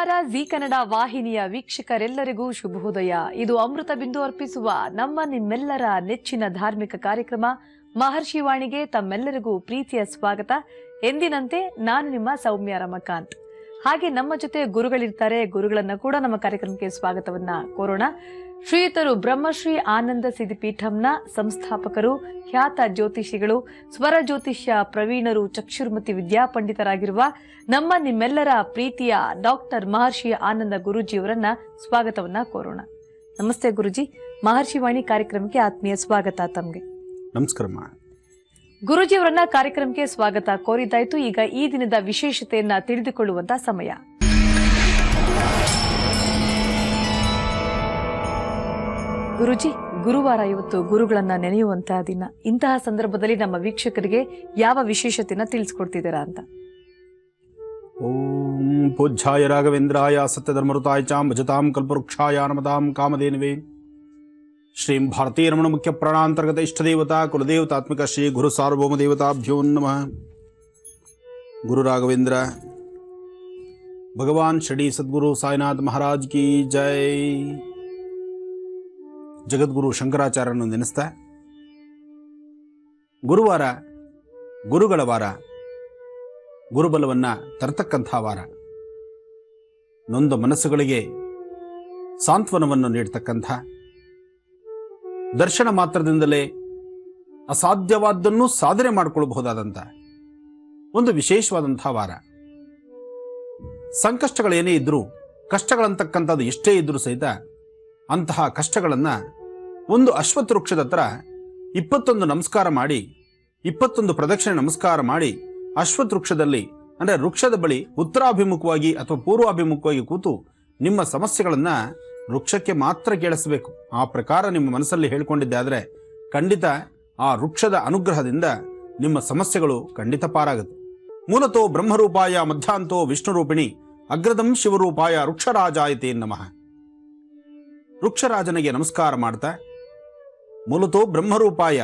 ನಮಸ್ಕಾರ ಜಿ ಕನ್ನಡ ವಾಹಿನಿಯ ವೀಕ್ಷಕರೆಲ್ಲರಿಗೂ ಶುಭೋದಯ. ಇದು ಅಮೃತ ಬಿಂದು ಅರ್ಪಿಸುವ ನಿಮ್ಮೆಲ್ಲರ ನೆಚ್ಚಿನ ಧಾರ್ಮಿಕ ಕಾರ್ಯಕ್ರಮ ಮಹರ್ಷಿ ವಾಣಿಗೆ ತಮ್ಮೆಲ್ಲರಿಗೂ ಪ್ರೀತಿಯ ಸ್ವಾಗತ. ಎಂದಿನಂತೆ ನಾನು ನಿಮ್ಮ ಸೌಮ್ಯ ರಮಕಾಂತ್. ಹಾಗೆ ನಮ್ಮ ಜೊತೆ ಗುರುಗಳಿರ್ತಾರೆ. ಗುರುಗಳನ್ನ ಕೂಡ ನಮ್ಮ ಕಾರ್ಯಕ್ರಮಕ್ಕೆ ಸ್ವಾಗತವನ್ನ ಕೋರೋಣ. ಶ್ರೀಯುತರು ಬ್ರಹ್ಮಶ್ರೀ ಆನಂದ ಸಿದ್ಧಿಪೀಠಂನ ಸಂಸ್ಥಾಪಕರು, ಖ್ಯಾತ ಜ್ಯೋತಿಷಿಗಳು, ಸ್ವರ ಜ್ಯೋತಿಷ್ಯ ಪ್ರವೀಣರು, ಚಕ್ಷುರ್ಮತಿ ವಿದ್ಯಾಪಂಡಿತರಾಗಿರುವ ನಿಮ್ಮೆಲ್ಲರ ಪ್ರೀತಿಯ ಡಾಕ್ಟರ್ ಮಹರ್ಷಿ ಆನಂದ ಗುರೂಜಿಯವರನ್ನ ಸ್ವಾಗತವನ್ನ ಕೋರೋಣ. ನಮಸ್ತೆ ಗುರುಜಿ. ಮಹರ್ಷಿ ವಾಣಿ ಕಾರ್ಯಕ್ರಮಕ್ಕೆ ಆತ್ಮೀಯ ಸ್ವಾಗತ ತಮ್ಗೆ. ನಮಸ್ಕಾರ. ಗುರೂಜಿಯವರನ್ನ ಕಾರ್ಯಕ್ರಮಕ್ಕೆ ಸ್ವಾಗತ ಕೋರಿದ್ದಾಯ್ತು. ಈಗ ಈ ದಿನದ ವಿಶೇಷತೆಯನ್ನ ತಿಳಿದುಕೊಳ್ಳುವಂತ ಸಮಯ. ಗುರುಜಿ, ಗುರುವಾರ ಇವತ್ತು ಗುರುಗಳನ್ನ ನೆನೆಯುವಂತಹ ದಿನ. ಇಂತಹ ಸಂದರ್ಭದಲ್ಲಿ ನಮ್ಮ ವೀಕ್ಷಕರಿಗೆ ಯಾವ ವಿಶೇಷತೆಯನ್ನ ತಿಳಿಸ್ಕೊಡ್ತಿದ್ದೀರಾ ಅಂತ. ಓಂ ಪೂಜ್ಯಾಯ ರಾಘವೇಂದ್ರಾಯ ಸತ್ಯಧರ್ಮರುತಾಯ ಚ ಭಜತಾಂ ಕಲ್ಪವೃಕ್ಷಾಯ ನಮತಾಂ ಕಾಮಧೇನವೇ ಶ್ರೀಂ ಭಾರತೀಯ ರಮಣ ಮುಖ್ಯ ಪ್ರಾಣಾಂತರ್ಗತ ಇಷ್ಟದೇವತಾ ಕುಲದೇವತಾತ್ಮಕ ಶ್ರೀ ಗುರು ಸಾರ್ವಭೌಮ ದೇವತಾಭ್ಯೋ ನಮಃ. ಗುರು ರಾಘವೇಂದ್ರ ಭಗವಾನ್ ಶ್ರೀ ಸದ್ಗುರು ಸಾಯಿನಾಥ್ ಮಹಾರಾಜ್ ಕಿ ಜೈ. ಜಗದ್ಗುರು ಶಂಕರಾಚಾರ್ಯರನ್ನು ನೆನೆಸ್ತಾ, ಗುರುವಾರ ಗುರುಗಳ ವಾರ, ಗುರುಬಲವನ್ನ ತರತಕ್ಕಂಥ ವಾರ, ನೊಂದ ಮನಸ್ಸುಗಳಿಗೆ ಸಾಂತ್ವನವನ್ನು ನೀಡತಕ್ಕಂಥ, ದರ್ಶನ ಮಾತ್ರದಿಂದಲೇ ಅಸಾಧ್ಯವಾದ್ದನ್ನು ಸಾಧನೆ ಮಾಡಿಕೊಳ್ಳಬಹುದಾದಂಥ ಒಂದು ವಿಶೇಷವಾದಂಥ ವಾರ. ಸಂಕಷ್ಟಗಳೇನೇ ಇದ್ರೂ, ಕಷ್ಟಗಳಂತಕ್ಕಂಥದ್ದು ಎಷ್ಟೇ ಇದ್ರೂ ಸಹಿತ ಅಂತಹ ಕಷ್ಟಗಳನ್ನು ಒಂದು ಅಶ್ವತ್ಥ ವೃಕ್ಷದ ಹತ್ರ 21 ನಮಸ್ಕಾರ ಮಾಡಿ, 21 ಪ್ರದಕ್ಷಿಣೆ ನಮಸ್ಕಾರ ಮಾಡಿ, ಅಶ್ವತ್ಥ ವೃಕ್ಷದಲ್ಲಿ ಅಂದರೆ ವೃಕ್ಷದ ಬಳಿ ಉತ್ತರಾಭಿಮುಖವಾಗಿ ಅಥವಾ ಪೂರ್ವಾಭಿಮುಖವಾಗಿ ಕೂತು ನಿಮ್ಮ ಸಮಸ್ಯೆಗಳನ್ನು ವೃಕ್ಷಕ್ಕೆ ಮಾತ್ರ ಕೇಳಿಸಬೇಕು. ಆ ಪ್ರಕಾರ ನಿಮ್ಮ ಮನಸ್ಸಲ್ಲಿ ಹೇಳ್ಕೊಂಡಿದ್ದೆ ಆದರೆ ಖಂಡಿತ ಆ ವೃಕ್ಷದ ಅನುಗ್ರಹದಿಂದ ನಿಮ್ಮ ಸಮಸ್ಯೆಗಳು ಖಂಡಿತ ಪಾರಾಗುತ್ತೆ. ಮೂಲತೋ ಬ್ರಹ್ಮರೂಪಾಯ ಮಧ್ಯಾಂತೋ ವಿಷ್ಣುರೂಪಿಣಿ ಅಗ್ರದಂ ಶಿವರೂಪಾಯ ವೃಕ್ಷರಾಜಾಯತೆ ನಮಃ. ವೃಕ್ಷರಾಜನಿಗೆ ನಮಸ್ಕಾರ ಮಾಡ್ತಾ, ಮೂಲತೋ ಬ್ರಹ್ಮರೂಪಾಯ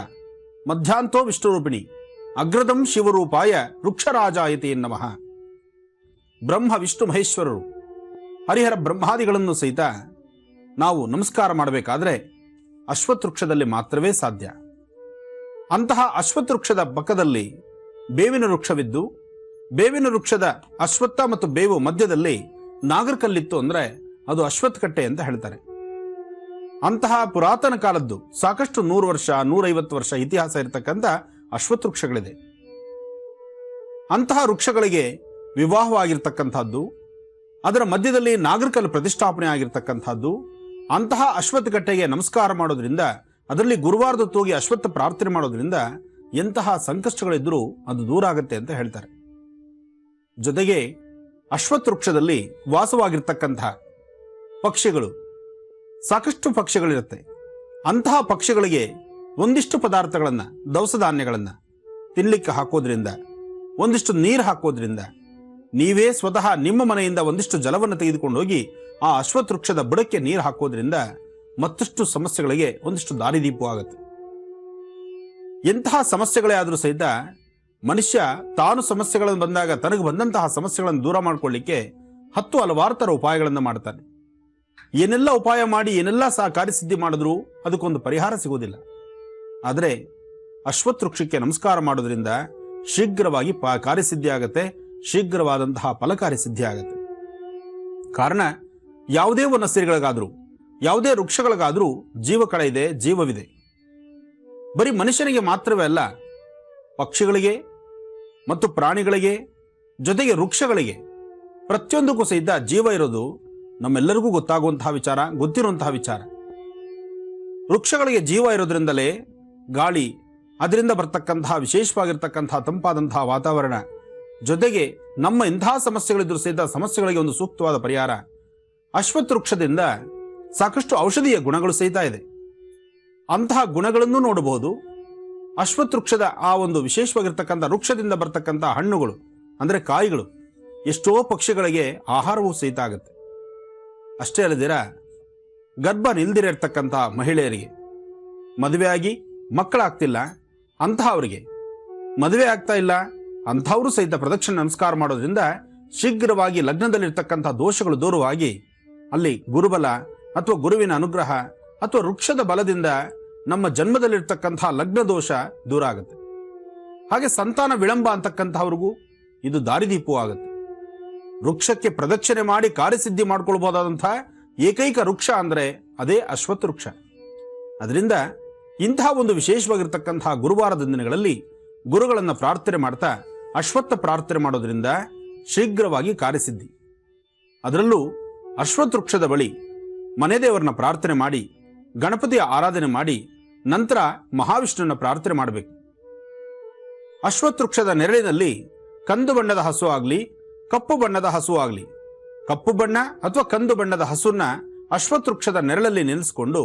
ಮಧ್ಯಾಂತೋ ವಿಷ್ಣುರೂಪಿಣಿ ಅಗ್ರದಂ ಶಿವರೂಪಾಯ ವೃಕ್ಷರಾಜಾಯತೆ ನಮಃ. ಬ್ರಹ್ಮ ವಿಷ್ಣು ಮಹೇಶ್ವರರು ಹರಿಹರ ಬ್ರಹ್ಮಾದಿಗಳನ್ನು ಸಹಿತ ನಾವು ನಮಸ್ಕಾರ ಮಾಡಬೇಕಾದ್ರೆ ಅಶ್ವತ್ಥ ವೃಕ್ಷದಲ್ಲಿ ಮಾತ್ರವೇ ಸಾಧ್ಯ. ಅಂತಹ ಅಶ್ವತ್ಥ ವೃಕ್ಷದ ಪಕ್ಕದಲ್ಲಿ ಬೇವಿನ ವೃಕ್ಷವಿದ್ದು, ಬೇವಿನ ವೃಕ್ಷದ ಅಶ್ವತ್ಥ ಮತ್ತು ಬೇವು ಮಧ್ಯದಲ್ಲಿ ನಾಗರಕಲ್ಲಿತ್ತು ಅಂದರೆ ಅದು ಅಶ್ವತ್ಥ ಕಟ್ಟೆ ಅಂತ ಹೇಳ್ತಾರೆ. ಅಂತಹ ಪುರಾತನ ಕಾಲದ್ದು ಸಾಕಷ್ಟು 100 ವರ್ಷ 150 ವರ್ಷ ಇತಿಹಾಸ ಇರತಕ್ಕಂಥ ಅಶ್ವತ್ಥ ವೃಕ್ಷಗಳಿದೆ. ಅಂತಹ ವೃಕ್ಷಗಳಿಗೆ ವಿವಾಹವಾಗಿರ್ತಕ್ಕಂಥದ್ದು, ಅದರ ಮಧ್ಯದಲ್ಲಿ ನಾಗರಕಲ್ಲು ಪ್ರತಿಷ್ಠಾಪನೆ ಆಗಿರ್ತಕ್ಕಂಥದ್ದು. ಅಂತಹ ಅಶ್ವತ್ಥ ಕಟ್ಟೆಗೆ ನಮಸ್ಕಾರ ಮಾಡೋದ್ರಿಂದ, ಅದರಲ್ಲಿ ಗುರುವಾರದ ಹೋಗಿ ಅಶ್ವತ್ಥ ಪ್ರಾರ್ಥನೆ ಮಾಡೋದ್ರಿಂದ ಎಂತಹ ಸಂಕಷ್ಟಗಳಿದ್ರೂ ಅದು ದೂರ ಆಗುತ್ತೆ ಅಂತ ಹೇಳ್ತಾರೆ. ಜೊತೆಗೆ ಅಶ್ವತ್ಥ ವೃಕ್ಷದಲ್ಲಿ ವಾಸವಾಗಿರ್ತಕ್ಕಂಥ ಪಕ್ಷಿಗಳು, ಸಾಕಷ್ಟು ಪಕ್ಷಿಗಳಿರುತ್ತೆ. ಅಂತಹ ಪಕ್ಷಿಗಳಿಗೆ ಒಂದಿಷ್ಟು ಪದಾರ್ಥಗಳನ್ನು, ದವಸ ಧಾನ್ಯಗಳನ್ನು ತಿನ್ನಲಿಕ್ಕೆ ಹಾಕೋದ್ರಿಂದ, ಒಂದಿಷ್ಟು ನೀರು ಹಾಕೋದ್ರಿಂದ, ನೀವೇ ಸ್ವತಃ ನಿಮ್ಮ ಮನೆಯಿಂದ ಒಂದಿಷ್ಟು ಜಲವನ್ನು ತೆಗೆದುಕೊಂಡು ಹೋಗಿ ಆ ಅಶ್ವತ್ಥ ವೃಕ್ಷದ ಬುಡಕ್ಕೆ ನೀರು ಹಾಕೋದ್ರಿಂದ ಮತ್ತಷ್ಟು ಸಮಸ್ಯೆಗಳಿಗೆ ಒಂದಿಷ್ಟು ದಾರಿದೀಪವಾಗುತ್ತೆ. ಎಂತಹ ಸಮಸ್ಯೆಗಳೇ ಆದರೂ ಸಹಿತ ಮನುಷ್ಯ ತಾನು ಸಮಸ್ಯೆಗಳನ್ನು ಬಂದಾಗ ತನಗೆ ಬಂದಂತಹ ಸಮಸ್ಯೆಗಳನ್ನು ದೂರ ಮಾಡಿಕೊಳ್ಳಿಕ್ಕೆ 10 ಹಲವಾರು ಥರ ಉಪಾಯಗಳನ್ನು ಮಾಡ್ತಾನೆ. ಏನೆಲ್ಲ ಉಪಾಯ ಮಾಡಿ ಏನೆಲ್ಲ ಕಾರ್ಯಸಿದ್ಧಿ ಮಾಡಿದ್ರೂ ಅದಕ್ಕೊಂದು ಪರಿಹಾರ ಸಿಗೋದಿಲ್ಲ. ಆದರೆ ಅಶ್ವತ್ಥ ವೃಕ್ಷಕ್ಕೆ ನಮಸ್ಕಾರ ಮಾಡೋದ್ರಿಂದ ಶೀಘ್ರವಾಗಿ ಕಾರ್ಯಸಿದ್ಧಿ ಆಗುತ್ತೆ, ಶೀಘ್ರವಾದಂತಹ ಫಲಕಾರ್ಯಸಿದ್ಧಿ ಆಗುತ್ತೆ. ಕಾರಣ ಯಾವುದೇ ವನಸ್ಸರಿಗಳಿಗಾದರೂ, ಯಾವುದೇ ವೃಕ್ಷಗಳಿಗಾದರೂ ಜೀವಕಳ ಇದೆ, ಜೀವವಿದೆ. ಬರೀ ಮನುಷ್ಯನಿಗೆ ಮಾತ್ರವೇ ಅಲ್ಲ, ಪಕ್ಷಿಗಳಿಗೆ ಮತ್ತು ಪ್ರಾಣಿಗಳಿಗೆ, ಜೊತೆಗೆ ವೃಕ್ಷಗಳಿಗೆ, ಪ್ರತಿಯೊಂದಕ್ಕೂ ಸಹಿತ ಜೀವ ಇರೋದು ನಮ್ಮೆಲ್ಲರಿಗೂ ಗೊತ್ತಾಗುವಂತಹ ವಿಚಾರ, ಗೊತ್ತಿರುವಂತಹ ವಿಚಾರ. ವೃಕ್ಷಗಳಿಗೆ ಜೀವ ಇರೋದ್ರಿಂದಲೇ ಗಾಳಿ, ಅದರಿಂದ ಬರ್ತಕ್ಕಂತಹ ವಿಶೇಷವಾಗಿರ್ತಕ್ಕಂತಹ ತಂಪಾದಂತಹ ವಾತಾವರಣ, ಜೊತೆಗೆ ನಮ್ಮ ಇಂತಹ ಸಮಸ್ಯೆಗಳಿದ್ರೂ ಸಹಿತ ಸಮಸ್ಯೆಗಳಿಗೆ ಒಂದು ಸೂಕ್ತವಾದ ಪರಿಹಾರ. ಅಶ್ವತ್ಥ ವೃಕ್ಷದಿಂದ ಸಾಕಷ್ಟು ಔಷಧೀಯ ಗುಣಗಳು ಸಹಿತ ಇದೆ. ಅಂತಹ ಗುಣಗಳನ್ನು ನೋಡಬಹುದು. ಅಶ್ವತ್ಥ ವೃಕ್ಷದ ಆ ಒಂದು ವಿಶೇಷವಾಗಿರ್ತಕ್ಕಂಥ ವೃಕ್ಷದಿಂದ ಬರ್ತಕ್ಕಂಥ ಹಣ್ಣುಗಳು ಅಂದರೆ ಕಾಯಿಗಳು ಎಷ್ಟೋ ಪಕ್ಷಿಗಳಿಗೆ ಆಹಾರವೂ ಸಹಿತ ಆಗುತ್ತೆ. ಅಷ್ಟೇ ಅಲ್ಲದಿರ ಗರ್ಭ ನಿಲ್ದಿರತಕ್ಕಂಥ ಮಹಿಳೆಯರಿಗೆ, ಮದುವೆಯಾಗಿ ಮಕ್ಕಳಾಗ್ತಿಲ್ಲ ಅಂತಹವರಿಗೆ, ಮದುವೆ ಆಗ್ತಾ ಇಲ್ಲ ಅಂಥವರು ಸಹಿತ ಪ್ರದಕ್ಷಿಣೆ ನಮಸ್ಕಾರ ಮಾಡೋದ್ರಿಂದ ಶೀಘ್ರವಾಗಿ ಲಗ್ನದಲ್ಲಿರ್ತಕ್ಕಂಥ ದೋಷಗಳು ದೂರವಾಗಿ ಅಲ್ಲಿ ಗುರುಬಲ ಅಥವಾ ಗುರುವಿನ ಅನುಗ್ರಹ ಅಥವಾ ವೃಕ್ಷದ ಬಲದಿಂದ ನಮ್ಮ ಜನ್ಮದಲ್ಲಿರ್ತಕ್ಕಂಥ ಲಗ್ನ ದೋಷ ದೂರ ಆಗುತ್ತೆ. ಹಾಗೆ ಸಂತಾನ ವಿಳಂಬ ಅಂತಕ್ಕಂಥವ್ರಿಗೂ ಇದು ದಾರಿದೀಪವೂ ಆಗುತ್ತೆ. ವೃಕ್ಷಕ್ಕೆ ಪ್ರದಕ್ಷಿಣೆ ಮಾಡಿ ಕಾರ್ಯಸಿದ್ಧಿ ಮಾಡ್ಕೊಳ್ಬಹುದಾದಂತಹ ಏಕೈಕ ವೃಕ್ಷ ಅಂದರೆ ಅದೇ ಅಶ್ವತ್ಥ ವೃಕ್ಷ. ಅದರಿಂದ ಇಂತಹ ಒಂದು ವಿಶೇಷವಾಗಿರ್ತಕ್ಕಂತಹ ಗುರುವಾರದ ದಿನಗಳಲ್ಲಿ ಗುರುಗಳನ್ನು ಪ್ರಾರ್ಥನೆ ಮಾಡ್ತಾ ಅಶ್ವತ್ಥ ಪ್ರಾರ್ಥನೆ ಮಾಡೋದ್ರಿಂದ ಶೀಘ್ರವಾಗಿ ಕಾರ್ಯಸಿದ್ಧಿ. ಅದರಲ್ಲೂ ಅಶ್ವತ್ಥ ವೃಕ್ಷದ ಬಳಿ ಮನೆ ದೇವರನ್ನ ಪ್ರಾರ್ಥನೆ ಮಾಡಿ ಗಣಪತಿಯ ಆರಾಧನೆ ಮಾಡಿ ನಂತರ ಮಹಾವಿಷ್ಣುವನ್ನ ಪ್ರಾರ್ಥನೆ ಮಾಡಬೇಕು. ಅಶ್ವತ್ಥ ವೃಕ್ಷದ ನೆರಳಿನಲ್ಲಿ ಕಂದು ಬಣ್ಣದ ಹಸು ಆಗಲಿ ಕಪ್ಪು ಬಣ್ಣದ ಹಸು ಆಗಲಿ, ಕಪ್ಪು ಬಣ್ಣ ಅಥವಾ ಕಂದು ಬಣ್ಣದ ಹಸುನ್ನ ಅಶ್ವತ್ಥ ವೃಕ್ಷದ ನೆರಳಲ್ಲಿ ನಿಲ್ಲಿಸಿಕೊಂಡು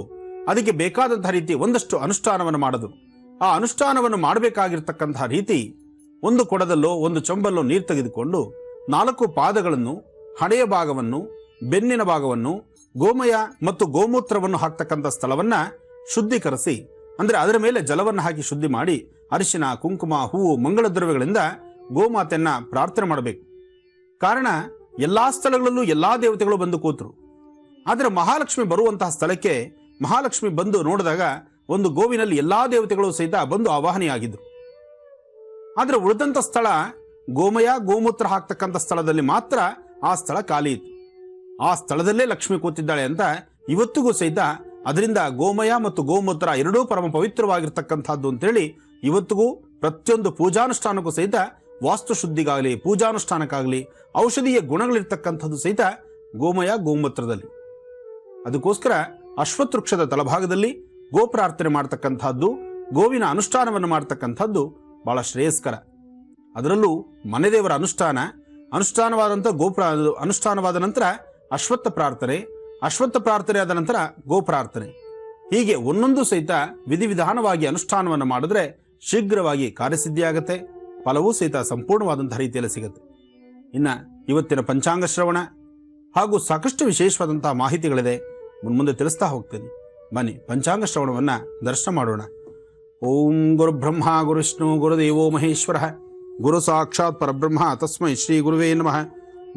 ಅದಕ್ಕೆ ಬೇಕಾದಂತಹ ರೀತಿ ಒಂದಷ್ಟು ಅನುಷ್ಠಾನವನ್ನು ಮಾಡೋದು. ಆ ಅನುಷ್ಠಾನವನ್ನು ಮಾಡಬೇಕಾಗಿರ್ತಕ್ಕಂತಹ ರೀತಿ ಒಂದು ಕೊಡದಲ್ಲೋ ಒಂದು ಚೊಂಬಲ್ಲೋ ನೀರು ತೆಗೆದುಕೊಂಡು 4 ಪಾದಗಳನ್ನು, ಹಣೆಯ ಭಾಗವನ್ನು, ಬೆನ್ನಿನ ಭಾಗವನ್ನು, ಗೋಮಯ ಮತ್ತು ಗೋಮೂತ್ರವನ್ನು ಹಾಕ್ತಕ್ಕಂಥ ಸ್ಥಳವನ್ನ ಶುದ್ಧೀಕರಿಸಿ, ಅಂದರೆ ಅದರ ಮೇಲೆ ಜಲವನ್ನು ಹಾಕಿ ಶುದ್ಧಿ ಮಾಡಿ ಅರಿಶಿನ, ಕುಂಕುಮ, ಹೂವು, ಮಂಗಳ ದ್ರವ್ಯಗಳಿಂದ ಗೋಮಾತೆಯನ್ನ ಪ್ರಾರ್ಥನೆ ಮಾಡಬೇಕು. ಕಾರಣ ಎಲ್ಲಾ ಸ್ಥಳಗಳಲ್ಲೂ ಎಲ್ಲಾ ದೇವತೆಗಳು ಬಂದು ಕೂತರು. ಆದರೆ ಮಹಾಲಕ್ಷ್ಮಿ ಬರುವಂತಹ ಸ್ಥಳಕ್ಕೆ ಮಹಾಲಕ್ಷ್ಮಿ ಬಂದು ನೋಡಿದಾಗ ಒಂದು ಗೋವಿನಲ್ಲಿ ಎಲ್ಲಾ ದೇವತೆಗಳು ಸಹಿತ ಬಂದು ಆವಾಹನೆಯಾಗಿದ್ರು. ಆದರೆ ಉಳಿದಂಥ ಸ್ಥಳ ಗೋಮಯ ಗೋಮೂತ್ರ ಹಾಕ್ತಕ್ಕಂಥ ಸ್ಥಳದಲ್ಲಿ ಮಾತ್ರ ಆ ಸ್ಥಳ ಖಾಲಿ ಇತ್ತು. ಆ ಸ್ಥಳದಲ್ಲೇ ಲಕ್ಷ್ಮಿ ಕೂತಿದ್ದಾಳೆ ಅಂತ ಇವತ್ತಿಗೂ ಸಹಿತ ಅದರಿಂದ ಗೋಮಯ ಮತ್ತು ಗೋಮೂತ್ರ ಎರಡೂ ಪರಮ ಪವಿತ್ರವಾಗಿರ್ತಕ್ಕಂಥದ್ದು ಅಂತೇಳಿ ಇವತ್ತಿಗೂ ಪ್ರತಿಯೊಂದು ಪೂಜಾನುಷ್ಠಾನಕ್ಕೂ ಸಹಿತ ವಾಸ್ತುಶುದ್ಧಿಗಾಗಲಿ ಪೂಜಾನುಷ್ಠಾನಕ್ಕಾಗಲಿ ಔಷಧೀಯ ಗುಣಗಳಿರ್ತಕ್ಕಂಥದ್ದು ಸಹಿತ ಗೋಮಯ ಗೋಮೂತ್ರದಲ್ಲಿ. ಅದಕ್ಕೋಸ್ಕರ ಅಶ್ವತ್ಥ ವೃಕ್ಷದ ತಳಭಾಗದಲ್ಲಿ ಗೋ ಪ್ರಾರ್ಥನೆ ಮಾಡ್ತಕ್ಕಂಥದ್ದು, ಗೋವಿನ ಅನುಷ್ಠಾನವನ್ನು ಮಾಡ್ತಕ್ಕಂಥದ್ದು ಬಹಳ ಶ್ರೇಯಸ್ಕರ. ಅದರಲ್ಲೂ ಮನೆ ದೇವರ ಅನುಷ್ಠಾನವಾದಂಥ ಅನುಷ್ಠಾನವಾದ ನಂತರ ಅಶ್ವತ್ಥ ಪ್ರಾರ್ಥನೆ, ಅಶ್ವತ್ಥ ಪ್ರಾರ್ಥನೆ ಆದ ನಂತರ ಗೋ ಪ್ರಾರ್ಥನೆ, ಹೀಗೆ ಒಂದೊಂದು ಸಹಿತ ವಿಧಿವಿಧಾನವಾಗಿ ಅನುಷ್ಠಾನವನ್ನು ಮಾಡಿದ್ರೆ ಶೀಘ್ರವಾಗಿ ಕಾರ್ಯಸಿದ್ಧಿಯಾಗತ್ತೆ, ಫಲವೂ ಸಹಿತ ಸಂಪೂರ್ಣವಾದಂತಹ ರೀತಿಯಲ್ಲಿ ಸಿಗುತ್ತೆ. ಇನ್ನು ಇವತ್ತಿನ ಪಂಚಾಂಗ ಶ್ರವಣ ಹಾಗೂ ಸಾಕಷ್ಟು ವಿಶೇಷವಾದಂತಹ ಮಾಹಿತಿಗಳಿದೆ, ಮುಂದೆ ತಿಳಿಸ್ತಾ ಹೋಗ್ತೇನೆ. ಬನ್ನಿ ಪಂಚಾಂಗ ಶ್ರವಣವನ್ನು ದರ್ಶನ ಮಾಡೋಣ. ಓಂ ಗುರು ಬ್ರಹ್ಮ ಗುರು ವಿಷ್ಣು ಗುರುದೇವೋ ಮಹೇಶ್ವರ ಗುರು ಸಾಕ್ಷಾತ್ ಪರಬ್ರಹ್ಮ ತಸ್ಮೈ ಶ್ರೀ ಗುರುವೇ ನಮಃ.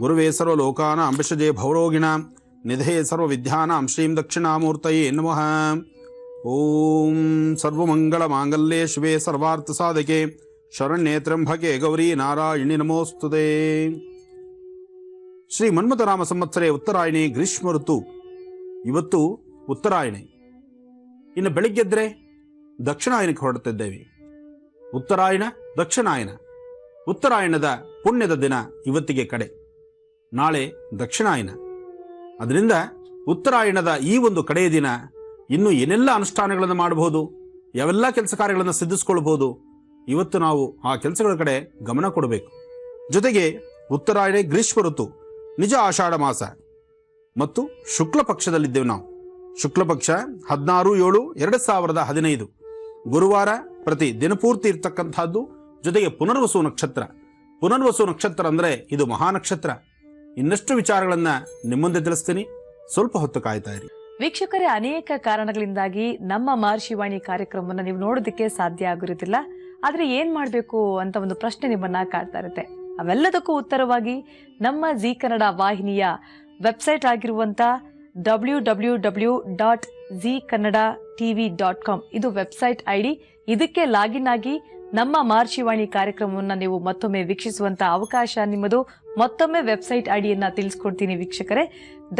ಗುರುವೇ ಸರ್ವಲೋಕಾನಾಂ ವಿಷಜೇ ಭವರೋಗಿಣಾಂ ನಿಧೇ ಸರ್ವವಿದ್ಯಾನಾಂ ಶ್ರೀಂ ದಕ್ಷಿಣಾಮೂರ್ತಯೇ ನಮಃ. ಓಂ ಸರ್ವಮಂಗಳ ಮಾಂಗಲ್ಯೆ ಶಿವೆ ಸರ್ವಾರ್ಥ ಸಾಧಕೆ ಶರಣ್ಯೇ ತ್ರ್ಯಂಬಕೆ ಗೌರಿ ನಾರಾಯಣಿ ನಮೋಸ್ತುತೇ. ಶ್ರೀ ಮನ್ಮಥರಾಮ ಸಂವತ್ಸರೇ ಉತ್ತರಾಯಣಿ ಗ್ರೀಷ್ಮ ಋತು. ಇವತ್ತು ಉತ್ತರಾಯಣೆ. ಇನ್ನು ಬೆಳಿಗ್ಗೆದ್ರೆ ದಕ್ಷಿಣಾಯನಕ್ಕೆ ಹೊರಡುತ್ತಿದ್ದೇವೆ. ಉತ್ತರಾಯಣ ದಕ್ಷಿಣಾಯನ. ಉತ್ತರಾಯಣದ ಪುಣ್ಯದ ದಿನ ಇವತ್ತಿಗೆ ಕಡೆ, ನಾಳೆ ದಕ್ಷಿಣಾಯನ. ಅದರಿಂದ ಉತ್ತರಾಯಣದ ಈ ಒಂದು ಕಡೆಯ ದಿನ ಇನ್ನು ಏನೆಲ್ಲ ಅನುಷ್ಠಾನಗಳನ್ನು ಮಾಡಬಹುದು, ಯಾವೆಲ್ಲ ಕೆಲಸ ಕಾರ್ಯಗಳನ್ನು ಸಿದ್ಧಿಸ್ಕೊಳ್ಬಹುದು, ಇವತ್ತು ನಾವು ಆ ಕೆಲಸಗಳ ಕಡೆ ಗಮನ ಕೊಡಬೇಕು. ಜೊತೆಗೆ ಉತ್ತರಾಯಣ ಗ್ರೀಷ್ಮ ಋತು, ನಿಜ ಆಷಾಢ ಮಾಸ ಮತ್ತು ಶುಕ್ಲ ಪಕ್ಷದಲ್ಲಿದ್ದೇವೆ ನಾವು. ಶುಕ್ಲ ಪಕ್ಷ 16/7/2015 ಗುರುವಾರ ಪ್ರತಿ ದಿನಪೂರ್ತಿ ಇರ್ತಕ್ಕಂಥದ್ದು. ಜೊತೆಗೆ ಪುನರ್ವಸು ನಕ್ಷತ್ರ. ಪುನರ್ವಸು ನಕ್ಷತ್ರ ಅಂದರೆ ಇದು ಮಹಾನಕ್ಷತ್ರ. ಇನ್ನಷ್ಟು ವಿಚಾರಗಳನ್ನು ನಿಮ್ಮುಂದೆ ತಿಳಿಸ್ತೀನಿ, ಸ್ವಲ್ಪ ಹೊತ್ತು ಕಾಯ್ತಾ ಇರಿ. ವೀಕ್ಷಕರೇ, ಅನೇಕ ಕಾರಣಗಳಿಂದಾಗಿ ನಮ್ಮ ಮಹರ್ಷಿವಾಣಿ ಕಾರ್ಯಕ್ರಮವನ್ನು ನೀವು ನೋಡೋದಕ್ಕೆ ಸಾಧ್ಯ ಆಗಿರುತ್ತಿಲ್ಲ. ಆದ್ರೆ ಏನ್ ಮಾಡಬೇಕು ಅಂತ ಒಂದು ಪ್ರಶ್ನೆ ನಿಮ್ಮನ್ನ ಕಾಡ್ತಾ ಇರುತ್ತೆ. ಅವೆಲ್ಲದಕ್ಕೂ ಉತ್ತರವಾಗಿ ನಮ್ಮ ಜಿ ಕನ್ನಡ ವಾಹಿನಿಯ ವೆಬ್ಸೈಟ್ ಆಗಿರುವಂತ www.zkannada.tv.com ಇದು ವೆಬ್ಸೈಟ್ ಐಡಿ. ಇದಕ್ಕೆ ಲಾಗಿನ್ ಆಗಿ ನಮ್ಮ ಮಹರ್ಷಿವಾಣಿ ಕಾರ್ಯಕ್ರಮವನ್ನು ನೀವು ಮತ್ತೊಮ್ಮೆ ವೀಕ್ಷಿಸುವಂತ ಅವಕಾಶ ನಿಮ್ಮದು. ಮತ್ತೊಮ್ಮೆ ವೆಬ್ಸೈಟ್ ಐಡಿಯನ್ನ ತಿಳಿಸ್ಕೊಡ್ತೀನಿ ವೀಕ್ಷಕರೇ,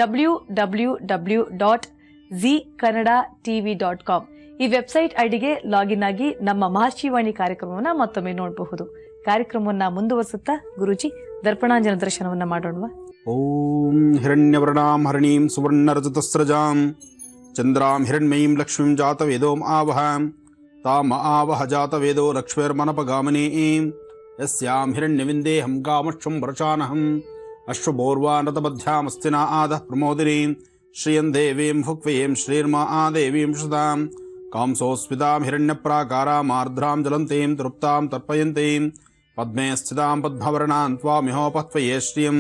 www.zkannada.tv.com ಈ ವೆಬ್ಸೈಟ್ ಐಡಿಗೆ ಲಾಗಿನ್ ಆಗಿ ನಮ್ಮ ಮಹರ್ಷಿವಾಣಿ ಕಾರ್ಯಕ್ರಮವನ್ನ ಮತ್ತೊಮ್ಮೆ ನೋಡಬಹುದು. ಕಾರ್ಯಕ್ರಮವನ್ನ ಮುಂದುವರಿಸುತ್ತಾ ಗುರುಜಿ ದರ್ಪಣಾಂಜನ ದರ್ಶನವನ್ನ ಮಾಡೋಣ. ಓಂ ಹಿರಣ್ಯವರ್ಣಾಂ ಹರಿಣೀಂ ಸುವರ್ಣರಜತಸ್ರಜಾಂ ಚಂದ್ರಾಂ ಹಿರಣ್ಮಯೀಂ ಲಕ್ಷ್ಮೀಂ ಜಾತವೇದೋಂ ಆವಹಾಂ ತಾಮ ಆವಹ ಜಾತವೇದೋ ಲಕ್ಷ್ಮೀರ್ಮನಪಗಾಮಿನೀಂ ಯಸ್ಯಾಂ ಹಿರಣ್ಯವಿಂದೇಹಂ ಕಾಮಶ್ವಂ ವರಚಾನಹಂ ಅಶ್ವಬೋರ್ವಾನತಮಧ್ಯಾಮಸ್ತಿನಾ ಆದಃ ಪ್ರಮೋದಿನೀಂ ಶ್ರಿಯಂ ದೇವೀಂ ಭುಕ್ವೇಂ ಶ್ರೀರ್ಮಾ ಆದೇವೀಂ ಶುತಾಂ ಕಾಂಸೋಸ್ಮಿತಾಂ ಹಿರಣ್ಯಪ್ರಾಕಾರಾಂ ಆರ್ದ್ರಾಂ ಜ್ವಲಂತೀಂ ತೃಪ್ತಾಂ ತರ್ಪಯಂತೀಂ ಪದ್ಮೇ ಸ್ಥಿತಾಂ ಪದ್ಮವರ್ಣಾಂ ತ್ವಾಮಿಹೋಪತ್ವಯೇ ಶ್ರಿಯಂ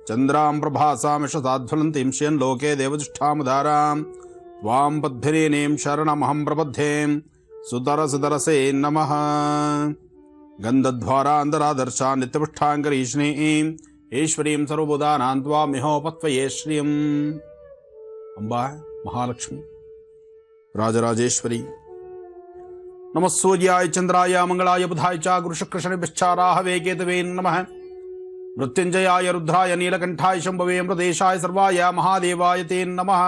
ಚಂದ್ರಾಂ ಪ್ರಭಾಸಾಮಿಷತಾಧ್ವಲಂತೀಂ ಶ್ರಿಯನ್ ಲೋಕೆ ದೇವಜಿಷ್ಠಾಮುದಾರಾಂ ತ್ವಾಂ ಪದ್ಭಿರೇಣೀಂ ಶರಣಮಹಂ ಪ್ರಬದ್ಧೇಂ ಸುತರಸುತರಸೇ ನಮಃ. ಗಂಧಧ್ವಾರಾಂಧರಾದರ್ಶಾ ನಿತ್ಯಪುಷ್ಟಾಂಗರೀಷ್ಣೀಂ ಈಶ್ವರೀಂ ಸರ್ವಭೂತಾನಾಂತ್ವಾ ಮಿಹೋಪತ್ವಯೇ ಶ್ರಿಯಂ. ಅಂಬಾ ಮಹಾಲಕ್ಷ್ಮಿ ರಾಜರಾಜೇಶ್ವರಿ. ನಮಃ ಸೂರ್ಯಾಯ ಚಂದ್ರಾಯ ಮಂಗಳಾಯ ಬುಧಾಯ ಚ ಗುರುಶುಕ್ರಶನಿಭ್ಯಶ್ಚ ರಾಹವೇ ಕೇತವೇ ನಮಃ. ಮೃತ್ಯುಂಜಯಾಯ ರುದ್ರಾಯ ನೀಲಕಂಠಾಯ ಶಂಭವೇ ಮೃದೇಶಾಯ ಸರ್ವಾಯ ಮಹಾದೇವಾಯ ತೇ ನಮಃ.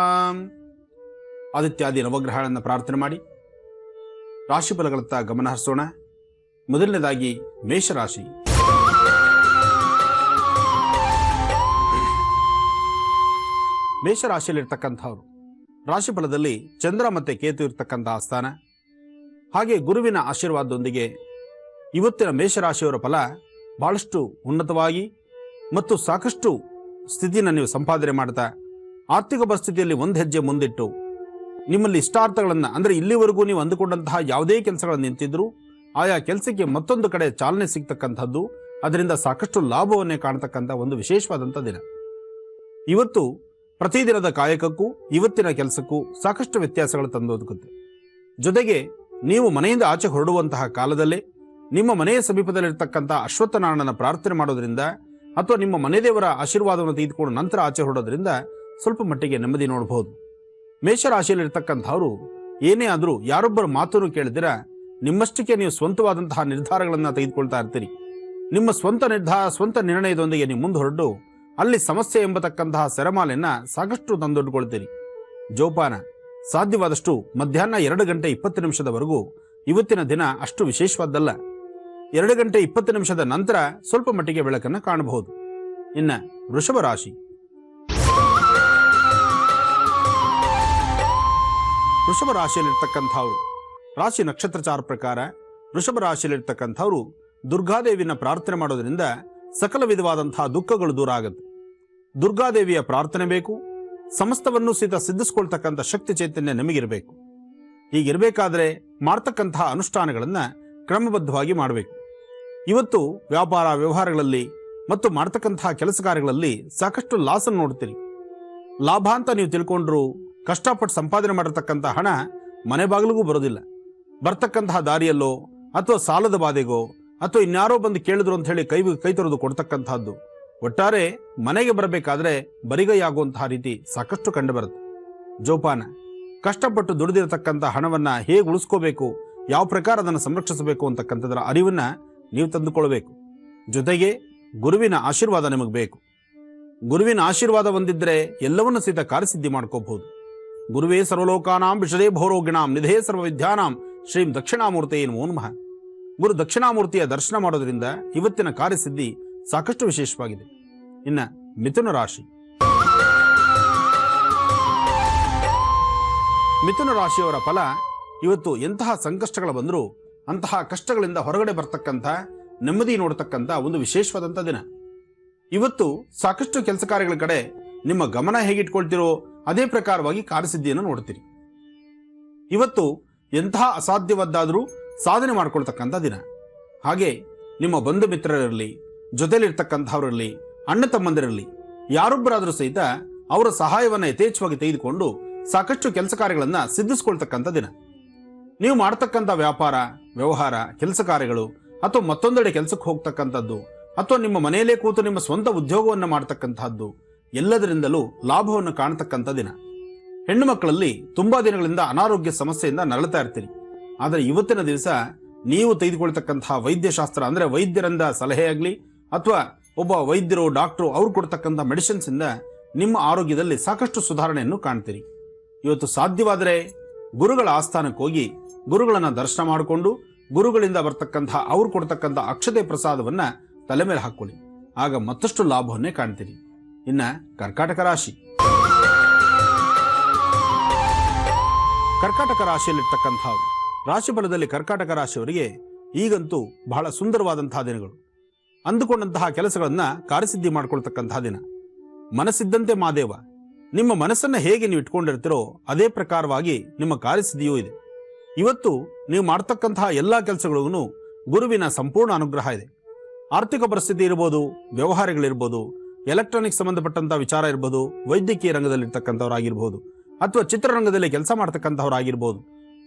ಆದಿತ್ಯಾದಿ ನವಗ್ರಹಗಳನ್ನು ಪ್ರಾರ್ಥನೆ ಮಾಡಿ ರಾಶಿಫಲಗಳತ್ತ ಗಮನ ಹರಿಸೋಣ. ಮೊದಲನೇದಾಗಿ ಮೇಷರಾಶಿ. ಮೇಷರಾಶಿಯಲ್ಲಿರ್ತಕ್ಕಂಥವ್ರು ರಾಶಿಫಲದಲ್ಲಿ ಚಂದ್ರ ಮತ್ತು ಕೇತು ಇರ್ತಕ್ಕಂತಹ ಸ್ಥಾನ, ಹಾಗೆ ಗುರುವಿನ ಆಶೀರ್ವಾದದೊಂದಿಗೆ ಇವತ್ತಿನ ಮೇಷರಾಶಿಯವರ ಫಲ ಬಹಳಷ್ಟು ಉನ್ನತವಾಗಿ ಮತ್ತು ಸಾಕಷ್ಟು ಸ್ಥಿತಿನ ನೀವು ಸಂಪಾದನೆ ಮಾಡ್ತಾ ಆರ್ಥಿಕ ಪರಿಸ್ಥಿತಿಯಲ್ಲಿ ಒಂದು ಹೆಜ್ಜೆ ಮುಂದಿಟ್ಟು ನಿಮ್ಮಲ್ಲಿ ಇಷ್ಟಾರ್ಥಗಳನ್ನು, ಅಂದರೆ ಇಲ್ಲಿವರೆಗೂ ನೀವು ಅಂದುಕೊಂಡಂತಹ ಯಾವುದೇ ಕೆಲಸಗಳನ್ನು ನಿಂತಿದ್ರು ಆಯಾ ಕೆಲಸಕ್ಕೆ ಮತ್ತೊಂದು ಕಡೆ ಚಾಲನೆ ಸಿಗ್ತಕ್ಕಂಥದ್ದು, ಅದರಿಂದ ಸಾಕಷ್ಟು ಲಾಭವನ್ನೇ ಕಾಣತಕ್ಕಂಥ ಒಂದು ವಿಶೇಷವಾದಂಥ ದಿನ. ಇವತ್ತು ಪ್ರತಿದಿನದ ಕಾಯಕಕ್ಕೂ ಇವತ್ತಿನ ಕೆಲಸಕ್ಕೂ ಸಾಕಷ್ಟು ವ್ಯತ್ಯಾಸಗಳು ತಂದೊದಗುತ್ತೆ. ಜೊತೆಗೆ ನೀವು ಮನೆಯಿಂದ ಆಚೆ ಹೊರಡುವಂತಹ ಕಾಲದಲ್ಲೇ ನಿಮ್ಮ ಮನೆಯ ಸಮೀಪದಲ್ಲಿರ್ತಕ್ಕಂಥ ಅಶ್ವತ್ಥನಾರಾಯಣನ ಪ್ರಾರ್ಥನೆ ಮಾಡೋದ್ರಿಂದ ಅಥವಾ ನಿಮ್ಮ ಮನೆದೇವರ ಆಶೀರ್ವಾದವನ್ನು ತೆಗೆದುಕೊಂಡು ನಂತರ ಆಚೆ ಹೊರಡೋದ್ರಿಂದ ಸ್ವಲ್ಪ ಮಟ್ಟಿಗೆ ನೆಮ್ಮದಿ ನೋಡಬಹುದು. ಮೇಷರಾಶಿಯಲ್ಲಿರ್ತಕ್ಕಂಥವರು ಏನೇ ಆದರೂ ಯಾರೊಬ್ಬರ ಮಾತನ್ನು ಕೇಳಿದಿರ ನಿಮ್ಮಷ್ಟಕ್ಕೆ ನೀವು ಸ್ವಂತವಾದಂತಹ ನಿರ್ಧಾರಗಳನ್ನು ತೆಗೆದುಕೊಳ್ತಾ ಇರ್ತೀರಿ. ನಿಮ್ಮ ಸ್ವಂತ ನಿರ್ಣಯದೊಂದಿಗೆ ನೀವು ಮುಂದೆ ಹೊರಟು ಅಲ್ಲಿ ಸಮಸ್ಯೆ ಎಂಬತಕ್ಕಂತಹ ಸೆರಮಾಲೆಯನ್ನು ಸಾಕಷ್ಟು ತಂದೊಡ್ಡುಕೊಳ್ತೀರಿ. ಜೋಪಾನ ಸಾಧ್ಯವಾದಷ್ಟು ಮಧ್ಯಾಹ್ನ 2:20 ಇವತ್ತಿನ ದಿನ ಅಷ್ಟು ವಿಶೇಷವಾದ್ದಲ್ಲ. 2:20 ನಂತರ ಸ್ವಲ್ಪ ಮಟ್ಟಿಗೆ ಬೆಳಕನ್ನು ಕಾಣಬಹುದು. ಇನ್ನು ವೃಷಭ ರಾಶಿ. ವೃಷಭ ರಾಶಿಯಲ್ಲಿರ್ತಕ್ಕಂಥವ್ರು ರಾಶಿ ನಕ್ಷತ್ರಚಾರ ಪ್ರಕಾರ ವೃಷಭ ರಾಶಿಯಲ್ಲಿರ್ತಕ್ಕಂಥವ್ರು ದುರ್ಗಾದೇವಿನ ಪ್ರಾರ್ಥನೆ ಮಾಡೋದ್ರಿಂದ ಸಕಲ ವಿಧವಾದಂತಹ ದುಃಖಗಳು ದೂರ ಆಗುತ್ತೆ. ದುರ್ಗಾದೇವಿಯ ಪ್ರಾರ್ಥನೆ ಬೇಕು. ಸಮಸ್ತವನ್ನು ಸಿದ್ಧಿಸ್ಕೊಳ್ತಕ್ಕಂಥ ಶಕ್ತಿ ಚೈತನ್ಯ ನಿಮಗಿರಬೇಕು. ಹೀಗಿರಬೇಕಾದ್ರೆ ಮಾಡ್ತಕ್ಕಂತಹ ಅನುಷ್ಠಾನಗಳನ್ನು ಕ್ರಮಬದ್ಧವಾಗಿ ಮಾಡಬೇಕು. ಇವತ್ತು ವ್ಯಾಪಾರ ವ್ಯವಹಾರಗಳಲ್ಲಿ ಮತ್ತು ಮಾಡ್ತಕ್ಕಂತಹ ಕೆಲಸ ಕಾರ್ಯಗಳಲ್ಲಿ ಸಾಕಷ್ಟು ಲಾಸನ್ನು ನೋಡ್ತೀರಿ. ಲಾಭ ಅಂತ ನೀವು ತಿಳ್ಕೊಂಡ್ರು ಕಷ್ಟಪಟ್ಟು ಸಂಪಾದನೆ ಮಾಡಿರ್ತಕ್ಕಂಥ ಹಣ ಮನೆ ಬಾಗಿಲಿಗೂ ಬರೋದಿಲ್ಲ. ಬರ್ತಕ್ಕಂತಹ ದಾರಿಯಲ್ಲೋ ಅಥವಾ ಸಾಲದ ಬಾಧೆಗೋ ಅಥವಾ ಇನ್ಯಾರೋ ಬಂದು ಕೇಳಿದ್ರು ಅಂತ ಹೇಳಿ ಕೈ ತೊರೆದು ಕೊಡ್ತಕ್ಕಂತಹದ್ದು. ಒಟ್ಟಾರೆ ಮನೆಗೆ ಬರಬೇಕಾದ್ರೆ ಬರಿಗೈಯಾಗುವಂತಹ ರೀತಿ ಸಾಕಷ್ಟು ಕಂಡು ಬರುತ್ತೆ. ಜೋಪಾನ ಕಷ್ಟಪಟ್ಟು ದುಡಿದಿರತಕ್ಕಂಥ ಹಣವನ್ನು ಹೇಗೆ ಉಳಿಸ್ಕೋಬೇಕು, ಯಾವ ಪ್ರಕಾರ ಅದನ್ನು ಸಂರಕ್ಷಿಸಬೇಕು ಅಂತಕ್ಕಂಥದ್ರ ಅರಿವನ್ನು ನೀವು ತಂದುಕೊಳ್ಬೇಕು. ಜೊತೆಗೆ ಗುರುವಿನ ಆಶೀರ್ವಾದ ನಿಮಗೆ ಬೇಕು. ಗುರುವಿನ ಆಶೀರ್ವಾದ ಹೊಂದಿದ್ರೆ ಎಲ್ಲವನ್ನೂ ಸಹಿತ ಕಾರ್ಯಸಿದ್ಧಿ ಮಾಡ್ಕೋಬಹುದು. ಗುರುವೇ ಸರ್ವಲೋಕಾನಾಂ ವಿಷದೇ ಭೌರೋಗಿಣಾಂ ನಿಧೇ ಸರ್ವವಿದ್ಯಾನಾಂ ಶ್ರೀಂ ದಕ್ಷಿಣಾಮೂರ್ತಿಯೇ ನಮೋ ನಮಃ. ಗುರು ದಕ್ಷಿಣಾಮೂರ್ತಿಯ ದರ್ಶನ ಮಾಡೋದ್ರಿಂದ ಇವತ್ತಿನ ಕಾರ್ಯಸಿದ್ಧಿ ಸಾಕಷ್ಟು ವಿಶೇಷವಾಗಿದೆ. ಇನ್ನು ಮಿಥುನ ರಾಶಿ. ಮಿಥುನ ರಾಶಿಯವರ ಫಲ ಇವತ್ತು ಎಂತಹ ಸಂಕಷ್ಟಗಳು ಬಂದರೂ ಅಂತಹ ಕಷ್ಟಗಳಿಂದ ಹೊರಗಡೆ ಬರ್ತಕ್ಕಂಥ ನೆಮ್ಮದಿ ನೋಡ್ತಕ್ಕಂಥ ಒಂದು ವಿಶೇಷವಾದಂಥ ದಿನ. ಇವತ್ತು ಸಾಕಷ್ಟು ಕೆಲಸ ಕಾರ್ಯಗಳ ಕಡೆ ನಿಮ್ಮ ಗಮನ ಹೇಗಿಟ್ಕೊಳ್ತಿರೋ ಅದೇ ಪ್ರಕಾರವಾಗಿ ಕಾರ್ಯಸಿದ್ಧಿಯನ್ನು ನೋಡ್ತೀರಿ. ಇವತ್ತು ಎಂತಹ ಅಸಾಧ್ಯವಾದ್ದಾದರೂ ಸಾಧನೆ ಮಾಡ್ಕೊಳ್ತಕ್ಕಂಥ ದಿನ. ಹಾಗೆ ನಿಮ್ಮ ಬಂಧು ಮಿತ್ರರಿರಲಿ, ಜೊತೆಲಿರ್ತಕ್ಕಂಥವರಲ್ಲಿ, ಅಣ್ಣ ತಮ್ಮಂದಿರಲಿ, ಯಾರೊಬ್ಬರಾದರೂ ಸಹಿತ ಅವರ ಸಹಾಯವನ್ನು ಯಥೇಚ್ಛವಾಗಿ ತೆಗೆದುಕೊಂಡು ಸಾಕಷ್ಟು ಕೆಲಸ ಕಾರ್ಯಗಳನ್ನು ಸಿದ್ಧಿಸ್ಕೊಳ್ತಕ್ಕಂಥ ದಿನ. ನೀವು ಮಾಡ್ತಕ್ಕಂಥ ವ್ಯಾಪಾರ ವ್ಯವಹಾರ ಕೆಲಸ ಕಾರ್ಯಗಳು ಅಥವಾ ಮತ್ತೊಂದೆಡೆ ಕೆಲಸಕ್ಕೆ ಹೋಗ್ತಕ್ಕಂಥದ್ದು ಅಥವಾ ನಿಮ್ಮ ಮನೆಯಲ್ಲೇ ಕೂತು ನಿಮ್ಮ ಸ್ವಂತ ಉದ್ಯೋಗವನ್ನು ಮಾಡ್ತಕ್ಕಂಥದ್ದು ಎಲ್ಲದರಿಂದಲೂ ಲಾಭವನ್ನು ಕಾಣತಕ್ಕಂಥ ದಿನ. ಹೆಣ್ಣು ಮಕ್ಕಳಲ್ಲಿ ತುಂಬಾ ದಿನಗಳಿಂದ ಅನಾರೋಗ್ಯ ಸಮಸ್ಯೆಯಿಂದ ನರಳುತ್ತಾ ಇರ್ತೀರಿ. ಆದರೆ ಇವತ್ತಿನ ದಿವಸ ನೀವು ತೆಗೆದುಕೊಳ್ತಕ್ಕಂತಹ ವೈದ್ಯಶಾಸ್ತ್ರ ಅಂದರೆ ವೈದ್ಯರಿಂದ ಸಲಹೆ ಆಗಲಿ ಅಥವಾ ಒಬ್ಬ ವೈದ್ಯರು ಡಾಕ್ಟರು ಅವ್ರು ಕೊಡ್ತಕ್ಕಂಥ ಮೆಡಿಸಿನ್ಸಿಂದ ನಿಮ್ಮ ಆರೋಗ್ಯದಲ್ಲಿ ಸಾಕಷ್ಟು ಸುಧಾರಣೆಯನ್ನು ಕಾಣ್ತೀರಿ. ಇವತ್ತು ಸಾಧ್ಯವಾದರೆ ಗುರುಗಳ ಆಸ್ಥಾನಕ್ಕೆ ಹೋಗಿ ಗುರುಗಳನ್ನು ದರ್ಶನ ಮಾಡಿಕೊಂಡು ಗುರುಗಳಿಂದ ಬರ್ತಕ್ಕಂಥ ಅವ್ರು ಕೊಡ್ತಕ್ಕಂಥ ಅಕ್ಷತೆ ಪ್ರಸಾದವನ್ನು ತಲೆ ಮೇಲೆ ಹಾಕ್ಕೊಳ್ಳಿ. ಆಗ ಮತ್ತಷ್ಟು ಲಾಭವನ್ನೇ ಕಾಣ್ತೀರಿ. ಇನ್ನು ಕರ್ಕಾಟಕ ರಾಶಿ. ಕರ್ಕಾಟಕ ರಾಶಿಯಲ್ಲಿರ್ತಕ್ಕಂಥವ್ರು ರಾಶಿ ಫಲದಲ್ಲಿ ಕರ್ಕಾಟಕ ರಾಶಿಯವರಿಗೆ ಈಗಂತೂ ಬಹಳ ಸುಂದರವಾದಂತಹ ದಿನಗಳು. ಅಂದುಕೊಂಡಂತಹ ಕೆಲಸಗಳನ್ನು ಕಾರ್ಯಸಿದ್ಧಿ ಮಾಡ್ಕೊಳ್ತಕ್ಕಂತಹ ದಿನ. ಮನಸ್ಸಿದ್ದಂತೆ ಮಾದೇವ. ನಿಮ್ಮ ಮನಸ್ಸನ್ನು ಹೇಗೆ ನೀವು ಇಟ್ಕೊಂಡಿರ್ತೀರೋ ಅದೇ ಪ್ರಕಾರವಾಗಿ ನಿಮ್ಮ ಕಾರ್ಯಸಿದ್ಧಿಯೂ ಇದೆ. ಇವತ್ತು ನೀವು ಮಾಡ್ತಕ್ಕಂತಹ ಎಲ್ಲ ಕೆಲಸಗಳಿಗೂ ಗುರುವಿನ ಸಂಪೂರ್ಣ ಅನುಗ್ರಹ ಇದೆ. ಆರ್ಥಿಕ ಪರಿಸ್ಥಿತಿ ಇರ್ಬೋದು, ವ್ಯವಹಾರಗಳಿರ್ಬೋದು, ಎಲೆಕ್ಟ್ರಾನಿಕ್ ಸಂಬಂಧಪಟ್ಟಂಥ ವಿಚಾರ ಇರ್ಬೋದು, ವೈದ್ಯಕೀಯ ರಂಗದಲ್ಲಿರ್ತಕ್ಕಂಥವ್ರಾಗಿರ್ಬೋದು ಅಥವಾ ಚಿತ್ರರಂಗದಲ್ಲಿ ಕೆಲಸ ಮಾಡ್ತಕ್ಕಂಥವ್ರಾಗಿರ್ಬೋದು,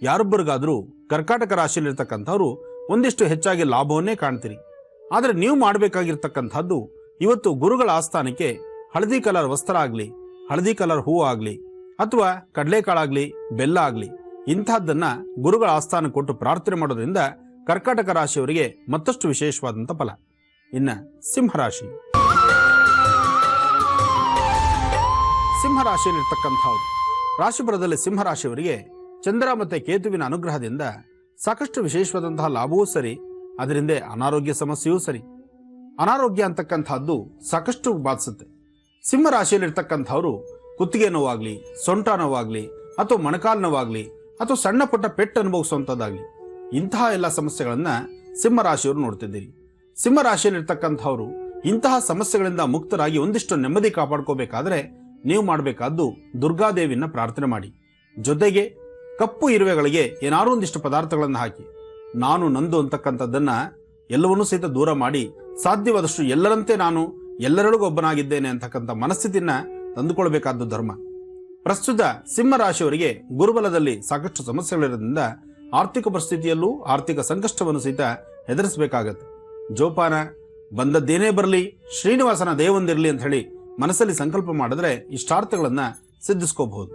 ಯಾರೊಬ್ಬರಿಗಾದರೂ ಕರ್ಕಾಟಕ ರಾಶಿಯಲ್ಲಿರ್ತಕ್ಕಂಥವ್ರು ಒಂದಿಷ್ಟು ಹೆಚ್ಚಾಗಿ ಲಾಭವನ್ನೇ ಕಾಣ್ತೀರಿ. ಆದರೆ ನೀವು ಮಾಡಬೇಕಾಗಿರ್ತಕ್ಕಂಥದ್ದು ಇವತ್ತು ಗುರುಗಳ ಆಸ್ಥಾನಕ್ಕೆ ಹಳದಿ ಕಲರ್ ವಸ್ತ್ರ ಆಗಲಿ, ಹಳದಿ ಕಲರ್ ಹೂವು ಆಗಲಿ, ಅಥವಾ ಕಡಲೆಕಾಳಾಗ್ಲಿ, ಬೆಲ್ಲ ಆಗಲಿ, ಇಂತಹದ್ದನ್ನ ಗುರುಗಳ ಆಸ್ಥಾನ ಕೊಟ್ಟು ಪ್ರಾರ್ಥನೆ ಮಾಡೋದ್ರಿಂದ ಕರ್ಕಾಟಕ ರಾಶಿಯವರಿಗೆ ಮತ್ತಷ್ಟು ವಿಶೇಷವಾದಂಥ ಫಲ. ಇನ್ನ ಸಿಂಹರಾಶಿ. ಸಿಂಹರಾಶಿಯಲ್ಲಿರ್ತಕ್ಕಂಥವ್ರು ರಾಶಿಫಲದಲ್ಲಿ ಸಿಂಹರಾಶಿಯವರಿಗೆ ಚಂದ್ರ ಮತ್ತು ಕೇತುವಿನ ಅನುಗ್ರಹದಿಂದ ಸಾಕಷ್ಟು ವಿಶೇಷವಾದಂತಹ ಲಾಭವೂ ಸರಿ, ಅದರಿಂದ ಅನಾರೋಗ್ಯ ಸಮಸ್ಯೆಯೂ ಸರಿ. ಅನಾರೋಗ್ಯ ಅಂತಕ್ಕಂಥದ್ದು ಸಾಕಷ್ಟು ಬಾಧಿಸುತ್ತೆ. ಸಿಂಹರಾಶಿಯಲ್ಲಿರ್ತಕ್ಕಂಥವ್ರು ಕುತ್ತಿಗೆ ನೋವಾಗಲಿ, ಸೊಂಟ ನೋವಾಗಲಿ, ಅಥವಾ ಮೊಣಕಾಲು ನೋವಾಗಲಿ, ಅಥವಾ ಸಣ್ಣ ಪುಟ್ಟ ಪೆಟ್ಟು ಅನುಭವಿಸುವಂಥದ್ದಾಗಲಿ, ಇಂತಹ ಎಲ್ಲ ಸಮಸ್ಯೆಗಳನ್ನು ಸಿಂಹರಾಶಿಯವರು ನೋಡ್ತಿದ್ದೀರಿ. ಸಿಂಹರಾಶಿಯಲ್ಲಿರ್ತಕ್ಕಂಥವ್ರು ಇಂತಹ ಸಮಸ್ಯೆಗಳಿಂದ ಮುಕ್ತರಾಗಿ ಒಂದಿಷ್ಟು ನೆಮ್ಮದಿ ಕಾಪಾಡ್ಕೋಬೇಕಾದ್ರೆ ನೀವು ಮಾಡಬೇಕಾದ್ದು ದುರ್ಗಾದೇವಿಯನ್ನ ಪ್ರಾರ್ಥನೆ ಮಾಡಿ. ಜೊತೆಗೆ ಕಪ್ಪು ಇರುವೆಗಳಿಗೆ ಏನಾರು ಒಂದಿಷ್ಟು ಪದಾರ್ಥಗಳನ್ನು ಹಾಕಿ ನಾನು ನಂದು ಅಂತಕ್ಕಂಥದ್ದನ್ನ ಎಲ್ಲವನ್ನೂ ಸಹಿತ ದೂರ ಮಾಡಿ ಸಾಧ್ಯವಾದಷ್ಟು ಎಲ್ಲರಂತೆ ನಾನು ಎಲ್ಲರೊಳಗೂ ಒಬ್ಬನಾಗಿದ್ದೇನೆ ಅಂತಕ್ಕಂಥ ಮನಸ್ಥಿತಿಯನ್ನ ತಂದುಕೊಳ್ಬೇಕಾದ್ದು ಧರ್ಮ. ಪ್ರಸ್ತುತ ಸಿಂಹರಾಶಿಯವರಿಗೆ ಗುರುಬಲದಲ್ಲಿ ಸಾಕಷ್ಟು ಸಮಸ್ಯೆಗಳಿರೋದ್ರಿಂದ ಆರ್ಥಿಕ ಪರಿಸ್ಥಿತಿಯಲ್ಲೂ ಆರ್ಥಿಕ ಸಂಕಷ್ಟವನ್ನು ಸಹಿತ ಎದುರಿಸಬೇಕಾಗತ್ತೆ. ಜೋಪಾನ, ಬಂದದ್ದೇನೇ ಬರಲಿ ಶ್ರೀನಿವಾಸನ ದೇವಂದಿರಲಿ ಅಂತ ಹೇಳಿ ಮನಸ್ಸಲ್ಲಿ ಸಂಕಲ್ಪ ಮಾಡಿದ್ರೆ ಇಷ್ಟಾರ್ಥಗಳನ್ನ ಸಿದ್ಧಿಸ್ಕೋಬಹುದು.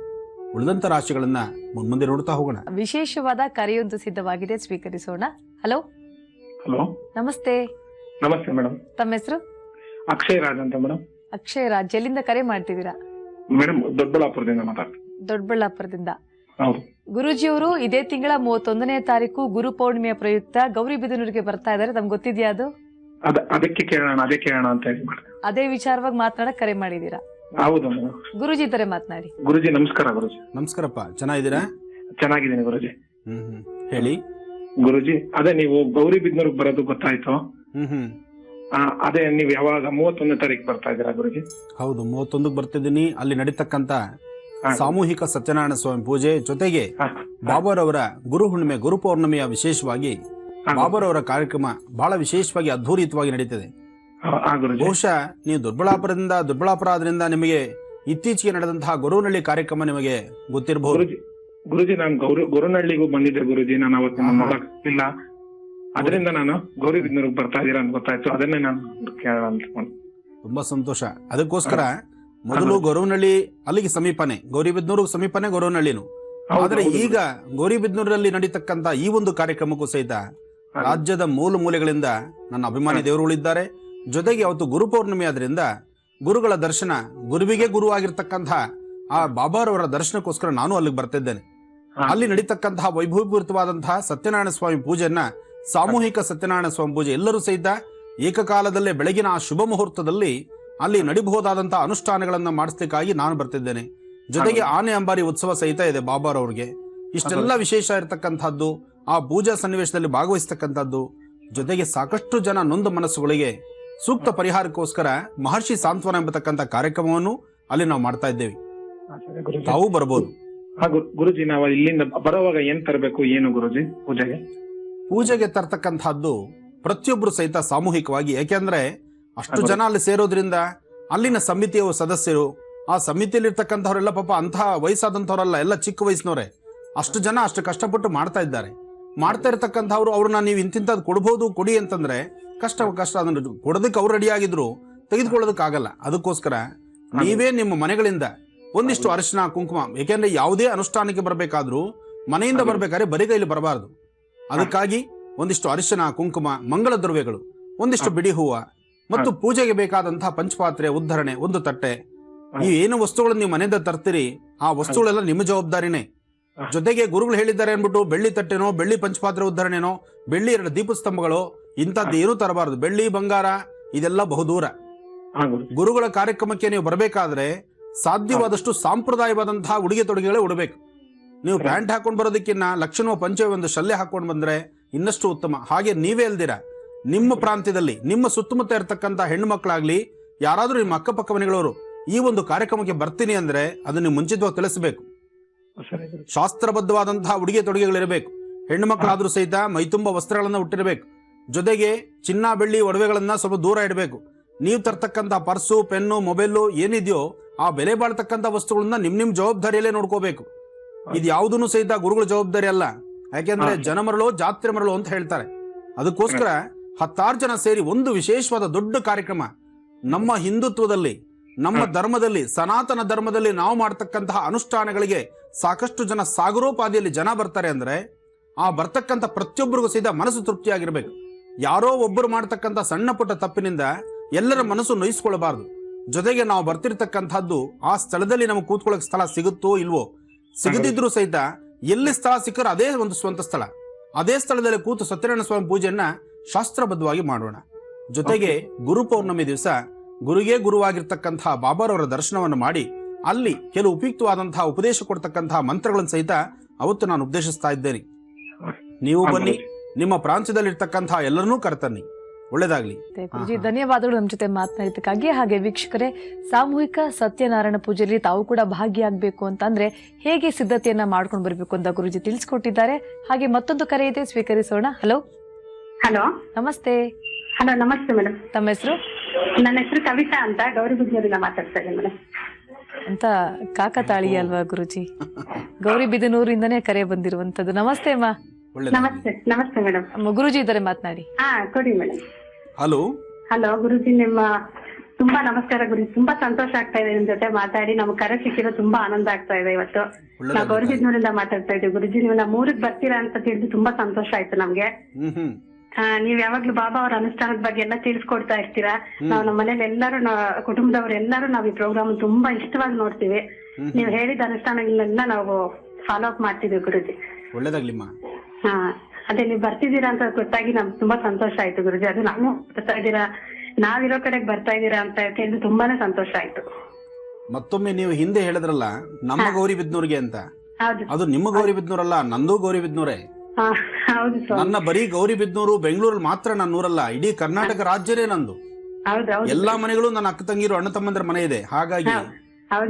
ಉಳಿದಂತ ರಾಶಿಗಳನ್ನ ಮುಂದೆ ನೋಡ್ತಾ ಹೋಗೋಣ. ವಿಶೇಷವಾದ ಕರೆಯೊಂದು ಸಿದ್ಧವಾಗಿದೆ, ಸ್ವೀಕರಿಸೋಣ. ಹಲೋ. ಹಲೋ, ನಮಸ್ತೆ. ನಮಸ್ತೆ ಮೇಡಮ್. ತಮ್ಮ ಹೆಸರು? ಅಕ್ಷಯ್ ರಾಜ್ ಅಂತ ಮೇಡಮ್. ಅಕ್ಷಯ್ ರಾಜ್, ಎಲ್ಲಿಂದ ಕರೆ ಮಾಡ್ತಿದ್ದೀರಾ? ಮೇಡಮ್, ದೊಡ್ಡಬಳ್ಳಾಪುರದಿಂದ ಮಾತಾಡ್ತೀನಿ. ದೊಡ್ಡಬಳ್ಳಾಪುರದಿಂದ. ಹೌದು. ಗುರೂಜಿಯವರು ಇದೇ ತಿಂಗಳ 31ನೇ ತಾರೀಕು ಗುರು ಪೌರ್ಣಿಮೆಯ ಪ್ರಯುಕ್ತ ಗೌರಿಬಿದನೂರಿಗೆ ಬರ್ತಾ ಇದ್ದಾರೆ. ತಮ್ಗೆ ಗೊತ್ತಿದ್ಯಾ ಅದು? ಅದಕ್ಕೆ ಕೇಳೋಣ ಅಂತ ಹೇಳಿ ಮಾಡಿದೆ. ಅದೇ ವಿಚಾರವಾಗಿ ಮಾತನಾಡಕ್ ಕರೆ ಮಾಡಿದೀರಾ? ಹೌದು ಮೇಡಮ್. ಗುರುಜಿ ತರ ಮಾತನಾಡಿ. ಗುರುಜಿ ನಮಸ್ಕಾರ. ಗುರುಜಿ ನಮಸ್ಕಾರಪ್ಪ, ಚೆನ್ನಾಗಿದ್ದೀರಾ? ಚೆನ್ನಾಗಿದ್ದೀನಿ ಗುರುಜಿ. ಹೇಳಿ ಗುರುಜಿ. ಅದೇ ನೀವು ಗೌರಿಬಿದನೂರಿಗೆ ಬರೋದು ಗೊತ್ತಾಯ್ತು. ಅದೇ ನೀವು ಯಾವಾಗ 31ನೇ ತಾರೀಕು ಬರ್ತಾ ಇದ್ದೀರಾ ಗುರುಜಿ? ಹೌದು, 31ಕ್ಕೆ ಬರ್ತಿದ್ದೀನಿ. ಅಲ್ಲಿ ನಡೀತಕ್ಕಂತ ಸಾಮೂಹಿಕ ಸತ್ಯನಾರಾಯಣ ಸ್ವಾಮಿ ಪೂಜೆ ಜೊತೆಗೆ ಬಾಬಾರವರ ಗುರು ಹುಣ್ಣಿಮೆ, ಗುರು ಪೌರ್ಣಿಮೆಯ ವಿಶೇಷವಾಗಿ ಬಾಬಾರವರ ಕಾರ್ಯಕ್ರಮ ಬಹಳ ವಿಶೇಷವಾಗಿ ಅದ್ಧೂರಿತವಾಗಿ ನಡೀತದೆ. ಬಹುಶಃ ನೀವು ದೊಡ್ಡಬಳ್ಳಾಪುರ ಆದ್ರಿಂದ ನಿಮಗೆ ಇತ್ತೀಚೆಗೆ ನಡೆದಂತಹ ಗುರುನಳ್ಳಿ ಕಾರ್ಯಕ್ರಮ ನಿಮಗೆ ಗೊತ್ತಿರಬಹುದು. ಗುರುಜಿ, ನಾನು ಗುರುನಳ್ಳಿಗೂ ಬಂದಿದ್ದೆ ಗುರುಜಿ. ನಾನು ಅವತ್ತು ನೋಡಕ್ಕಿಲ್ಲ, ಅದರಿಂದ ನಾನು ಗೌರಿಬಿದನೂರಿಗೆ ಬರ್ತಾ ಇದ್ದೀರಾ ಅಂತ ಗೊತ್ತಾಯ್ತು. ಅದನ್ನೇ ನಾನು ಕೇಳೋಣ ಅನ್ಕೊಂಡು. ತುಂಬಾ ಸಂತೋಷ. ಅದಕ್ಕೋಸ್ಕರ ಮೊದಲು ಗೌರವನಹಳ್ಳಿ ಅಲ್ಲಿಗೆ ಸಮೀಪನೇ, ಗೌರಿಬಿದನೂರಿಗೆ ಸಮೀಪನೇ ಗೌರವನಹಳ್ಳಿನು. ಆದ್ರೆ ಈಗ ಗೌರಿಬಿದನೂರಲ್ಲಿ ನಡೀತಕ್ಕಂತ ಈ ಒಂದು ಕಾರ್ಯಕ್ರಮಕ್ಕೂ ಸಹಿತ ರಾಜ್ಯದ ಮೂಲ ಮೂಲೆಗಳಿಂದ ನನ್ನ ಅಭಿಮಾನಿ ದೇವರುಗಳಿದ್ದಾರೆ. ಜೊತೆಗೆ ಅವತ್ತು ಗುರು ಪೌರ್ಣಿಮೆ ಆದ್ರಿಂದ ಗುರುಗಳ ದರ್ಶನ, ಗುರುವಿಗೆ ಗುರುವಾಗಿರ್ತಕ್ಕಂತಹ ಆ ಬಾಬಾರವರ ದರ್ಶನಕ್ಕೋಸ್ಕರ ನಾನು ಅಲ್ಲಿಗೆ ಬರ್ತಿದ್ದೇನೆ. ಅಲ್ಲಿ ನಡೀತಕ್ಕಂತಹ ವೈಭವಪೂರಿತವಾದಂತಹ ಸತ್ಯನಾರಾಯಣ ಸ್ವಾಮಿ ಪೂಜೆಯನ್ನ, ಸಾಮೂಹಿಕ ಸತ್ಯನಾರಾಯಣ ಸ್ವಾಮಿ ಪೂಜೆ ಎಲ್ಲರೂ ಸಹಿತ ಏಕಕಾಲದಲ್ಲೇ ಬೆಳಗಿನ ಆ ಶುಭ ಮುಹೂರ್ತದಲ್ಲಿ ಅಲ್ಲಿ ನಡಿಬಹುದಾದಂತಹ ಅನುಷ್ಠಾನಗಳನ್ನ ಮಾಡಿಸ್ಲಿಕ್ಕಾಗಿ ನಾನು ಬರ್ತಿದ್ದೇನೆ. ಜೊತೆಗೆ ಆನೆ ಅಂಬಾರಿ ಉತ್ಸವ ಸಹಿತ ಇದೆ ಬಾಬಾರವ್ರಿಗೆ. ಇಷ್ಟೆಲ್ಲ ವಿಶೇಷ ಇರತಕ್ಕಂಥದ್ದು, ಆ ಪೂಜಾ ಸನ್ನಿವೇಶದಲ್ಲಿ ಭಾಗವಹಿಸ್ತಕ್ಕಂಥದ್ದು, ಜೊತೆಗೆ ಸಾಕಷ್ಟು ಜನ ನೊಂದ ಮನಸ್ಸುಗಳಿಗೆ ಸೂಕ್ತ ಪರಿಹಾರಕ್ಕೋಸ್ಕರ ಮಹರ್ಷಿ ಸಾಂತ್ವನ ಎಂಬತಕ್ಕಂಥ ಕಾರ್ಯಕ್ರಮವನ್ನು ಅಲ್ಲಿ ನಾವು ಮಾಡ್ತಾ ಇದ್ದೇವೆ. ತಾವು ಬರಬಹುದು. ಗುರುಜಿ, ನಾವು ಇಲ್ಲಿಂದ ಬರುವಾಗ ಏನ್ ತರಬೇಕು, ಏನು ಗುರುಜಿ ಪೂಜೆಗೆ ತರ್ತಕ್ಕಂಥದ್ದು ಪ್ರತಿಯೊಬ್ರು ಸಹಿತ ಸಾಮೂಹಿಕವಾಗಿ, ಯಾಕೆಂದ್ರೆ ಅಷ್ಟು ಜನ ಅಲ್ಲಿ ಸೇರೋದ್ರಿಂದ ಅಲ್ಲಿನ ಸಮಿತಿಯ ಸದಸ್ಯರು, ಆ ಸಮಿತಿಯಲ್ಲಿರ್ತಕ್ಕಂಥವ್ರೆಲ್ಲ ಪಾಪ ಅಂತಹ ವಯಸ್ಸಾದಂಥವ್ರಲ್ಲ, ಎಲ್ಲ ಚಿಕ್ಕ ವಯಸ್ಸಿನವರೇ. ಅಷ್ಟು ಜನ ಅಷ್ಟು ಕಷ್ಟಪಟ್ಟು ಮಾಡ್ತಾ ಇದ್ದಾರೆ. ಮಾಡ್ತಾ ಇರ್ತಕ್ಕಂಥವ್ರು ಅವ್ರನ್ನ ನೀವು ಇಂತಿಂತದ್ದು ಕೊಡ್ಬೋದು, ಕೊಡಿ ಅಂತಂದ್ರೆ ಕಷ್ಟ ಅದನ್ನು ಕೊಡೋದಕ್ಕೆ ಅವ್ರು ರೆಡಿ ಆಗಿದ್ರು ತೆಗೆದುಕೊಳ್ಳೋದಕ್ಕಾಗಲ್ಲ. ಅದಕ್ಕೋಸ್ಕರ ನೀವೇ ನಿಮ್ಮ ಮನೆಗಳಿಂದ ಒಂದಿಷ್ಟು ಅರಿಶಿನ ಕುಂಕುಮ, ಯಾಕೆಂದ್ರೆ ಯಾವುದೇ ಅನುಷ್ಠಾನಕ್ಕೆ ಬರಬೇಕಾದ್ರೂ ಮನೆಯಿಂದ ಬರ್ಬೇಕಾದ್ರೆ ಬರೀ ಕೈಲಿ ಬರಬಾರದು. ಅದಕ್ಕಾಗಿ ಒಂದಿಷ್ಟು ಅರಿಶಿನ ಕುಂಕುಮ, ಮಂಗಳ ದ್ರವ್ಯಗಳು, ಒಂದಿಷ್ಟು ಬಿಡಿ ಹೂವ ಮತ್ತು ಪೂಜೆಗೆ ಬೇಕಾದಂತಹ ಪಂಚಪಾತ್ರೆ, ಉದ್ಧರಣೆ, ಒಂದು ತಟ್ಟೆ, ಈ ಏನು ವಸ್ತುಗಳನ್ನು ನೀವು ಮನೆಯಿಂದ ತರ್ತೀರಿ ಆ ವಸ್ತುಗಳೆಲ್ಲ ನಿಮ್ಮ ಜವಾಬ್ದಾರಿನೇ. ಜೊತೆಗೆ ಗುರುಗಳು ಹೇಳಿದ್ದಾರೆ ಅನ್ಬಿಟ್ಟು ಬೆಳ್ಳಿ ತಟ್ಟೆನೋ, ಬೆಳ್ಳಿ ಪಂಚಪಾತ್ರೆ ಉದ್ಧರಣೆನೋ, ಬೆಳ್ಳಿ 2 ದೀಪಸ್ತಂಭಗಳು ಇಂಥದ್ದು ಏನೂ ತರಬಾರದು. ಬೆಳ್ಳಿ ಬಂಗಾರ ಇದೆಲ್ಲ ಬಹುದೂರ. ಗುರುಗಳ ಕಾರ್ಯಕ್ರಮಕ್ಕೆ ನೀವು ಬರಬೇಕಾದ್ರೆ ಸಾಧ್ಯವಾದಷ್ಟು ಸಾಂಪ್ರದಾಯವಾದಂತಹ ಉಡುಗೆ ತೊಡುಗೆಗಳೇ ಉಡಬೇಕು. ನೀವು ಪ್ಯಾಂಟ್ ಹಾಕೊಂಡು ಬರೋದಕ್ಕಿನ್ನ ಲಕ್ಷಣ ಪಂಚೆ ಒಂದು ಶಲ್ಯ ಹಾಕೊಂಡು ಬಂದ್ರೆ ಇನ್ನಷ್ಟು ಉತ್ತಮ. ಹಾಗೆ ನೀವೇ ಅಲ್ದಿರ ನಿಮ್ಮ ಪ್ರಾಂತ್ಯದಲ್ಲಿ ನಿಮ್ಮ ಸುತ್ತಮುತ್ತ ಇರತಕ್ಕಂಥ ಹೆಣ್ಣು ಮಕ್ಕಳಾಗ್ಲಿ, ಯಾರಾದ್ರೂ ನಿಮ್ಮ ಅಕ್ಕಪಕ್ಕ ಮನೆಗಳವರು ಈ ಒಂದು ಕಾರ್ಯಕ್ರಮಕ್ಕೆ ಬರ್ತೀನಿ ಅಂದ್ರೆ ಅದನ್ನು ಮುಂಚಿತವಾಗಿ ತಿಳಿಸಬೇಕು. ಶಾಸ್ತ್ರಬದ್ಧವಾದಂತಹ ಉಡುಗೆ ತೊಡುಗೆಗಳಿರಬೇಕು. ಹೆಣ್ಣು ಮಕ್ಕಳಾದ್ರೂ ಸಹಿತ ಮೈತುಂಬ ವಸ್ತ್ರಗಳನ್ನ ಹುಟ್ಟಿರಬೇಕು. ಜೊತೆಗೆ ಚಿನ್ನ ಬೆಳ್ಳಿ ಒಡವೆಗಳನ್ನ ಸ್ವಲ್ಪ ದೂರ ಇಡಬೇಕು. ನೀವು ತರ್ತಕ್ಕಂಥ ಪರ್ಸು, ಪೆನ್ನು, ಮೊಬೈಲು ಏನಿದೆಯೋ ಆ ಬೆಲೆ ಬಾಳ್ತಕ್ಕಂಥ ವಸ್ತುಗಳನ್ನ ನಿಮ್ ಜವಾಬ್ದಾರಿಯಲ್ಲೇ ನೋಡ್ಕೋಬೇಕು. ಇದು ಯಾವುದೂ ಸಹಿತ ಗುರುಗಳ ಜವಾಬ್ದಾರಿ ಅಲ್ಲ. ಯಾಕೆಂದ್ರೆ ಜನ ಮರಳು ಜಾತ್ರೆ ಮರಳು ಅಂತ ಹೇಳ್ತಾರೆ. ಅದಕ್ಕೋಸ್ಕರ 10 ಜನ ಸೇರಿ ಒಂದು ವಿಶೇಷವಾದ ದೊಡ್ಡ ಕಾರ್ಯಕ್ರಮ ನಮ್ಮ ಹಿಂದುತ್ವದಲ್ಲಿ, ನಮ್ಮ ಧರ್ಮದಲ್ಲಿ, ಸನಾತನ ಧರ್ಮದಲ್ಲಿ ನಾವು ಮಾಡ್ತಕ್ಕಂತಹ ಅನುಷ್ಠಾನಗಳಿಗೆ ಸಾಕಷ್ಟು ಜನ ಸಾಗರೋಪಾದಿಯಲ್ಲಿ ಜನ ಬರ್ತಾರೆ ಅಂದ್ರೆ ಆ ಬರ್ತಕ್ಕಂಥ ಪ್ರತಿಯೊಬ್ಬರಿಗೂ ಸಹಿತ ಮನಸ್ಸು ತೃಪ್ತಿಯಾಗಿರ್ಬೇಕು. ಯಾರೋ ಒಬ್ಬರು ಮಾಡ್ತಕ್ಕಂಥ ಸಣ್ಣ ಪುಟ್ಟ ತಪ್ಪಿನಿಂದ ಎಲ್ಲರ ಮನಸ್ಸು ನೋಯಿಸ್ಕೊಳ್ಬಾರ್ದು. ಜೊತೆಗೆ ನಾವು ಬರ್ತಿರ್ತಕ್ಕಂಥದ್ದು ಆ ಸ್ಥಳದಲ್ಲಿ ನಮಗೆ ಕೂತ್ಕೊಳ್ಳೋಕೆ ಸ್ಥಳ ಸಿಗುತ್ತೋ ಇಲ್ವೋ, ಸಿಗದಿದ್ರು ಸಹಿತ ಎಲ್ಲಿ ಸ್ಥಳ ಸಿಕ್ಕರೋ ಅದೇ ಒಂದು ಸ್ವಂತ ಸ್ಥಳ, ಅದೇ ಸ್ಥಳದಲ್ಲಿ ಕೂತು ಸತ್ಯನಾರಾಯಣ ಸ್ವಾಮಿ ಪೂಜೆಯನ್ನ ಶಾಸ್ತ್ರಬದ್ಧವಾಗಿ ಮಾಡೋಣ. ಜೊತೆಗೆ ಗುರು ಪೌರ್ಣಮಿ ದಿವಸ ಗುರುಗೇ ಗುರುವಾಗಿರ್ತಕ್ಕಂತಹ ಬಾಬಾರವರ ದರ್ಶನವನ್ನು ಮಾಡಿ ಅಲ್ಲಿ ಕೆಲವು ಉಪಯುಕ್ತವಾದಂತಹ ಉಪದೇಶ ಕೊಡ್ತಕ್ಕಂತಹ ಮಂತ್ರಗಳನ್ನು ಸಹಿತ ಅವತ್ತು ನಾನು ಉಪದೇಶಿಸ್ತಾ ಇದ್ದೇನೆ. ನೀವು ಬನ್ನಿ, ನಿಮ್ಮ ಪ್ರಾಂತ್ಯದಲ್ಲಿರ್ತಕ್ಕಂತಹ ಎಲ್ಲರನ್ನೂ ಕರ್ತನ್ನಿ. ಒಳ್ಳೇದಾಗ್ಲಿ. ಗುರುಜಿ, ಧನ್ಯವಾದಗಳು ನಮ್ಮ ಜೊತೆ ಮಾತನಾಡಿದ್ದಕ್ಕಾಗಿ. ಹಾಗೆ ವೀಕ್ಷಕರೇ, ಸಾಮೂಹಿಕ ಸತ್ಯನಾರಾಯಣ ಪೂಜೆಯಲ್ಲಿ ತಾವು ಕೂಡ ಭಾಗಿಯಾಗಬೇಕು ಅಂತಂದ್ರೆ ಹೇಗೆ ಸಿದ್ಧತೆಯನ್ನ ಮಾಡ್ಕೊಂಡು ಬರ್ಬೇಕು ಅಂತ ಗುರುಜಿ ತಿಳಿಸ್ಕೊಟ್ಟಿದ್ದಾರೆ. ಹಾಗೆ ಮತ್ತೊಂದು ಕರೆ ಇದೆ, ಸ್ವೀಕರಿಸೋಣ. ಹಲೋ. ಹಲೋ, ನಮಸ್ತೆ. ಹಲೋ, ನಮಸ್ತೆ ಮೇಡಮ್. ತಮ್ಮ ಹೆಸರು? ನನ್ನ ಹೆಸರು ಕವಿತಾ ಅಂತ, ಗೌರಿಬಿದನೂರಿಂದ ಮಾತಾಡ್ತಾ ಇದ್ದೀನಿ ಮೇಡಮ್. ಅಂತ ಕಾಕತಾಳಿ ಅಲ್ವಾ ಗುರುಜಿ? ಗೌರಿಬಿದನೂರಿಂದನೇ ಕರೆ ಬಂದಿರುವಂತದ್ದು. ನಮಸ್ತೆ ಅಮ್ಮ. ನಮಸ್ತೆ. ನಮಸ್ತೆ ಮೇಡಮ್. ಗುರುಜಿ ಇದ್ದಾರೆ, ಮಾತನಾಡಿ. ಕೊಡಿ ಮೇಡಮ್. ಹಲೋ. ಹಲೋ ಗುರುಜಿ, ನಿಮ್ಮ ತುಂಬಾ ನಮಸ್ಕಾರ ಗುರುಜಿ. ತುಂಬಾ ಸಂತೋಷ ಆಗ್ತಾ ಇದೆ ನಿಮ್ ಜೊತೆ ಮಾತಾಡಿ. ನಮ್ಗೆ ಕರೆ ಸಿಕ್ಕಿರೋ ತುಂಬಾ ಆನಂದ ಆಗ್ತಾ ಇದೆ. ಇವತ್ತು ನಾವು ಗೌರಿಬಿದನೂರಿಂದ ಮಾತಾಡ್ತಾ ಇದ್ದೀವಿ ಗುರುಜಿ. ನೀವು ನಮ್ಮ ಊರಿಗೆ ಬರ್ತೀರಾ ಅಂತ ತಿಳಿದು ತುಂಬಾ ಸಂತೋಷ ಆಯ್ತು ನಮ್ಗೆ. ನೀವ್ ಯಾವಾಗ್ಲೂ ಬಾಬಾ ಅವ್ರ ಅನುಷ್ಠಾನದ ಬಗ್ಗೆ ಎಲ್ಲ ತಿಳಿಸ್ಕೊಡ್ತಾ ಇರ್ತೀರಾ. ನಾವು ನಮ್ಮ ಮನೇಲಿ ಎಲ್ಲರೂ, ಕುಟುಂಬದವ್ರು ಎಲ್ಲರೂ ನಾವು ಈ ಪ್ರೋಗ್ರಾಮ್ ತುಂಬಾ ಇಷ್ಟವಾಗಿ ನೋಡ್ತೀವಿ. ನೀವು ಹೇಳಿದ ಅನುಷ್ಠಾನಗಳನ್ನೆಲ್ಲ ನಾವು ಫಾಲೋ ಅಪ್ ಮಾಡ್ತಿದೀವಿ ಗುರುಜಿ. ಒಳ್ಳೇದಾಗ್ಲಿಮ್ಮ. ಅದೇ ನೀವು ಬರ್ತಿದ್ದೀರಾ ಅಂತ ಗೊತ್ತಾಗಿ ನಮ್ಗೆ ತುಂಬಾ ಸಂತೋಷ ಆಯ್ತು ಗುರುಜಿ. ಅದು ನಾವು ಬರ್ತಾ ಇದ್ದೀರಾ, ನಾವಿರೋ ಕಡೆಗೆ ಬರ್ತಾ ಇದ್ದೀರಾ ಅಂತ ಕೇಳಿದ್ರೆ ತುಂಬಾನೇ ಸಂತೋಷ ಆಯ್ತು. ಮತ್ತೊಮ್ಮೆ ನೀವು ಹಿಂದೆ ಹೇಳಿದ್ರಲ್ಲ ನಮ್ಮ ಗೌರಿಬಿದನೂರಿಗೆ ಅಂತ, ಹೌದು. ಅದು ನಿಮ್ಮ ಗೌರಿಬಿದನೂರಲ್ಲ, ನಂದು ಗೌರಿಬಿದನೂರೇ. ಹೌದು ಸರ್. ನನ್ನ ಬರೀ ಗೌರಿಬಿದನೂರು ಬೆಂಗಳೂರಲ್ಲಿ ಮಾತ್ರ ನನ್ನ ಊರಲ್ಲ, ಇಡೀ ಕರ್ನಾಟಕ ರಾಜ್ಯನೇ ನಂದು. ಹೌದೌದು. ಎಲ್ಲಾ ಮನೆಗಳು ನನ್ನ ಅಕ್ಕ ತಂಗಿರು ಅಣ್ಣ ತಮ್ಮಂದ್ರ ಮನೆ ಇದೆ. ಹಾಗಾಗಿ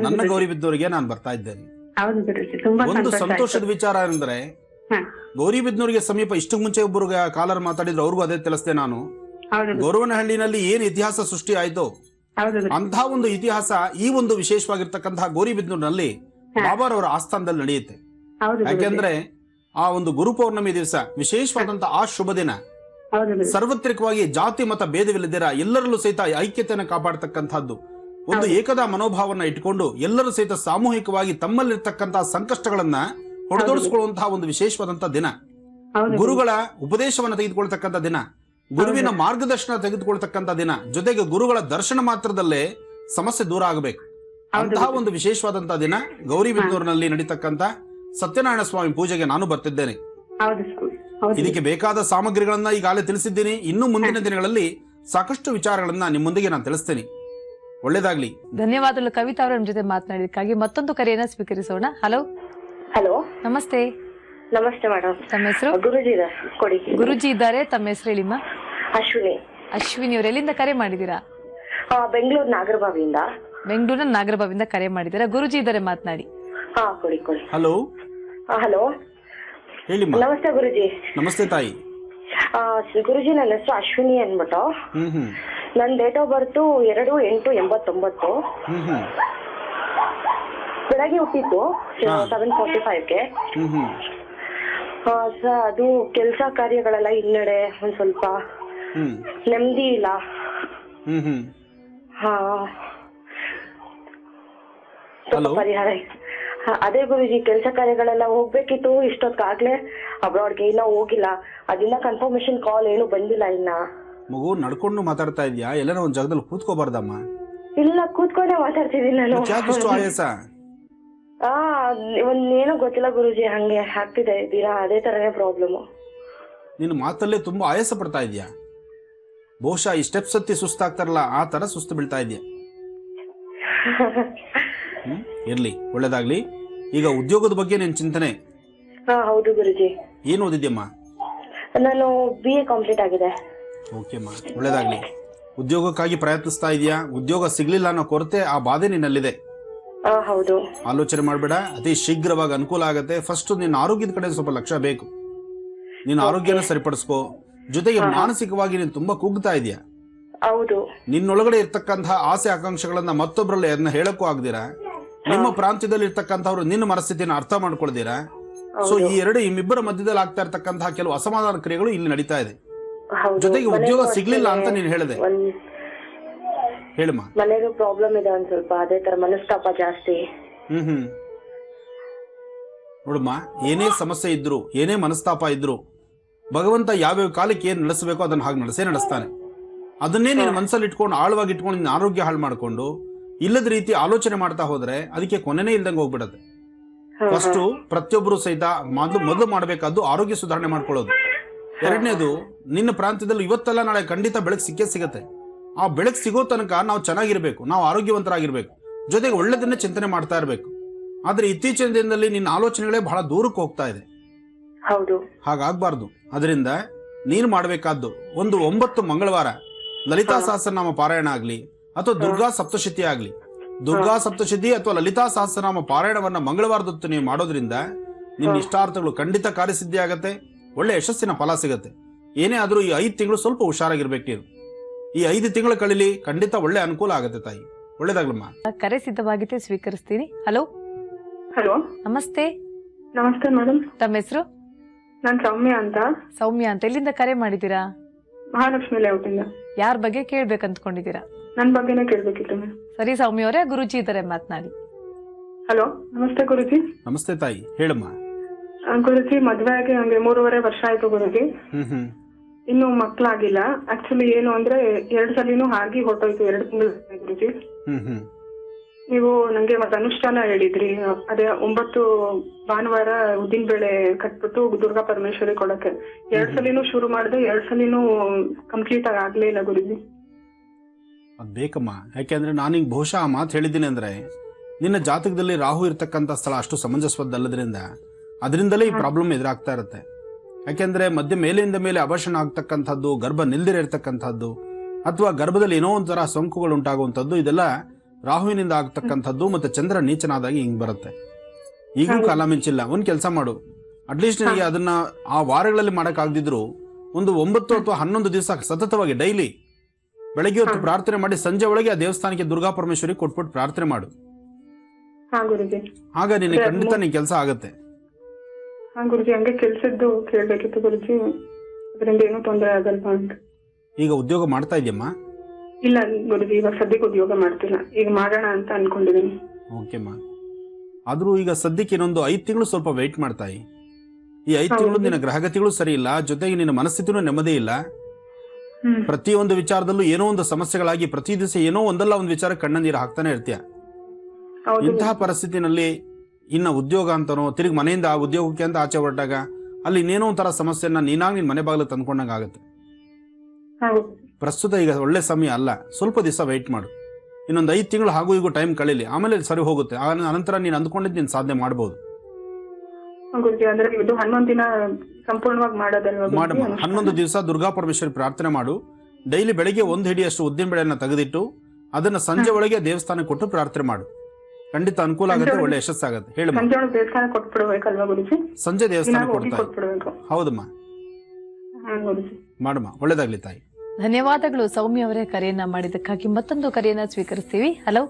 ನನ್ನ ಗೌರಿಬಿದನೂರಿಗೆ ನಾನು ಬರ್ತಾ ಇದ್ದೇನೆ. ಹೌದು ಗುರುಜಿ, ತುಂಬಾ ಒಂದು ಸಂತೋಷದ ವಿಚಾರ ಅಂದ್ರೆ ಗೌರಿಬಿದನೂರಿಗೆ ಸಮೀಪ ಇಷ್ಟು ಮುಂಚೆ ಒಬ್ಬರು ಕಾಲರ್ ಮಾತಾಡಿದ್ರು, ಅವ್ರಿಗೂ ಅದೇ ತಿಳಿಸ್ದೆ ನಾನು. ಗೊರವನಹಳ್ಳಿನಲ್ಲಿ ಏನ್ ಇತಿಹಾಸ ಸೃಷ್ಟಿ ಆಯ್ತು, ಅಂತಹ ಒಂದು ಇತಿಹಾಸ ಈ ಒಂದು ವಿಶೇಷವಾಗಿರ್ತಕ್ಕಂತಹ ಗೌರಿಬಿದನೂರಿನಲ್ಲಿ ಬಾಬಾರವರ ಆಸ್ಥಾನದಲ್ಲಿ ನಡೆಯುತ್ತೆ. ಯಾಕೆಂದ್ರೆ ಆ ಒಂದು ಗುರು ಪೌರ್ಣಮಿ ದಿವಸ ವಿಶೇಷವಾದಂತಹ ಆ ಶುಭ ದಿನ ಸಾರ್ವತ್ರಿಕವಾಗಿ ಜಾತಿ ಮತ ಭೇದವಿಲ್ಲದಿರ ಎಲ್ಲರಲ್ಲೂ ಸಹಿತ ಐಕ್ಯತೆಯನ್ನು ಕಾಪಾಡತಕ್ಕಂಥದ್ದು, ಒಂದು ಏಕದಾ ಮನೋಭಾವನ ಇಟ್ಕೊಂಡು ಎಲ್ಲರೂ ಸಹಿತ ಸಾಮೂಹಿಕವಾಗಿ ತಮ್ಮಲ್ಲಿರ್ತಕ್ಕಂತಹ ಸಂಕಷ್ಟಗಳನ್ನ ಹೊಡೆದೋಡಿಸಿಕೊಳ್ಳುವಂತಹ ಒಂದು ವಿಶೇಷವಾದಂತಹ ದಿನ, ಗುರುಗಳ ಉಪದೇಶವನ್ನ ತೆಗೆದುಕೊಳ್ತಕ್ಕಂಥ ದಿನ, ಗುರುವಿನ ಮಾರ್ಗದರ್ಶನ ತೆಗೆದುಕೊಳ್ತಕ್ಕಂಥ ದಿನ, ಜೊತೆಗೆ ಗುರುಗಳ ದರ್ಶನ ಮಾತ್ರದಲ್ಲೇ ಸಮಸ್ಯೆ ದೂರ ಆಗಬೇಕು. ಅಂತಹ ಒಂದು ವಿಶೇಷವಾದಂತಹ ದಿನ ಗೌರಿಬಿದನೂರಿನಲ್ಲಿ ನಡೀತಕ್ಕಂಥ ಸತ್ಯನಾರಾಯಣ ಸ್ವಾಮಿ ಪೂಜೆಗೆ ನಾನು ಬರ್ತಿದ್ದೇನೆ. ಇದಕ್ಕೆ ಬೇಕಾದ ಸಾಮಗ್ರಿಗಳನ್ನ ಈಗಾಗಲೇ ತಿಳಿಸಿದ್ದೀನಿ. ಇನ್ನು ಮುಂದಿನ ದಿನಗಳಲ್ಲಿ ಸಾಕಷ್ಟು ವಿಚಾರಗಳನ್ನ ನಿಮ್ಮೊಂದಿಗೆ ನಾನು ತಿಳಿಸ್ತೇನೆ. ಒಳ್ಳೇದಾಗ್ಲಿ. ಧನ್ಯವಾದಗಳು ಕವಿತಾ ಅವರ ಜೊತೆ ಮಾತನಾಡಿದಕ್ಕಾಗಿ. ಮತ್ತೊಂದು ಕರೆಯನ್ನ ಸ್ವೀಕರಿಸೋಣ. ಹಲೋ. ಹಲೋ, ನಮಸ್ತೆ. ನಮಸ್ತೆ ಮೇಡಮ್. ತಮ್ಮ ಹೆಸರು? ಗುರುಜಿ ಕೊಡಿ. ಗುರುಜಿ ಇದ್ದಾರೆ, ತಮ್ಮ ಹೆಸರು ಹೇಳಿಮ್ಮ. ಅಶ್ವಿನಿ. ಅಶ್ವಿನಿ ಅವರು ಎಲ್ಲಿಂದ ಕರೆ ಮಾಡಿದೀರಾ? ಬೆಂಗಳೂರು ನಾಗರಬಾವಿಯಿಂದ. ಬೆಂಗಳೂರಿನ ನಾಗರಬಾವಿಯಿಂದ ಕರೆ ಮಾಡಿದೀರಾ. ಗುರುಜಿ ಇದ್ದಾರೆ, ಮಾತನಾಡಿ. ಕೊಡಿ ಕೊಡಿ. ಹಲೋ. ಹಲೋ, ಹೇಳಿಮ್ಮ. ನಮಸ್ತೆ ಗುರುಜಿ. ನಮಸ್ತೆ ತಾಯಿ. ಗುರುಜಿ, ನನ್ನ ಹೆಸರು ಅಶ್ವಿನಿ ಅನ್ಬಿಟ್ಟು. ನನ್ನ ಡೇಟ್ ಆಫ್ ಬರ್ತ್ 2/8/89. ಬೆಳಗ್ಗೆ ಹುಟ್ಟಿದ್ದು 7:45ಗೆ. ಅದು ಕೆಲಸ ಕಾರ್ಯಗಳೆಲ್ಲ ಹಿನ್ನಡೆ, ಒಂದ್ ಸ್ವಲ್ಪ ನೆಮ್ಮದಿ ಇಲ್ಲ. ಪರಿಹಾರ ಅದೇ ಗುರುಜಿ, ಕೆಲಸ ಕಾರ್ಯಗಳೆಲ್ಲ ಹೋಗ್ಬೇಕಿತ್ತು ಇಷ್ಟೊತ್ತಾಗ್ಲೇ. ಅಬ್ರಾಡ್ಗೆ ಇನ್ನ ಹೋಗಿಲ್ಲ, ಅದಿನ್ನ ಕನ್ಫರ್ಮೇಶನ್ ಕಾಲ್ ಏನು ಬಂದಿಲ್ಲ ಇನ್ನ. ಮಗು ನಡ್ಕೊಂಡು ಮಾತಾಡ್ತಾ ಇದ್ಯಾ? ಎಲ್ಲಾರ ಒಂದ್ ಜಾಗದಲ್ಲಿ ಕೂತ್ಕೋಬಾರ್ದಮ್ಮ? ಇಲ್ಲ, ಕೂತ್ಕೊಂಡೆ ಮಾತಾಡ್ತಿದ್ದೀನಿ ನಾನು. ಆಯಾಸ? ಒಂದೇನೋ ಗೊತ್ತಿಲ್ಲ ಗುರುಜಿ, ಹಂಗೆ ಆಗ್ತಿದೆ ದಿನ, ಅದೇ ತರನೇ ಪ್ರಾಬ್ಲಮ್. ನಿನ್ನ ಮಾತಲ್ಲೇ ತುಂಬಾ ಆಯಾಸ ಪಡ್ತಾ ಇದ್ಯಾ? ಬಹುಶಃ ಈ ಸ್ಟೆಪ್ಸ್ ಹತ್ತಿ ಸುಸ್ತಾಗ್ತಾರಲ್ಲ ಆ ತರ ಸುಸ್ತು ಬೀಳ್ತಾ ಇದ್ಯಾ? ಇರ್ಲಿ, ಒಳ್ಳೇದಾಗ್ಲಿ. ಈಗ ಉದ್ಯೋಗದ ಬಗ್ಗೆ ನಿನ್ ಚಿಂತನೆ? ಹೌದು ಗುರುಜಿ. ಏನ್ ಓದಿದ್ಯಮ್ಮ? ನಾನು BA ಕಂಪ್ಲೀಟ್ ಆಗಿದೆ. ಓಕೆಮ್ಮ, ಒಳ್ಳೇದಾಗ್ಲಿ. ಉದ್ಯೋಗಕ್ಕಾಗಿ ಪ್ರಯತ್ನಿಸ್ತಾ ಇದೆಯಾ? ಉದ್ಯೋಗ ಸಿಗ್ಲಿಲ್ಲ ಅನ್ನೋ ಕೊರತೆ, ಆ ಬಾಧೆ ನಿನ್ನಲ್ಲಿದೆ. ಹೌದು. ಆಲೋಚನೆ ಮಾಡಬೇಡ, ಅತಿ ಶೀಘ್ರವಾಗಿ ಅನುಕೂಲ ಆಗತ್ತೆ. ಫಸ್ಟ್ ನಿನ್ನ ಆರೋಗ್ಯದ ಕಡೆ ಸ್ವಲ್ಪ ಲಕ್ಷ್ಯ ಬೇಕು. ನಿನ್ನ ಆರೋಗ್ಯನ ಸರಿಪಡಿಸ್ಕೋ. ಜೊತೆಗೆ ಮಾನಸಿಕವಾಗಿ ನೀನು ತುಂಬಾ ಕುಗ್ತಾ ಇದೆಯಾ? ಹೌದು. ನಿನ್ನೊಳಗಡೆ ಇರ್ತಕ್ಕಂತಹ ಆಸೆ ಆಕಾಂಕ್ಷೆಗಳನ್ನ ಮತ್ತೊಬ್ಬರಲ್ಲಿ ಅದನ್ನ ಹೇಳಕ್ಕೂ ಆಗದಿರಾ, ನಿಮ್ಮ ಪ್ರಾಂತ್ಯದಲ್ಲಿ ಇರ್ತಕ್ಕಂಥವ್ರು ನಿನ್ನ ಮನಸ್ಥಿತಿನ ಅರ್ಥ ಮಾಡ್ಕೊಳ್ದಿರಾ. ಸೊ ಇಮ್ಮಿಬ್ಬರ ಮಧ್ಯದಲ್ಲಿ ಆಗ್ತಾ ಇರ್ತಕ್ಕಂತಹ ಕೆಲವು ಅಸಮಾಧಾನ ಕ್ರಿಯೆಗಳು ಇಲ್ಲಿ ನಡೀತಾ ಇದೆ. ಜೊತೆಗೆ ಉದ್ಯೋಗ ಸಿಗ್ಲಿಲ್ಲ ಅಂತ ನೀನು ಹೇಳಿದೆ. ಹೇಳಮ್ಮ. ಮನೆಗೂ ಪ್ರಾಬ್ಲಮ್ ಇದೆ ಒಂದ್ ಸ್ವಲ್ಪ, ಅದೇ ತರ ಮನಸ್ತಾಪ ಜಾಸ್ತಿ. ನೋಡಮ್ಮ, ಏನೇ ಸಮಸ್ಯೆ ಇದ್ರು, ಏನೇ ಮನಸ್ತಾಪ ಇದ್ರು, ಭಗವಂತ ಯಾವ್ಯಾವ ಕಾಲಕ್ಕೆ ಏನ್ ನಡೆಸಬೇಕೋ ಅದನ್ನ ಹಾಗೆ ನಡೆಸ್ತಾನೆ. ಅದನ್ನೇ ನೀನು ಮನಸ್ಸಲ್ಲಿ ಇಟ್ಕೊಂಡು ಆಳವಾಗಿ ಇಟ್ಕೊಂಡು ನಿನ್ನ ಆರೋಗ್ಯ ಹಾಳು ಮಾಡ್ಕೊಂಡು ಇಲ್ಲದ ರೀತಿ ಆಲೋಚನೆ ಮಾಡ್ತಾ ಹೋದ್ರೆ ಅದಕ್ಕೆ ಕೊನೆನೇ ಇಲ್ದಂಗೆ ಹೋಗ್ಬಿಡತ್ತೆ. ಫಸ್ಟ್ ಪ್ರತಿಯೊಬ್ಬರು ಸಹಿತ ಮೊದಲು ಮಾಡಬೇಕಾದ್ದು ಆರೋಗ್ಯ ಸುಧಾರಣೆ ಮಾಡ್ಕೊಳ್ಳೋದು. ಎರಡನೇದು, ನಿನ್ನ ಪ್ರಾಂತ್ಯದಲ್ಲಿ ಇವತ್ತೆಲ್ಲ ನಾಳೆ ಖಂಡಿತ ಬೆಳಕು ಸಿಗತ್ತೆ. ಆ ಬೆಳಕು ಸಿಗೋ ತನಕ ನಾವು ಚೆನ್ನಾಗಿರ್ಬೇಕು, ನಾವು ಆರೋಗ್ಯವಂತರಾಗಿರ್ಬೇಕು, ಜೊತೆಗೆ ಒಳ್ಳೆದನ್ನೇ ಚಿಂತನೆ ಮಾಡ್ತಾ ಇರಬೇಕು. ಆದ್ರೆ ಇತ್ತೀಚಿನ ದಿನದಲ್ಲಿ ನಿನ್ನ ಆಲೋಚನೆಗಳೇ ಬಹಳ ದೂರಕ್ಕೆ ಹೋಗ್ತಾ ಇದೆ. ಹಾಗಾಗಬಾರ್ದು. ಅದರಿಂದ ನೀನು ಮಾಡಬೇಕಾದ್ದು ಒಂದು 9 ಮಂಗಳವಾರ ಲಲಿತಾ ಸಹಸ್ರನಾಮ ಪಾರಾಯಣ ಆಗ್ಲಿ ಅಥವಾ ದುರ್ಗಾ ಸಪ್ತಶತಿ ಆಗ್ಲಿ, ದುರ್ಗಾ ಸಪ್ತಶತಿ ಅಥವಾ ಲಲಿತಾ ಸಹಸ್ರನಾಮ ಪಾರಾಯಣವನ್ನ ಮಂಗಳವಾರದೊತ್ತು ನೀವು ಮಾಡೋದ್ರಿಂದ ನಿನ್ನ ಇಷ್ಟಾರ್ಥಗಳು ಖಂಡಿತ ಕಾರ್ಯಸಿದ್ಧಿ ಆಗತ್ತೆ, ಒಳ್ಳೆ ಯಶಸ್ಸಿನ ಫಲ ಸಿಗತ್ತೆ. ಏನೇ ಆದ್ರೂ ಈ 5 ತಿಂಗಳು ಸ್ವಲ್ಪ ಹುಷಾರಾಗಿರ್ಬೇಕು ನೀನು. ಈ 5 ತಿಂಗಳ ಕಳೀಲಿ ಖಂಡಿತ ಒಳ್ಳೆ ಅನುಕೂಲ ಆಗತ್ತೆ ತಾಯಿ. ಒಳ್ಳೇದಾಗ್ಲಮ್ಮ. ಕರೆ ಸಿದ್ಧವಾಗಿತ್ತೆ, ಸ್ವೀಕರಿಸ್ತೀನಿ. ಹಲೋ ಹಲೋ, ನಮಸ್ತೆ. ನಮಸ್ತೆ ಮೇಡಮ್. ತಮ್ಮ ಹೆಸರು? ನಾನ್ ಸೌಮ್ಯ ಅಂತ. ಸೌಮ್ಯ ಅಂತ. ಎಲ್ಲಿಂದ ಕರೆ ಮಾಡಿದ್ದೀರಾ? ಮಹಾಲಕ್ಷ್ಮಿ ಲೇಔಟಿಂದ. ಯಾರ ಬಗ್ಗೆ ಕೇಳ್ಬೇಕಂತ್ಕೊಂಡಿದ್ದೀರಾ? ನನ್ ಬಗ್ಗೆನೇ ಕೇಳ್ಬೇಕಿತ್ತು ಮೇಡಮ್. ಸರಿ ಸೌಮ್ಯ ಅವರೇ, ಗುರುಜಿ ಇದ್ದಾರೆ, ಮಾತನಾಡಿ. ಹಲೋ, ನಮಸ್ತೆ ಗುರುಜಿ. ನಮಸ್ತೆ ತಾಯಿ, ಹೇಳಮ್ಮ. ಗುರುಜಿ, ಮದ್ವೆ ಆಗಿ ನಂಗೆ 3.5 ವರ್ಷ ಆಯ್ತು ಗುರುಜಿ. ಇನ್ನು ಮಕ್ಳಾಗಿಲ್ಲ. ಆಕ್ಚುಲಿ ಏನು ಅಂದ್ರೆ 2 ಸಲಿನೂ ಆಗಿ ಹೊರಟೋಯ್ತು, 2 ತಿಂಗಳು ಗುರುಜಿ. ನೀವು ನಂಗೆ ಮತ್ತೆ ಅನುಷ್ಠಾನ ಹೇಳಿದ್ರಿ, ಅದೇ 9 ಭಾನುವಾರ ಉದ್ದಿನ ಬೇಳೆ ಕಟ್ಬಿಟ್ಟು ದುರ್ಗಾ ಪರಮೇಶ್ವರಿ ಕೊಡಕ್ಕೆ. 2 ಸಲಿನೂ ಶುರು ಮಾಡಿದೆ, 2 ಸಲಿನೂ ಕಂಪ್ಲೀಟ್ ಆಗಿ ಆಗ್ಲೇ ಇಲ್ಲ ಗುರುಜಿ. ಅದ್ ಬೇಕಮ್ಮ. ಯಾಕೆಂದ್ರೆ ನಾನು ಬಹುಶಃ ಆ ಮಾತು ಹೇಳಿದ್ದೀನಿ ಅಂದ್ರೆ ನಿನ್ನ ಜಾತಕದಲ್ಲಿ ರಾಹು ಇರ್ತಕ್ಕಂಥ ಸ್ಥಳ ಅಷ್ಟು ಸಮಂಜಸವದ್ದಲ್ಲದ್ರಿಂದ ಅದರಿಂದಲೇ ಈ ಪ್ರಾಬ್ಲಮ್ ಎದುರಾಗ್ತಾ ಇರುತ್ತೆ. ಯಾಕೆಂದ್ರೆ ಮಧ್ಯೆ ಮೇಲಿಂದ ಮೇಲೆ ಅಭಾಷಣ ಆಗ್ತಕ್ಕಂಥದ್ದು, ಗರ್ಭ ನಿಲ್ದಿರ ಇರ್ತಕ್ಕಂಥದ್ದು, ಅಥವಾ ಗರ್ಭದಲ್ಲಿ ಏನೋ ಒಂಥರ ಸೋಂಕುಗಳು ಉಂಟಾಗುವಂಥದ್ದು, ಇದೆಲ್ಲ ರಾಹುವಿನಿಂದ ಆಗ್ತಕ್ಕಂಥದ್ದು. ಮತ್ತೆ ಚಂದ್ರ ನೀಚನಾದಾಗ ಹಿಂಗ್ ಬರುತ್ತೆ. ಈಗೂ ಕಾಲ ಮಿಂಚಿಲ್ಲ. ಒಂದ್ ಕೆಲಸ ಮಾಡು, ಅಟ್ಲೀಸ್ಟ್ ನಿನಗೆ ಅದನ್ನ ಆ ವಾರಗಳಲ್ಲಿ ಮಾಡಕ್ ಆಗದಿದ್ರು ಒಂದು 9 ಅಥವಾ 11 ದಿವಸ ಸತತವಾಗಿ ಡೈಲಿ ಬೆಳಗ್ಗೆ ಹೊತ್ತು ಪ್ರಾರ್ಥನೆ ಮಾಡಿ ಸಂಜೆ ಒಳಗೆ ಆ ದೇವಸ್ಥಾನಕ್ಕೆ ದುರ್ಗಾ ಪರಮೇಶ್ವರಿ ಕೊಟ್ಬಿಟ್ಟು ಪ್ರಾರ್ಥನೆ ಮಾಡು. ಆಗ ನಿನಗೆ ಖಂಡಿತ ನಿನ್ ಕೆಲಸ ಆಗತ್ತೆ. ಗುರುಜಿ, ಹಂಗೆ ಕೆಲ್ಸದ್ದು ಕೇಳ್ಬೇಕಿತ್ತು ಗುರುಜಿ, ಅದರಿಂದ ಏನೂ ತೊಂದರೆ ಆಗಲ್ವಾ ಅಂತ. ಈಗ ಉದ್ಯೋಗ ಮಾಡ್ತಾ ಇದೆಯಮ್ಮ? ಇಲ್ಲ ಗುರುಜಿ, ಇವಾಗ ಸದ್ಯಕ್ಕೆ ಉದ್ಯೋಗ ಮಾಡ್ತಿಲ್ಲ, ಈಗ ಮಾಡೋಣ ಅಂತ ಅನ್ಕೊಂಡಿದ್ದೀನಿ. ಓಕೆಮ್ಮ. ಆದ್ರೂ ಈಗ ಸದ್ಯಕ್ಕೆ ಇನ್ನೊಂದು 5 ತಿಂಗಳು ಸ್ವಲ್ಪ ವೆಯ್ಟ್ ಮಾಡ್ತಾಯಿ. ಈ 5 ತಿಂಗಳು ನಿನ್ನ ಗ್ರಹಗತಿಗಳು ಸರಿ ಇಲ್ಲ, ಜೊತೆಗೆ ನಿನ್ನ ಮನಸ್ಥಿತಿನೂ ನೆಮ್ಮದಿ ಇಲ್ಲ. ಪ್ರತಿಯೊಂದು ವಿಚಾರದಲ್ಲೂ ಏನೋ ಒಂದು ಸಮಸ್ಯೆಗಳಾಗಿ ಪ್ರತಿ ದಿವಸ ಏನೋ ಒಂದಲ್ಲ ಒಂದು ವಿಚಾರ ಕಣ್ಣ ನೀರು ಹಾಕ್ತಾನೆ ಇರ್ತೀಯ. ಇಂತಹ ಪರಿಸ್ಥಿತಿನಲ್ಲಿ ಇನ್ನ ಉದ್ಯೋಗ ಅಂತನೋ ತಿರುಗಿ ಮನೆಯಿಂದ ಆ ಉದ್ಯೋಗಕ್ಕೆ ಅಂತ ಆಚೆ ಹೊರಟಾಗ ಅಲ್ಲಿ ಇನ್ನೇನೋ ಒಂಥರ ಸಮಸ್ಯೆನ ನೀನಾಗಿ ನಿನ್ ಮನೆ ಬಾಗಿಲು ತಂದ್ಕೊಂಡಂಗ ಆಗುತ್ತೆ. ಪ್ರಸ್ತುತ ಈಗ ಒಳ್ಳೆ ಸಮಯ ಅಲ್ಲ, ಸ್ವಲ್ಪ ದಿವಸ ವೆಯ್ಟ್ ಮಾಡು. ಇನ್ನೊಂದು 5 ತಿಂಗಳು ಹಾಗೂ ಈಗ ಟೈಮ್ ಕಳೀಲಿ, ಆಮೇಲೆ ಸರಿ ಹೋಗುತ್ತೆ. ಅನಂತರ ನೀನು ಅಂದ್ಕೊಂಡಿದ್ದು ನೀನು ಸಾಧನೆ ಮಾಡಬಹುದು. ಅಂದ್ರೆ ಇದು 11 ದಿನ ಸಂಪೂರ್ಣವಾಗಿ ಮಾಡೋದಲ್ವಾ? ಮಾಡಮ್ಮ. 11 ದಿವಸ ದುರ್ಗಾ ಪರಮೇಶ್ವರಿ ಪ್ರಾರ್ಥನೆ ಮಾಡು. ಡೈಲಿ ಬೆಳಗ್ಗೆ 1 ಹಿಡಿಯಷ್ಟು ಉದ್ದಿನ ಬೇಳೆಯನ್ನ ತೆಗೆದಿಟ್ಟು ಅದನ್ನ ಸಂಜೆ ಒಳಗೆ ದೇವಸ್ಥಾನಕ್ಕೆ ಕೊಟ್ಟು ಪ್ರಾರ್ಥನೆ ಮಾಡು. ಖಂಡಿತ ಅನುಕೂಲ ಆಗುತ್ತೆ, ಒಳ್ಳೆ ಯಶಸ್ಸಾಗುತ್ತೆ. ಹೇಳಿ. ಸಂಜೆ ದೇವಸ್ಥಾನ ಕೊಡ್ತಾ. ಹೌದಮ್ಮ, ಮಾಡಮ್ಮ. ಒಳ್ಳೇದಾಗ್ಲಿ ತಾಯಿ. ಧನ್ಯವಾದಗಳು ಸೌಮ್ಯ ಅವರೇ, ಕರೆಯನ್ನ ಮಾಡಿದ್ದಕ್ಕಾಗಿ. ಮತ್ತೊಂದು ಕರೆಯನ್ನ ಸ್ವೀಕರಿಸ್ತೀವಿ. ಹಲೋ.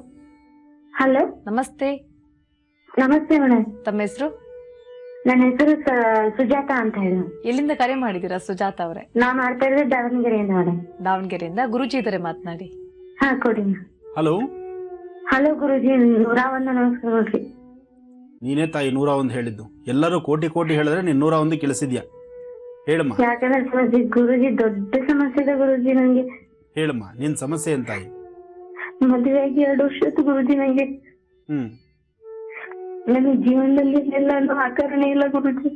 ಹಲೋ, ನಮಸ್ತೆ. ನಮಸ್ತೆ ಮೇಡಮ್. ತಮ್ಮ ಹೆಸರು? ನನ್ನ ಹೆಸರು ಸುಜಾತ ಅಂತ ಹೇಳಿ. ಎಲ್ಲಿಂದ ಕರೆ ಮಾಡಿದೀರಾ ಸುಜಾತ ಅವರೇ? ನಾ ಮಾಡ್ತಾ ಇರೋದು ದಾವಣಗೆರೆಯಿಂದ ಮೇಡಮ್. ದಾವಣಗೆರೆಯಿಂದ. ಗುರುಜಿ ಇದಾರೆ, ಮಾತನಾಡಿ. ಹಾ, ಕೊಡಿ. ಹಲೋ. ಹಲೋ ಗುರುಜಿ, 101 ನಮಸ್ಕಾರ ಗುರುಜಿ. ನೀನೇ ತಾಯಿ 101 ಹೇಳಿದ್ದು. ಎಲ್ಲರೂ ಕೋಟಿ ಕೋಟಿ ಹೇಳಿದ್ರೆ ನೀನ್ 101 ಕೇಳಿಸಿದ್ಯಾ? ಹೇಳಮ್ಮ. ಯಾಕಂದ್ರೆ ಗುರುಜಿ ದೊಡ್ಡ ಸಮಸ್ಯೆ ಇದೆ ಗುರುಜಿ ನಂಗೆ. ಹೇಳಮ್ಮ, ನಿನ್ ಸಮಸ್ಯೆ ಏನ್ ತಾಯಿ? ಮದುವೆಯಾಗಿ 2 ವರ್ಷ ಆಯ್ತು ಗುರುಜಿ ನಂಗೆ. ನನ್ನ ಜೀವನದಲ್ಲಿ ಎಲ್ಲಾನು ಆಕರಣೆ ಇಲ್ಲ ಗುರುಜಿ.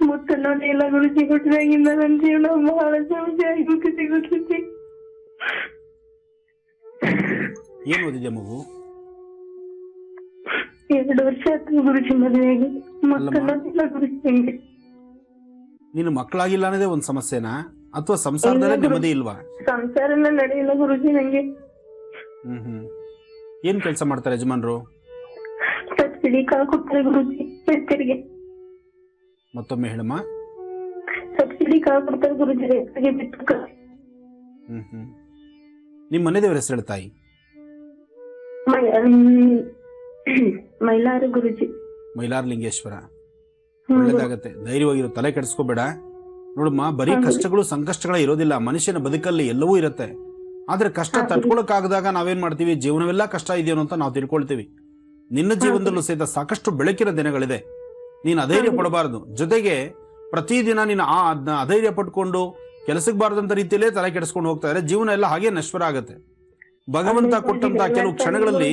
ಮುತ್ತನ್ನೋದೇ ಇಲ್ಲ ಗುರುಜಿ. ಹುಟ್ಟಿದಾಗಿಂದ ನನ್ನ ಜೀವನ ಬಹಳ ಸಮಸ್ಯೆ ಆಗಿಬಿಟ್ಟಿದೆ ಗುರುಜಿ. ಏನ್ ಓದಿದ್ಯಾ ಮಗು? 2 ವರ್ಷ ಆಯ್ತು ಗುರುಜಿ ಮದುವೆಯಾಗಿ. ಮಕ್ಕಳನ್ನಿಲ್ಲ ಗುರುಜಿ ನಂಗೆ. ನೀನು ಮಕ್ಕಳಾಗಿಲ್ಲ ಅನ್ನೋದೇ ಒಂದ್ ಸಮಸ್ಯೆನಾ, ಅಥವಾ ಸಂಸಾರದಲ್ಲೇ ನೆಮ್ಮದಿ ಇಲ್ವಾ? ಸಂಸಾರ ಎಲ್ಲ ನಡೆಯಿಲ್ಲ ಗುರುಜಿ ನಂಗೆ. ಏನ್ ಕೆಲಸ ಮಾಡ್ತಾರೆ ಯಜಮಾನ್ರು? ಸಬ್ಸಿಡಿ ಕಾಳು ಕೊಡ್ತಾರೆ ಗುರುಜಿ ರೈತರಿಗೆ. ಮತ್ತೊಮ್ಮೆ ಹೇಳಮ್ಮ. ಸಬ್ಸಿಡಿ ಕಾಳು ಕೊಡ್ತಾರೆ ಗುರುಜಿ ರೈತರಿಗೆ ಬಿಟ್ಟು. ನಿಮ್ ಮನೆ ದೇವರ ಹೆಸರು ತಾಯಿ? ಮೈಲಾರ ಗುರುಜಿ. ಮೈಲಾರ ಲಿಂಗೇಶ್ವರ. ಒಳ್ಳೇದಾಗತ್ತೆ, ಧೈರ್ಯವಾಗಿರು, ತಲೆ ಕೆಡಿಸ್ಕೋಬೇಡ. ನೋಡಮ್ಮ, ಬರೀ ಕಷ್ಟಗಳು ಸಂಕಷ್ಟಗಳೇ ಇರೋದಿಲ್ಲ. ಮನುಷ್ಯನ ಬದುಕಲ್ಲಿ ಎಲ್ಲವೂ ಇರುತ್ತೆ. ಆದ್ರೆ ಕಷ್ಟ ತಡ್ಕೊಳಕ್ಕಾಗದಾಗ ನಾವೇನ್ ಮಾಡ್ತೀವಿ, ಜೀವನವೆಲ್ಲ ಕಷ್ಟ ಇದೆಯೋ ಅಂತ ನಾವು ತಿಳ್ಕೊಳ್ತೀವಿ. ನಿನ್ನ ಜೀವನದಲ್ಲೂ ಸಹಿತ ಸಾಕಷ್ಟು ಬೆಳಕಿನ ದಿನಗಳಿದೆ. ನೀನು ಅಧೈರ್ಯ ಪಡಬಾರದು. ಜೊತೆಗೆ ಪ್ರತಿದಿನ ನೀನು ಅಧೈರ್ಯ ಪಟ್ಕೊಂಡು ಕೆಲಸಕ್ಕೆ ಬಾರದಂತ ರೀತಿಯಲ್ಲೇ ತಲೆ ಕೆಡಿಸ್ಕೊಂಡು ಹೋಗ್ತಾ ಇದ್ರೆ ಜೀವನ ಎಲ್ಲ ಹಾಗೆ ನಶ್ವರ ಆಗುತ್ತೆ. ಭಗವಂತ ಕೊಟ್ಟಂತ ಕೆಲವು ಕ್ಷಣಗಳಲ್ಲಿ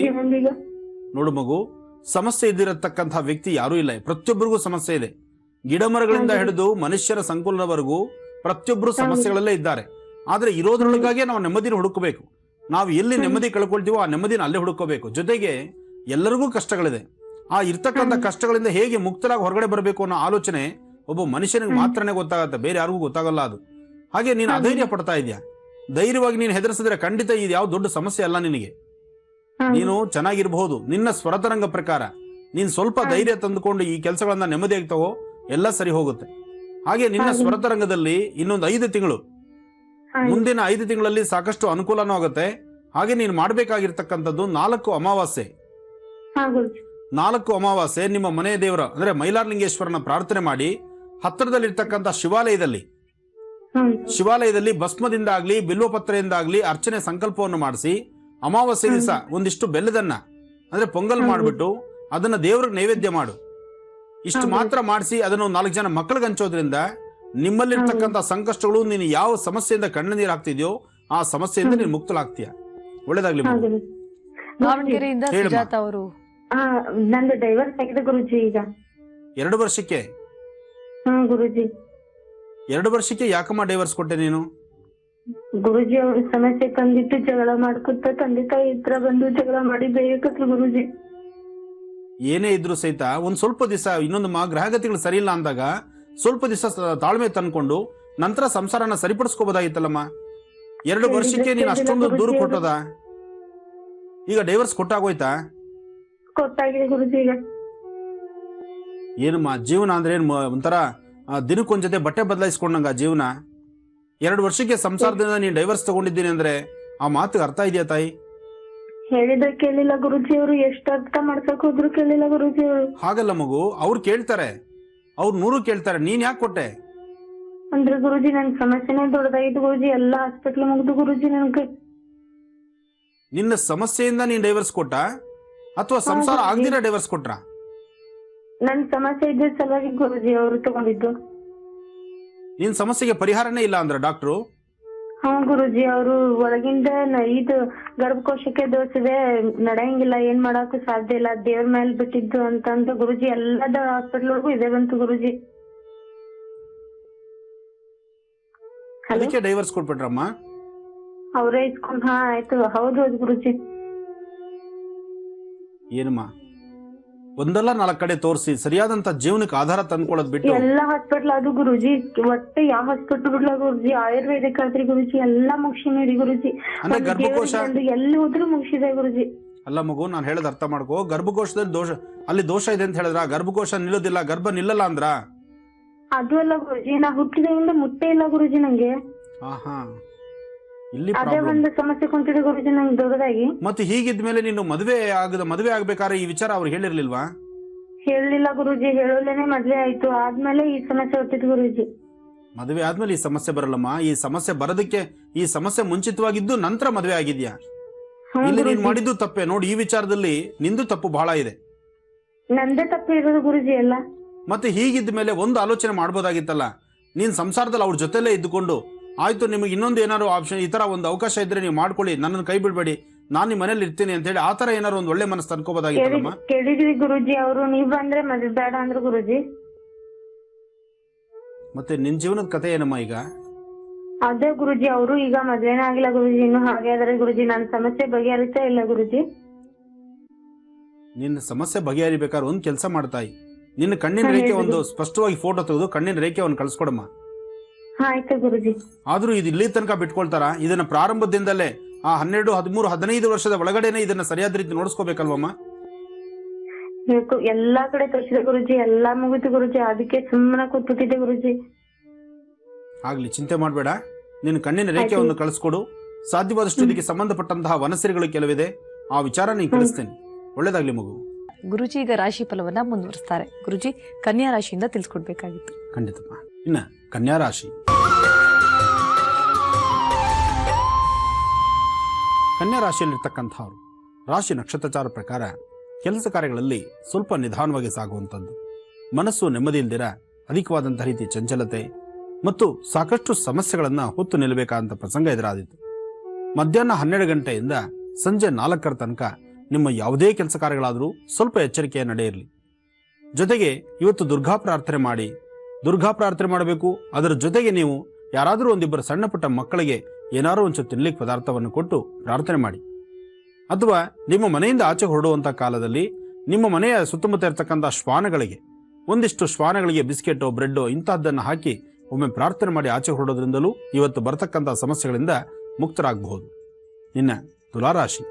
ನೋಡು ಮಗು, ಸಮಸ್ಯೆ ಇದ್ದಿರತಕ್ಕಂತಹ ವ್ಯಕ್ತಿ ಯಾರೂ ಇಲ್ಲ. ಪ್ರತಿಯೊಬ್ಬರಿಗೂ ಸಮಸ್ಯೆ ಇದೆ. ಗಿಡ ಮರಗಳಿಂದ ಹಿಡಿದು ಮನುಷ್ಯರ ಸಂಕುಲನವರೆಗೂ ಪ್ರತಿಯೊಬ್ಬರು ಸಮಸ್ಯೆಗಳಲ್ಲೇ ಇದ್ದಾರೆ. ಆದ್ರೆ ಇರೋದ್ರೊಳಗಾಗಿ ನಾವು ನೆಮ್ಮದಿನ ಹುಡುಕಬೇಕು. ನಾವು ಎಲ್ಲಿ ನೆಮ್ಮದಿ ಕಳ್ಕೊಳ್ತೀವೋ ಆ ನೆಮ್ಮದಿನ ಅಲ್ಲೇ ಹುಡುಕೋಬೇಕು. ಜೊತೆಗೆ ಎಲ್ಲರಿಗೂ ಕಷ್ಟಗಳಿದೆ. ಆ ಇರ್ತಕ್ಕಂಥ ಕಷ್ಟಗಳಿಂದ ಹೇಗೆ ಮುಕ್ತರಾಗಿ ಹೊರಗಡೆ ಬರಬೇಕು ಅನ್ನೋ ಆಲೋಚನೆ ಒಬ್ಬ ಮನುಷ್ಯನಿಗೆ ಮಾತ್ರನೇ ಗೊತ್ತಾಗತ್ತೆ, ಬೇರೆ ಯಾರಿಗೂ ಗೊತ್ತಾಗಲ್ಲ ಅದು. ಹಾಗೆ ನೀನು ಅಧೈರ್ಯ ಪಡ್ತಾ ಇದೆಯಾ. ಧೈರ್ಯವಾಗಿ ನೀನು ಹೆದರಿಸಿದ್ರೆ ಖಂಡಿತ ಇದು ಯಾವ ದೊಡ್ಡ ಸಮಸ್ಯೆ ಅಲ್ಲ ನಿನಗೆ. ನೀನು ಚೆನ್ನಾಗಿರಬಹುದು. ನಿನ್ನ ಸ್ವರತರಂಗ ಪ್ರಕಾರ ನೀನ್ ಸ್ವಲ್ಪ ಧೈರ್ಯ ತಂದುಕೊಂಡು ಈ ಕೆಲಸಗಳನ್ನ ನೆಮ್ಮದಿಯಾಗಿ ತಗೋ, ಎಲ್ಲ ಸರಿ ಹೋಗುತ್ತೆ. ಹಾಗೆ ನಿನ್ನ ಸ್ವರತರಂಗದಲ್ಲಿ ಇನ್ನೊಂದು 5 ತಿಂಗಳು, ಮುಂದಿನ 5 ತಿಂಗಳಲ್ಲಿ ಸಾಕಷ್ಟು ಅನುಕೂಲನೂ ಆಗುತ್ತೆ. ಹಾಗೆ ನೀನು ಮಾಡಬೇಕಾಗಿರ್ತಕ್ಕಂಥದ್ದು 4 ಅಮಾವಾಸ್ಯೆ. 4 ಅಮಾವಾಸ್ಯೆ ನಿಮ್ಮ ಮನೆಯ ದೇವರ ಅಂದ್ರೆ ಮೈಲಾರಲಿಂಗೇಶ್ವರನ ಪ್ರಾರ್ಥನೆ ಮಾಡಿ ಹತ್ತಿರದಲ್ಲಿರ್ತಕ್ಕಂಥ ಶಿವಾಲಯದಲ್ಲಿ ಭಸ್ಮದಿಂದ ಆಗ್ಲಿ ಬಿಲ್ವಪತ್ರೆಯಿಂದ ಆಗ್ಲಿ ಅರ್ಚನೆ ಸಂಕಲ್ಪವನ್ನು ಮಾಡಿಸಿ ಅಮಾವಾಸ್ಯೆ ದಿವಸ ಒಂದಿಷ್ಟು ಬೆಲ್ಲದನ್ನ ಅಂದ್ರೆ ಪೊಂಗಲ್ ಮಾಡಿಬಿಟ್ಟು ಅದನ್ನ ದೇವ್ರಿಗೆ ನೈವೇದ್ಯ ಮಾಡು. ಇಷ್ಟು ಮಾತ್ರ ಮಾಡಿಸಿ ಅದನ್ನು 4 ಜನ ಮಕ್ಕಳಿಗೆ ಹಂಚೋದ್ರಿಂದ ನಿಮ್ಮಲ್ಲಿರ್ತಕ್ಕಂಥ ಸಂಕಷ್ಟಗಳು, ನೀನು ಯಾವ ಸಮಸ್ಯೆಯಿಂದ ಕಣ್ಣೀರು ಹಾಕ್ತಿದ್ಯೋ ಆ ಸಮಸ್ಯೆಯಿಂದ ನೀನು ಮುಕ್ತಲಾಗ್ತೀಯ. ಒಳ್ಳೇದಾಗ್ಲಿ. ದಾವಣಗೆರೆಯಿಂದ ಸುಜಾತ ಅವರು. ನಂದು ಡೈವರ್ಸ್ ಆಗಿದೆ ಗುರುಜಿ ಈಗ 2 ವರ್ಷಕ್ಕೆ. ಗುರುಜಿ 2 ವರ್ಷಕ್ಕೆ ಯಾಕಮ್ಮ ಡೈವರ್ಸ್ ಕೊಟ್ಟೆ ನೀನು? ಗುರುಜಿ ಅವ್ರ ಸಮಸ್ಯೆ ತಂದಿಟ್ಟು ಜಗಳ ಮಾಡ್ಕೊತ ತಂದೆ ತಾಯಿ ಹತ್ರ ಬಂದು ಜಗಳ ಮಾಡಿ ಬೇಕತ್ರು ಗುರುಜಿ. ಏನೇ ಇದ್ರು ಸಹಿತ ಒಂದ್ ಸ್ವಲ್ಪ ದಿವಸ ಇನ್ನೊಂದು ಗ್ರಹಗತಿಗಳು ಸರಿ ಇಲ್ಲ ಅಂದಾಗ ಸ್ವಲ್ಪ ದಿವಸ ತಾಳ್ಮೆ ತಂದ್ಕೊಂಡು ನಂತರ ಸಂಸಾರನ ಸರಿಪಡಿಸ್ಕೋಬೋದಾಗಿತ್ತಲ್ಲಮ್ಮ. 2 ವರ್ಷಕ್ಕೆ ನೀನು ಅಷ್ಟೊಂದು ದೂರ ಕೊಟ್ಟದ. ಈಗ ಡೈವರ್ಸ್ ಕೊಟ್ಟಾಗೋಯ್ತಾ? ಗೊತ್ತಾಗಿದೆ ಗುರುಜಿ. ಈಗ ಏನಮ್ಮ ಜೀವನ ಅಂದ್ರೆ ಏನ್ ಒಂಥರ ದಿನಕ್ಕೊಂದ್ ಜೊತೆ ಬಟ್ಟೆ ಬದಲಾಯಿಸ್ಕೊಂಡಂಗ ಜೀವನ. 2 ವರ್ಷಕ್ಕೆ ಸಂಸಾರದಿಂದ ನೀನ್ ಡೈವರ್ಸ್ ತಗೊಂಡಿದ್ದೀನಿ ಅಂದ್ರೆ ಆ ಮಾತಿಗೆ ಅರ್ಥ ಇದೆಯಾ ತಾಯಿ? ಹೇಳಿದ್ರೆ ಕೇಳಿಲ್ಲ ಗುರುಜಿ ಅವರು. ಎಷ್ಟು ಅರ್ಥ ಮಾಡ್ಸಕ್ ಹೋದ್ರು ಕೇಳಿಲ್ಲ ಗುರುಜಿ ಅವರು. ಹಾಗಲ್ಲ ಮಗು, ಅವ್ರು ಕೇಳ್ತಾರೆ, ಅವ್ರು 100 ಕೇಳ್ತಾರೆ, ನೀನ್ ಯಾಕೆ ಕೊಟ್ಟೆ? ಅಂದ್ರೆ ಗುರುಜಿ ನನ್ ಸಮಸ್ಯೆನೇ ದೊಡ್ಡದಾಗಿತ್ತು ಗುರುಜಿ. ಎಲ್ಲಾ ಹಾಸ್ಪಿಟ್ಲ್ ಮುಗ್ದು ಗುರುಜಿ ನನ್ಗೆ. ನಿನ್ನ ಸಮಸ್ಯೆಯಿಂದ ನೀನ್ ಡೈವರ್ಸ್ ಕೊಟ್ಟ ಅಥವಾ ಸಂಸಾರ ಆಗ್ದಿರ ಡೈವರ್ಸ್ ಕೊಟ್ರ? ನನ್ ಸಮಸ್ಯೆ ಇದ್ದ ಸಲುವಾಗಿ ಗುರುಜಿ ಅವರು ತಗೊಂಡಿದ್ದು. ನಿನ್ ಸಮಸ್ಯೆಗೆ ಪರಿಹಾರನೇ ಇಲ್ಲ ಅಂದ್ರ ಡಾಕ್ಟ್ರು? ಗುರುಜಿ ಅವರು ಒಳಗಿಂದ ಇದು ಗರ್ಭಕೋಶಕ್ಕೆ ದೋಷಿದೆ, ನಡೆಯಂಗಿಲ್ಲ, ಏನ್ ಮಾಡಕ್ಕೂ ಸಾಧ್ಯ ಇಲ್ಲ, ದೇವ್ರ ಮೇಲೆ ಬಿಟ್ಟಿದ್ದು ಅಂತಂದು ಗುರುಜಿ ಎಲ್ಲದ ಹಾಸ್ಪಿಟಲ್ ಒಳಗೂ ಇದೆ ಬಂತು ಗುರುಜಿ. ಅದಕ್ಕೆ ಡೈವರ್ಸ್ ಕೊಟ್ಬಿಟ್ರಮ್ಮ? ಅವರೇ ಇಸ್ಕೊಂಡ್ ಆಯ್ತು. ಹೌದು ಗುರುಜಿ. ಏನಮ್ಮ, ಒಂದಲ್ಲ 4 ಕಡೆ ತೋರಿಸಿ ಸರಿಯಾದಂತ ಜೀವನಕ್ಕೆ ಆಧಾರ ತಂದ್ಕೊಳ್ಳೋದ್ ಬಿಟ್ಟು ಎಲ್ಲಾ ಹಾಸ್ಪಿಟ್ಲ್ ಅದು ಗುರುಜಿ. ಒಟ್ಟೆ ಯಾವ ಹಾಸ್ಪಿಟ್ಲ್ ಬಿಡ್ಲ ಗುರುಜಿ. ಆಯುರ್ವೇದಿಕ್ ಆದ್ರಿ ಗುರುಜಿ. ಎಲ್ಲಾ ಮುಗಿಸಿನಿ ಗುರುಜಿ. ಅಂದ್ರೆ ಗರ್ಭಕೋಶ ಎಲ್ಲಿ ಹೋದ್ರು ಮುಗಿಸಿದೆ ಗುರುಜಿ. ಅಲ್ಲ ಮಗು, ನಾನು ಹೇಳೋದ್ ಅರ್ಥ ಮಾಡ್ಕೋ. ಗರ್ಭಕೋಶದಲ್ಲಿ ದೋಷ ಇದೆ ಅಂತ ಹೇಳಿದ್ರ ಗರ್ಭಕೋಶ ನಿಲ್ಲೋದಿಲ್ಲ, ಗರ್ಭ ನಿಲ್ಲಲ್ಲ ಅಂದ್ರ? ಅದು ಅಲ್ಲ ಗುರುಜಿ, ನಾ ಹುಟ್ಟಿದಿಂದ ಮುಟ್ಟೆ ಇಲ್ಲ ಗುರುಜಿ ನಂಗೆ. ಇಲ್ಲಿ ಅದೇ ಒಂದು ಸಮಸ್ಯೆ ಕುಂತಿದೆ ಗುರುಜಿ ನಂಗೆ ದೊಡ್ಡದಾಗಿ. ಮತ್ತೆ ಹೀಗಿದ್ಮೇಲೆ ನೀನು ಮದುವೆ ಆಗ್ಬೇಕಾದ್ರೆ ಈ ವಿಚಾರ ಅವ್ರು ಹೇಳಿರ್ಲಿಲ್ವಾ? ಹೇಳಿಲ್ಲ ಗುರುಜಿ. ಹೇಳೋಲೇನೆ ಮದ್ವೆ ಆಯ್ತು. ಆದ್ಮೇಲೆ ಈ ಸಮಸ್ಯೆ ಹುಟ್ಟಿದ್ ಗುರುಜಿ. ಮದುವೆ ಆದ್ಮೇಲೆ ಈ ಸಮಸ್ಯೆ ಬರಲ್ಲಮ್ಮ. ಈ ಸಮಸ್ಯೆ ಬರೋದಕ್ಕೆ ಈ ಸಮಸ್ಯೆ ಮುಂಚಿತವಾಗಿದ್ದು ನಂತರ ಮದುವೆ ಆಗಿದ್ಯಾ. ಇಲ್ಲಿ ನೀನ್ ಮಾಡಿದ್ದು ತಪ್ಪೆ ನೋಡಿ. ಈ ವಿಚಾರದಲ್ಲಿ ನಿಂದು ತಪ್ಪು ಬಹಳ ಇದೆ. ನಂದೇ ತಪ್ಪು ಇರೋದು ಗುರುಜಿ ಎಲ್ಲ. ಮತ್ತೆ ಹೀಗಿದ್ದ ಮೇಲೆ ಒಂದು ಆಲೋಚನೆ ಮಾಡ್ಬೋದಾಗಿತ್ತಲ್ಲ. ನೀನ್ ಸಂಸಾರದಲ್ಲಿ ಅವ್ರ ಜೊತೆಲೇ ಇದ್ದುಕೊಂಡು ಆಯ್ತು, ನಿಮಗೆ ಇನ್ನೊಂದು ಏನಾದ್ರು ಆಪ್ಷನ್, ಈ ತರ ಒಂದು ಅವಕಾಶ ಇದ್ರೆ ನೀವು ಮಾಡ್ಕೊಳ್ಳಿ, ನನ್ನನ್ನು ಕೈ ಬಿಡ್ಬೇಡಿ, ನಾನು ನಿಮ್ಮ ಮನೇಲಿ ಇರ್ತೀನಿ ಅಂತ ಹೇಳಿ ಆ ತರ ಏನಾದ್ರು ಒಂದು ಒಳ್ಳೆ ಮನಸ್ಸು ತಂದ್ಕೋಬೋದಾಗಿತ್ತಲ್ಲಮ್ಮ. ಕೇಳಿದ್ವಿ ಗುರುಜಿ. ಅವರು ನೀವ್ ಬಂದ್ರೆ ಮದ್ವೆ ಬೇಡ ಅಂದ್ರು ಗುರುಜಿ. ಮತ್ತೆ ನಿನ್ ಜೀವನದ ಕಥೆ ಏನಮ್ಮ ಈಗ? ಅದೇ ಗುರುಜಿ, ಅವರು ಈಗ ಮದ್ವೆನೇ ಆಗಿಲ್ಲ ಗುರುಜಿ. ಇನ್ನು ಹಾಗೆ ಆದ್ರೆ ಗುರುಜಿ ನನ್ನ ಸಮಸ್ಯೆ ಬಗೆಹರಿತಾ ಇಲ್ಲ ಗುರುಜಿ. ನಿನ್ನ ಸಮಸ್ಯೆ ಬಗೆಹರಿಬೇಕಾದ್ರೆ ಒಂದ್ ಕೆಲಸ ಮಾಡ್ತಾಯಿ, ನಿನ್ನ ಕಣ್ಣಿನ ರೇಖೆ ಒಂದು ಸ್ಪಷ್ಟವಾಗಿ ಫೋಟೋ ತೆಗೆದು ಕಣ್ಣಿನ ರೇಖೆ ಒಂದು ಕಳ್ಸ್ಕೊಡಮ್ಮ. ಆಯ್ತು ಗುರುಜಿ. ಆದ್ರೂ ಇದು ಇಲ್ಲಿ ತನಕ ಬಿಟ್ಕೊಳ್ತಾರ? ಇದನ್ನ ಪ್ರಾರಂಭದಿಂದಲೇ ಆ 12, 13, 15 ವರ್ಷದ ಒಳಗಡೆನೆ ಇದನ್ನ ಸರಿಯಾದ ರೀತಿ ನೋಡ್ಸ್ಕೋಬೇಕಲ್ವಮ್ಮ? ಎಲ್ಲಾ ಕಡೆ ತೋರಿಸಿದೆ ಗುರುಜಿ, ಎಲ್ಲಾ ಮುಗಿತು ಗುರುಜಿ. ಅದಕ್ಕೆ ಸುಮ್ಮನೆ ಕೂತ್ಬಿಟ್ಟಿದೆ ಗುರುಜಿ. ಆಗ್ಲಿ, ಚಿಂತೆ ಮಾಡ್ಬೇಡ. ನಿನ್ನ ಕಣ್ಣಿನ ರೇಖೆ ಒಂದು ಕಳಿಸ್ಕೊಡು. ಸಾಧ್ಯವಾದಷ್ಟು ಇದಕ್ಕೆ ಸಂಬಂಧಪಟ್ಟಂತಹ ವನಸಿರಿಗಳು ಕೆಲವಿದೆ, ಆ ವಿಚಾರ ನೀನು ಕಳಿಸ್ತೇನೆ. ಒಳ್ಳೇದಾಗ್ಲಿ ಮಗು. ಗುರುಜಿ ಈಗ ರಾಶಿ ಫಲವನ್ನ ಮುಂದುವರಿಸ್ತಾರೆ. ಗುರುಜಿ, ಕನ್ಯಾ ರಾಶಿಯಿಂದ ತಿಳಿಸ್ಕೊಡ್ಬೇಕಾಗಿತ್ತು. ಖಂಡಿತಮ್ಮ. ಇನ್ನು ಕನ್ಯಾ ರಾಶಿ. ಕನ್ಯಾ ರಾಶಿಯಲ್ಲಿರ್ತಕ್ಕಂಥವ್ರು ರಾಶಿ ನಕ್ಷತ್ರಚಾರ ಪ್ರಕಾರ ಕೆಲಸ ಕಾರ್ಯಗಳಲ್ಲಿ ಸ್ವಲ್ಪ ನಿಧಾನವಾಗಿ ಸಾಗುವಂಥದ್ದು, ಮನಸ್ಸು ನೆಮ್ಮದಿ ಇಲ್ದಿರ ಅಧಿಕವಾದಂಥ ರೀತಿ ಚಂಚಲತೆ ಮತ್ತು ಸಾಕಷ್ಟು ಸಮಸ್ಯೆಗಳನ್ನು ಹೊತ್ತು ನಿಲ್ಲಬೇಕಾದಂಥ ಪ್ರಸಂಗ ಎದುರಾದಿತ್ತು. ಮಧ್ಯಾಹ್ನ 12 ಗಂಟೆಯಿಂದ ಸಂಜೆ 4 ತನಕ ನಿಮ್ಮ ಯಾವುದೇ ಕೆಲಸ ಕಾರ್ಯಗಳಾದರೂ ಸ್ವಲ್ಪ ಎಚ್ಚರಿಕೆಯ ನಡೆಯಿರಲಿ. ಜೊತೆಗೆ ಇವತ್ತು ದುರ್ಗಾ ಪ್ರಾರ್ಥನೆ ಮಾಡಬೇಕು. ಅದರ ಜೊತೆಗೆ ನೀವು ಯಾರಾದರೂ ಒಂದಿಬ್ಬರು ಸಣ್ಣ ಪುಟ್ಟ ಮಕ್ಕಳಿಗೆ ಏನಾದರೂ ಒಂಚೂರು ತಿನ್ಲಿಕ್ಕೆ ಪದಾರ್ಥವನ್ನು ಕೊಟ್ಟು ಪ್ರಾರ್ಥನೆ ಮಾಡಿ. ಅಥವಾ ನಿಮ್ಮ ಮನೆಯಿಂದ ಆಚೆ ಹೊರಡುವಂಥ ಕಾಲದಲ್ಲಿ ನಿಮ್ಮ ಮನೆಯ ಸುತ್ತಮುತ್ತ ಇರತಕ್ಕಂಥ ಒಂದಿಷ್ಟು ಶ್ವಾನಗಳಿಗೆ ಬಿಸ್ಕೆಟೋ ಬ್ರೆಡ್ಡೋ ಇಂತಹದ್ದನ್ನು ಹಾಕಿ ಒಮ್ಮೆ ಪ್ರಾರ್ಥನೆ ಮಾಡಿ ಆಚೆ ಹೊರಡೋದ್ರಿಂದಲೂ ಇವತ್ತು ಬರತಕ್ಕಂಥ ಸಮಸ್ಯೆಗಳಿಂದ ಮುಕ್ತರಾಗಬಹುದು. ಇನ್ನು ತುಲಾರಾಶಿ.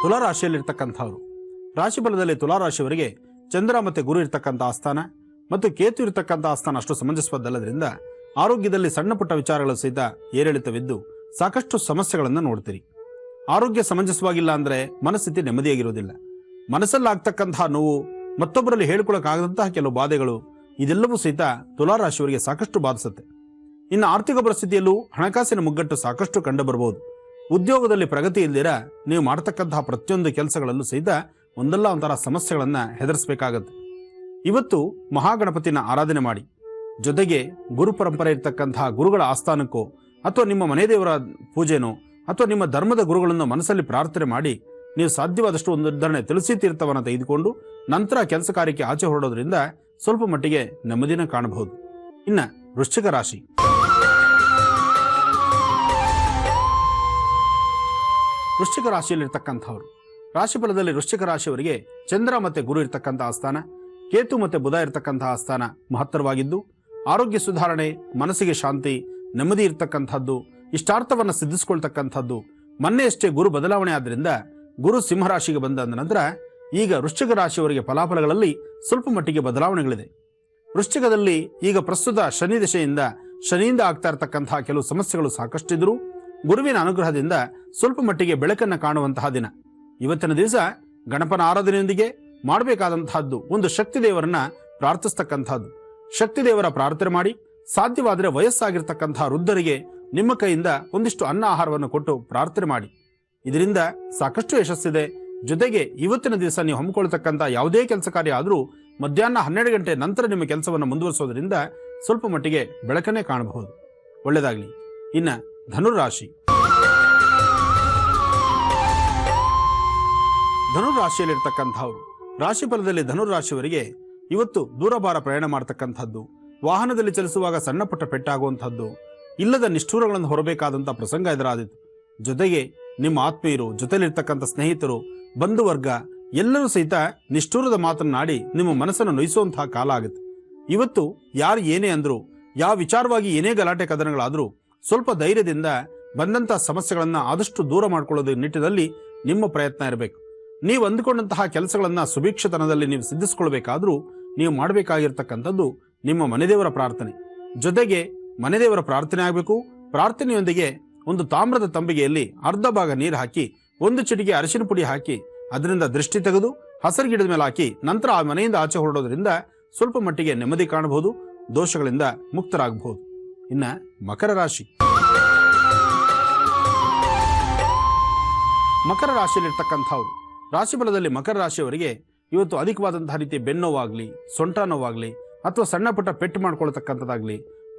ತುಲಾರಾಶಿಯಲ್ಲಿರ್ತಕ್ಕಂಥವ್ರು ರಾಶಿ ಫಲದಲ್ಲಿ ತುಲಾರಾಶಿಯವರಿಗೆ ಚಂದ್ರ ಮತ್ತು ಗುರು ಇರ್ತಕ್ಕಂಥ ಆಸ್ಥಾನ ಮತ್ತು ಕೇತು ಇರ್ತಕ್ಕಂಥ ಆಸ್ಥಾನ ಅಷ್ಟು ಸಮಂಜಸವಾದಲ್ಲದ್ರಿಂದ ಆರೋಗ್ಯದಲ್ಲಿ ಸಣ್ಣ ಪುಟ್ಟ ವಿಚಾರಗಳು ಸಹಿತ ಏರಿಳಿತವಿದ್ದು ಸಾಕಷ್ಟು ಸಮಸ್ಯೆಗಳನ್ನು ನೋಡ್ತೀರಿ. ಆರೋಗ್ಯ ಸಮಂಜಸವಾಗಿಲ್ಲ ಅಂದರೆ ಮನಸ್ಥಿತಿ ನೆಮ್ಮದಿಯಾಗಿರೋದಿಲ್ಲ. ಮನಸ್ಸಲ್ಲಾಗ್ತಕ್ಕಂತಹ ನೋವು, ಮತ್ತೊಬ್ಬರಲ್ಲಿ ಹೇಳಿಕೊಳ್ಳಕ್ಕಾಗದಂತಹ ಕೆಲವು ಬಾಧೆಗಳು, ಇದೆಲ್ಲವೂ ಸಹಿತ ತುಲಾರಾಶಿಯವರಿಗೆ ಸಾಕಷ್ಟು ಬಾಧಿಸುತ್ತೆ. ಇನ್ನು ಆರ್ಥಿಕ ಪರಿಸ್ಥಿತಿಯಲ್ಲೂ ಹಣಕಾಸಿನ ಮುಗ್ಗಟ್ಟು ಸಾಕಷ್ಟು ಕಂಡುಬರಬಹುದು. ಉದ್ಯೋಗದಲ್ಲಿ ಪ್ರಗತಿ ಇಲ್ದಿರ ನೀವು ಮಾಡ್ತಕ್ಕಂತಹ ಪ್ರತಿಯೊಂದು ಕೆಲಸಗಳಲ್ಲೂ ಸಹಿತ ಒಂದಲ್ಲ ಒಂಥರ ಸಮಸ್ಯೆಗಳನ್ನು ಹೆದರಿಸಬೇಕಾಗತ್ತೆ. ಇವತ್ತು ಮಹಾಗಣಪತಿನ ಆರಾಧನೆ ಮಾಡಿ, ಜೊತೆಗೆ ಗುರು ಪರಂಪರೆ ಇರ್ತಕ್ಕಂತಹ ಗುರುಗಳ ಆಸ್ಥಾನಕ್ಕೋ ಅಥವಾ ನಿಮ್ಮ ಮನೆ ದೇವರ ಪೂಜೆನೋ ಅಥವಾ ನಿಮ್ಮ ಧರ್ಮದ ಗುರುಗಳನ್ನು ಮನಸ್ಸಲ್ಲಿ ಪ್ರಾರ್ಥನೆ ಮಾಡಿ ನೀವು ಸಾಧ್ಯವಾದಷ್ಟು ಒಂದು ಉದಾಹರಣೆ ತುಳಸಿ ತೀರ್ಥವನ್ನು ತೆಗೆದುಕೊಂಡು ನಂತರ ಕೆಲಸ ಕಾರ್ಯಕ್ಕೆ ಆಚೆ ಹೊರಡೋದ್ರಿಂದ ಸ್ವಲ್ಪ ಮಟ್ಟಿಗೆ ನೆಮ್ಮದಿನ ಕಾಣಬಹುದು. ಇನ್ನು ವೃಶ್ಚಿಕ ರಾಶಿ. ವೃಶ್ಚಿಕ ರಾಶಿಯಲ್ಲಿರ್ತಕ್ಕಂಥವ್ರು ರಾಶಿ ಫಲದಲ್ಲಿ ವೃಶ್ಚಿಕ ರಾಶಿಯವರಿಗೆ ಚಂದ್ರ ಮತ್ತು ಗುರು ಇರ್ತಕ್ಕಂಥ ಆಸ್ಥಾನ, ಕೇತು ಮತ್ತು ಬುಧ ಇರ್ತಕ್ಕಂತಹ ಆಸ್ಥಾನ ಮಹತ್ತರವಾಗಿದ್ದು ಆರೋಗ್ಯ ಸುಧಾರಣೆ, ಮನಸ್ಸಿಗೆ ಶಾಂತಿ, ನೆಮ್ಮದಿ ಇರ್ತಕ್ಕಂಥದ್ದು, ಇಷ್ಟಾರ್ಥವನ್ನು ಸಿದ್ಧಿಸ್ಕೊಳ್ತಕ್ಕಂಥದ್ದು. ಮೊನ್ನೆಯಷ್ಟೇ ಗುರು ಬದಲಾವಣೆ ಆದ್ದರಿಂದ ಗುರು ಸಿಂಹರಾಶಿಗೆ ಬಂದ ನಂತರ ಈಗ ವೃಶ್ಚಿಕ ರಾಶಿಯವರಿಗೆ ಫಲಾಫಲಗಳಲ್ಲಿ ಸ್ವಲ್ಪ ಮಟ್ಟಿಗೆ ಬದಲಾವಣೆಗಳಿದೆ. ವೃಶ್ಚಿಕದಲ್ಲಿ ಈಗ ಪ್ರಸ್ತುತ ಶನಿಯಿಂದ ಆಗ್ತಾ ಇರತಕ್ಕಂತಹ ಕೆಲವು ಸಮಸ್ಯೆಗಳು ಸಾಕಷ್ಟಿದ್ರೂ ಗುರುವಿನ ಅನುಗ್ರಹದಿಂದ ಸ್ವಲ್ಪ ಮಟ್ಟಿಗೆ ಬೆಳಕನ್ನು ಕಾಣುವಂತಹ ದಿನ. ಇವತ್ತಿನ ದಿವಸ ಗಣಪನ ಆರಾಧನೆಯೊಂದಿಗೆ ಮಾಡಬೇಕಾದಂತಹದ್ದು ಒಂದು ಶಕ್ತಿ ದೇವರನ್ನ ಪ್ರಾರ್ಥಿಸ್ತಕ್ಕಂಥದ್ದು. ಶಕ್ತಿ ದೇವರ ಪ್ರಾರ್ಥನೆ ಮಾಡಿ, ಸಾಧ್ಯವಾದರೆ ವಯಸ್ಸಾಗಿರ್ತಕ್ಕಂತಹ ವೃದ್ಧರಿಗೆ ನಿಮ್ಮ ಕೈಯಿಂದ ಒಂದಿಷ್ಟು ಅನ್ನ ಆಹಾರವನ್ನು ಕೊಟ್ಟು ಪ್ರಾರ್ಥನೆ ಮಾಡಿ. ಇದರಿಂದ ಸಾಕಷ್ಟು ಯಶಸ್ಸಿದೆ. ಜೊತೆಗೆ ಇವತ್ತಿನ ದಿವಸ ನೀವು ಹಮ್ಮಿಕೊಳ್ತಕ್ಕಂಥ ಯಾವುದೇ ಕೆಲಸ ಕಾರ್ಯ ಆದರೂ ಮಧ್ಯಾಹ್ನ 12 ಗಂಟೆ ನಂತರ ನಿಮ್ಮ ಕೆಲಸವನ್ನು ಮುಂದುವರಿಸೋದ್ರಿಂದ ಸ್ವಲ್ಪ ಮಟ್ಟಿಗೆ ಬೆಳಕನ್ನೇ ಕಾಣಬಹುದು. ಒಳ್ಳೆಯದಾಗಲಿ. ಇನ್ನು ಧನುರಾಶಿ. ಧನುರಾಶಿಯಲ್ಲಿರ್ತಕ್ಕಂಥವ್ರು ರಾಶಿ ಫಲದಲ್ಲಿ ಧನುರಾಶಿಯವರಿಗೆ ಇವತ್ತು ದೂರಭಾರ ಪ್ರಯಾಣ ಮಾಡ್ತಕ್ಕಂಥದ್ದು, ವಾಹನದಲ್ಲಿ ಚಲಿಸುವಾಗ ಸಣ್ಣ ಪುಟ್ಟ ಪೆಟ್ಟಾಗುವಂಥದ್ದು, ಇಲ್ಲದ ನಿಷ್ಠೂರಗಳನ್ನು ಹೊರಬೇಕಾದಂಥ ಪ್ರಸಂಗ ಎದುರಾದಿತ್ತು. ಜೊತೆಗೆ ನಿಮ್ಮ ಆತ್ಮೀಯರು, ಜೊತೆಲಿರ್ತಕ್ಕಂಥ ಸ್ನೇಹಿತರು, ಬಂಧುವರ್ಗ ಎಲ್ಲರೂ ಸಹಿತ ನಿಷ್ಠೂರದ ಮಾತನ್ನಾಡಿ ನಿಮ್ಮ ಮನಸ್ಸನ್ನು ನೋಯಿಸುವಂತಹ ಕಾಲ ಆಗುತ್ತೆ. ಇವತ್ತು ಯಾರು ಏನೇ ಅಂದರೂ, ಯಾವ ವಿಚಾರವಾಗಿ ಏನೇ ಗಲಾಟೆ ಕದನಗಳಾದರೂ ಸ್ವಲ್ಪ ಧೈರ್ಯದಿಂದ ಬಂದಂಥ ಸಮಸ್ಯೆಗಳನ್ನು ಆದಷ್ಟು ದೂರ ಮಾಡಿಕೊಳ್ಳೋದ್ರ ನಿಟ್ಟಿನಲ್ಲಿ ನಿಮ್ಮ ಪ್ರಯತ್ನ ಇರಬೇಕು. ನೀವು ಅಂದುಕೊಂಡಂತಹ ಕೆಲಸಗಳನ್ನು ಸುಭಿಕ್ಷತನದಲ್ಲಿ ನೀವು ಸಿದ್ಧಿಸ್ಕೊಳ್ಬೇಕಾದ್ರೂ ನೀವು ಮಾಡಬೇಕಾಗಿರ್ತಕ್ಕಂಥದ್ದು ನಿಮ್ಮ ಮನೆದೇವರ ಪ್ರಾರ್ಥನೆ. ಜೊತೆಗೆ ಮನೆದೇವರ ಪ್ರಾರ್ಥನೆ ಆಗಬೇಕು. ಪ್ರಾರ್ಥನೆಯೊಂದಿಗೆ ಒಂದು ತಾಮ್ರದ ತಂಬಿಗೆಯಲ್ಲಿ ಅರ್ಧ ಭಾಗ ನೀರು ಹಾಕಿ, ಒಂದು ಚಿಟಿಕೆ ಅರಿಶಿನ ಪುಡಿ ಹಾಕಿ, ಅದರಿಂದ ದೃಷ್ಟಿ ತೆಗೆದು ಹಸರು ಗಿಡದ ಮೇಲೆ ಹಾಕಿ ನಂತರ ಆ ಮನೆಯಿಂದ ಆಚೆ ಹೊರಡೋದ್ರಿಂದ ಸ್ವಲ್ಪ ಮಟ್ಟಿಗೆ ನೆಮ್ಮದಿ ಕಾಣಬಹುದು, ದೋಷಗಳಿಂದ ಮುಕ್ತರಾಗಬಹುದು. ಇನ್ನು ಮಕರ ರಾಶಿ. ಮಕರ ರಾಶಿಯಲ್ಲಿರ್ತಕ್ಕಂಥವ್ರು ರಾಶಿ ಫಲದಲ್ಲಿ ಮಕರ ರಾಶಿಯವರಿಗೆ ಇವತ್ತು ಅಧಿಕವಾದಂತಹ ರೀತಿ ಬೆನ್ನೋವಾಗಲಿ, ಸೊಂಟ ನೋವಾಗಲಿ ಅಥವಾ ಸಣ್ಣ ಪುಟ್ಟ ಪೆಟ್ಟು ಮಾಡ್ಕೊಳ್ತಕ್ಕಂಥದ್ದಾಗಲಿ,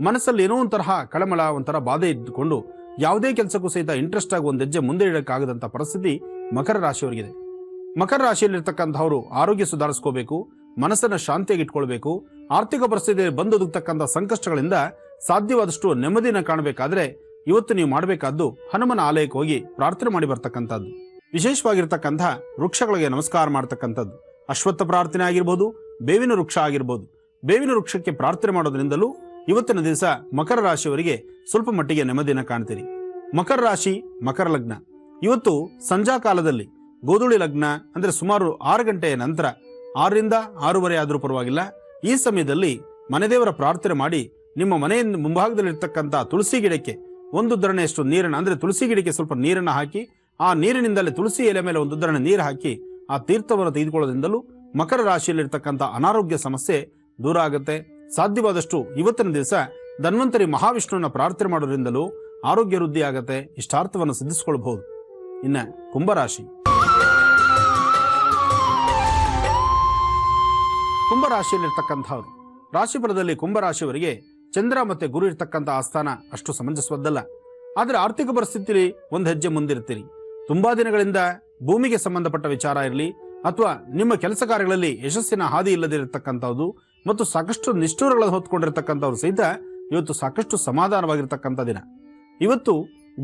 ಮನಸ್ಸಲ್ಲಿ ಏನೋ ಒಂಥರ ಕಳಮಳ, ಒಂಥರ ಬಾಧೆ ಇದ್ದುಕೊಂಡು ಯಾವುದೇ ಕೆಲಸಕ್ಕೂ ಸಹಿತ ಇಂಟ್ರೆಸ್ಟ್ ಆಗಿ ಒಂದು ಹೆಜ್ಜೆ ಮುಂದೆ ಇಡೋಕ್ಕಾಗದಂಥ ಪರಿಸ್ಥಿತಿ ಮಕರ ರಾಶಿಯವರಿಗಿದೆ. ಮಕರ ರಾಶಿಯಲ್ಲಿರ್ತಕ್ಕಂಥವ್ರು ಆರೋಗ್ಯ ಸುಧಾರಿಸ್ಕೋಬೇಕು, ಮನಸ್ಸನ್ನು ಶಾಂತಿಯಾಗಿ ಇಟ್ಕೊಳ್ಬೇಕು. ಆರ್ಥಿಕ ಪರಿಸ್ಥಿತಿಯಲ್ಲಿ ಬಂದೊದಗ್ತಕ್ಕಂಥ ಸಂಕಷ್ಟಗಳಿಂದ ಸಾಧ್ಯವಾದಷ್ಟು ನೆಮ್ಮದಿನ ಕಾಣಬೇಕಾದ್ರೆ ಇವತ್ತು ನೀವು ಮಾಡಬೇಕಾದ್ದು ಹನುಮನ ಆಲಯಕ್ಕೆ ಹೋಗಿ ಪ್ರಾರ್ಥನೆ ಮಾಡಿ ಬರ್ತಕ್ಕಂಥದ್ದು. ವಿಶೇಷವಾಗಿರ್ತಕ್ಕಂಥ ವೃಕ್ಷಗಳಿಗೆ ನಮಸ್ಕಾರ ಮಾಡ್ತಕ್ಕಂಥದ್ದು. ಅಶ್ವತ್ಥ ಪ್ರಾರ್ಥನೆ ಆಗಿರ್ಬೋದು, ಬೇವಿನ ವೃಕ್ಷ ಆಗಿರ್ಬೋದು. ಬೇವಿನ ವೃಕ್ಷಕ್ಕೆ ಪ್ರಾರ್ಥನೆ ಮಾಡೋದ್ರಿಂದಲೂ ಇವತ್ತಿನ ದಿವಸ ಮಕರ ರಾಶಿಯವರಿಗೆ ಸ್ವಲ್ಪ ಮಟ್ಟಿಗೆ ನೆಮ್ಮದಿನ ಕಾಣ್ತೀರಿ. ಮಕರ ರಾಶಿ, ಮಕರ ಲಗ್ನ. ಇವತ್ತು ಸಂಜಾ ಕಾಲದಲ್ಲಿ ಗೋಧೂಳಿ ಲಗ್ನ ಅಂದರೆ ಸುಮಾರು 6 ಗಂಟೆಯ ನಂತರ, 6ರಿಂದ 6:30 ಆದರೂ ಪರವಾಗಿಲ್ಲ, ಈ ಸಮಯದಲ್ಲಿ ಮನೆದೇವರ ಪ್ರಾರ್ಥನೆ ಮಾಡಿ ನಿಮ್ಮ ಮನೆಯ ಮುಂಭಾಗದಲ್ಲಿರ್ತಕ್ಕಂಥ ತುಳಸಿ ಗಿಡಕ್ಕೆ ಒಂದು ಉದ್ದರಣೆಯಷ್ಟು ನೀರನ್ನು, ಅಂದರೆ ತುಳಸಿ ಗಿಡಕ್ಕೆ ಸ್ವಲ್ಪ ನೀರನ್ನು ಹಾಕಿ, ಆ ನೀರಿನಿಂದಲೇ ತುಳಸಿ ಎಲೆ ಮೇಲೆ ಒಂದು ಉದ್ದರಣೆ ನೀರು ಹಾಕಿ ಆ ತೀರ್ಥವನ್ನು ತೆಗೆದುಕೊಳ್ಳೋದ್ರಿಂದಲೂ ಮಕರ ರಾಶಿಯಲ್ಲಿರ್ತಕ್ಕಂಥ ಅನಾರೋಗ್ಯ ಸಮಸ್ಯೆ ದೂರ ಆಗುತ್ತೆ. ಸಾಧ್ಯವಾದಷ್ಟು ಇವತ್ತಿನ ದಿವಸ ಧನ್ವಂತರಿ ಮಹಾವಿಷ್ಣುವಿನ ಪ್ರಾರ್ಥನೆ ಮಾಡೋದ್ರಿಂದಲೂ ಆರೋಗ್ಯ ವೃದ್ಧಿ ಆಗತ್ತೆ. ಇಷ್ಟಾರ್ಥವನ್ನು ಸಿದ್ಧಿಸಿಕೊಳ್ಬಹುದು. ಇನ್ನು ಕುಂಭರಾಶಿ. ಕುಂಭರಾಶಿಯಲ್ಲಿರ್ತಕ್ಕಂಥವ್ರು ರಾಶಿಫಲದಲ್ಲಿ ಕುಂಭರಾಶಿಯವರಿಗೆ ಚಂದ್ರ ಮತ್ತೆ ಗುರು ಇರ್ತಕ್ಕಂಥ ಆಸ್ಥಾನ ಅಷ್ಟು ಸಮಂಜಸವದ್ದಲ್ಲ. ಆದರೆ ಆರ್ಥಿಕ ಪರಿಸ್ಥಿತಿಯಲ್ಲಿ ಒಂದು ಹೆಜ್ಜೆ ಮುಂದಿರ್ತೀರಿ. ತುಂಬಾ ದಿನಗಳಿಂದ ಭೂಮಿಗೆ ಸಂಬಂಧಪಟ್ಟ ವಿಚಾರ ಇರಲಿ ಅಥವಾ ನಿಮ್ಮ ಕೆಲಸ ಕಾರ್ಯಗಳಲ್ಲಿ ಯಶಸ್ಸಿನ ಹಾದಿ ಇಲ್ಲದಿರತಕ್ಕಂಥದ್ದು ಮತ್ತು ಸಾಕಷ್ಟು ನಿಷ್ಠೂರಗಳನ್ನು ಹೊತ್ಕೊಂಡಿರ್ತಕ್ಕಂಥವ್ರು ಸಹಿತ ಇವತ್ತು ಸಾಕಷ್ಟು ಸಮಾಧಾನವಾಗಿರ್ತಕ್ಕಂಥ ದಿನ. ಇವತ್ತು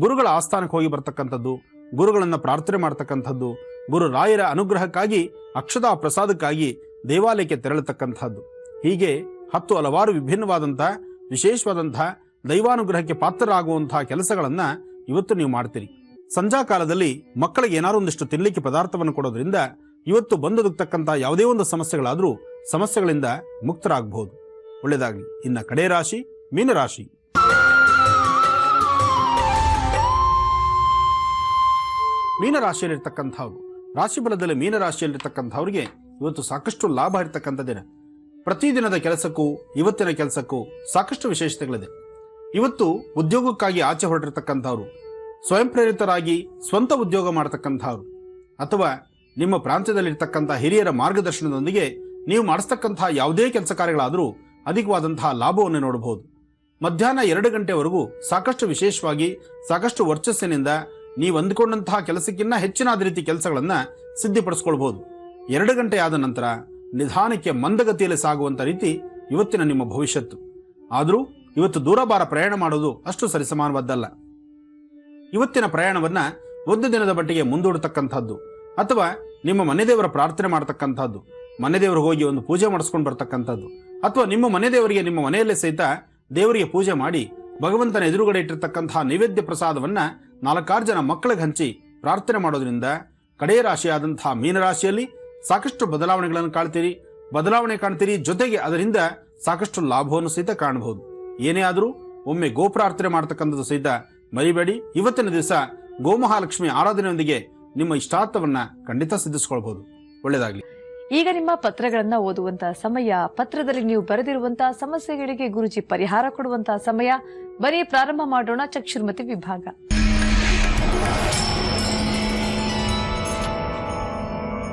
ಗುರುಗಳ ಆಸ್ಥಾನಕ್ಕೆ ಹೋಗಿ ಬರ್ತಕ್ಕಂಥದ್ದು, ಗುರುಗಳನ್ನು ಪ್ರಾರ್ಥನೆ ಮಾಡ್ತಕ್ಕಂಥದ್ದು, ಗುರು ರಾಯರ ಅನುಗ್ರಹಕ್ಕಾಗಿ ಅಕ್ಷತಾ ಪ್ರಸಾದಕ್ಕಾಗಿ ದೇವಾಲಯಕ್ಕೆ ತೆರಳತಕ್ಕಂಥದ್ದು, ಹೀಗೆ ಹಲವಾರು ವಿಭಿನ್ನವಾದಂತಹ ವಿಶೇಷವಾದಂತಹ ದೈವಾನುಗ್ರಹಕ್ಕೆ ಪಾತ್ರರಾಗುವಂತಹ ಕೆಲಸಗಳನ್ನು ಇವತ್ತು ನೀವು ಮಾಡ್ತೀರಿ. ಸಂಜಾ ಕಾಲದಲ್ಲಿ ಮಕ್ಕಳಿಗೆ ಏನಾದ್ರು ಒಂದಿಷ್ಟು ತಿನ್ನಲಿಕ್ಕೆ ಪದಾರ್ಥವನ್ನು ಕೊಡೋದ್ರಿಂದ ಇವತ್ತು ಬಂದೊದಗ್ತಕ್ಕಂಥ ಯಾವುದೇ ಒಂದು ಸಮಸ್ಯೆಗಳಾದರೂ ಸಮಸ್ಯೆಗಳಿಂದ ಮುಕ್ತರಾಗಬಹುದು. ಒಳ್ಳೆಯದಾಗಲಿ. ಇನ್ನು ಕಡೆ ರಾಶಿ ಮೀನರಾಶಿ. ಮೀನರಾಶಿಯಲ್ಲಿರ್ತಕ್ಕಂಥವ್ರು ರಾಶಿಫಲದಲ್ಲಿ ಮೀನರಾಶಿಯಲ್ಲಿರ್ತಕ್ಕಂಥವ್ರಿಗೆ ಇವತ್ತು ಸಾಕಷ್ಟು ಲಾಭ ಇರ್ತಕ್ಕಂಥ ದಿನ. ಪ್ರತಿದಿನದ ಕೆಲಸಕ್ಕೂ ಇವತ್ತಿನ ಕೆಲಸಕ್ಕೂ ಸಾಕಷ್ಟು ವಿಶೇಷತೆಗಳಿದೆ. ಇವತ್ತು ಉದ್ಯೋಗಕ್ಕಾಗಿ ಆಚೆ ಹೊರಟಿರ್ತಕ್ಕಂಥವ್ರು, ಸ್ವಯಂ ಪ್ರೇರಿತರಾಗಿ ಸ್ವಂತ ಉದ್ಯೋಗ ಮಾಡತಕ್ಕಂಥವ್ರು ಅಥವಾ ನಿಮ್ಮ ಪ್ರಾಂತ್ಯದಲ್ಲಿರ್ತಕ್ಕಂಥ ಹಿರಿಯರ ಮಾರ್ಗದರ್ಶನದೊಂದಿಗೆ ನೀವು ಮಾಡಿಸ್ತಕ್ಕಂತಹ ಯಾವುದೇ ಕೆಲಸ ಕಾರ್ಯಗಳಾದರೂ ಅಧಿಕವಾದಂತಹ ಲಾಭವನ್ನು ನೋಡಬಹುದು. ಮಧ್ಯಾಹ್ನ 2 ಗಂಟೆವರೆಗೂ ಸಾಕಷ್ಟು ವಿಶೇಷವಾಗಿ ಸಾಕಷ್ಟು ವರ್ಚಸ್ಸಿನಿಂದ ನೀವು ಅಂದುಕೊಂಡಂತಹ ಕೆಲಸಕ್ಕಿಂತ ಹೆಚ್ಚಿನ ರೀತಿ ಕೆಲಸಗಳನ್ನು ಸಿದ್ಧಪಡಿಸ್ಕೊಳ್ಬಹುದು. 2 ಗಂಟೆ ಆದ ನಂತರ ನಿಧಾನಕ್ಕೆ ಮಂದಗತಿಯಲ್ಲಿ ಸಾಗುವಂಥ ರೀತಿ ಇವತ್ತಿನ ನಿಮ್ಮ ಭವಿಷ್ಯತ್ತು. ಆದರೂ ಇವತ್ತು ದೂರಭಾರ ಪ್ರಯಾಣ ಮಾಡೋದು ಅಷ್ಟು ಸರಿಸಮಾನವಾದ್ದಲ್ಲ. ಇವತ್ತಿನ ಪ್ರಯಾಣವನ್ನ ಒಂದು ದಿನದ ಮಟ್ಟಿಗೆ ಮುಂದೂಡತಕ್ಕಂಥದ್ದು ಅಥವಾ ನಿಮ್ಮ ಮನೆ ದೇವರ ಪ್ರಾರ್ಥನೆ ಮಾಡತಕ್ಕಂಥದ್ದು, ಮನೆ ದೇವರಿಗೆ ಹೋಗಿ ಒಂದು ಪೂಜೆ ಮಾಡಿಸ್ಕೊಂಡು ಬರ್ತಕ್ಕಂಥದ್ದು ಅಥವಾ ನಿಮ್ಮ ಮನೆ ದೇವರಿಗೆ ನಿಮ್ಮ ಮನೆಯಲ್ಲೇ ಸಹಿತ ದೇವರಿಗೆ ಪೂಜೆ ಮಾಡಿ ಭಗವಂತನ ಎದುರುಗಡೆ ಇಟ್ಟಿರ್ತಕ್ಕಂತಹ ನೈವೇದ್ಯ ಪ್ರಸಾದವನ್ನ 4-6 ಜನ ಮಕ್ಕಳಿಗೆ ಹಂಚಿ ಪ್ರಾರ್ಥನೆ ಮಾಡೋದ್ರಿಂದ ಕಡೆಯ ರಾಶಿಯಾದಂತಹ ಮೀನರಾಶಿಯಲ್ಲಿ ಸಾಕಷ್ಟು ಬದಲಾವಣೆಗಳನ್ನು ಕಾಣ್ತೀರಿ. ಜೊತೆಗೆ ಅದರಿಂದ ಸಾಕಷ್ಟು ಲಾಭವನ್ನು ಸಹಿತ ಕಾಣಬಹುದು. ಏನೇ ಆದರೂ ಒಮ್ಮೆ ಗೋಪ್ರಾರ್ಥನೆ ಮಾಡ್ತಕ್ಕಂಥದ್ದು ಸಹಿತ ಮರಿಬೇಡಿ. ಇವತ್ತಿನ ದಿವಸ ಗೋಮಹಾಲಕ್ಷ್ಮಿ ಆರಾಧನೆಯೊಂದಿಗೆ ನಿಮ್ಮ ಇಷ್ಟಾರ್ಥವನ್ನ ಖಂಡಿತ ಸಿದ್ಧಿಸ್ಕೊಳ್ಬಹುದು. ಒಳ್ಳೆಯದಾಗಲಿ. ಈಗ ನಿಮ್ಮ ಪತ್ರಗಳನ್ನ ಓದುವಂತಹ ಸಮಯ. ಪತ್ರದಲ್ಲಿ ನೀವು ಬರೆದಿರುವಂತಹ ಸಮಸ್ಯೆಗಳಿಗೆ ಗುರುಜಿ ಪರಿಹಾರ ಕೊಡುವಂತಹ ಸಮಯ. ಬರೀ ಪ್ರಾರಂಭ ಮಾಡೋಣ. ಚಕ್ಷುರ್ಮತಿ ವಿಭಾಗ.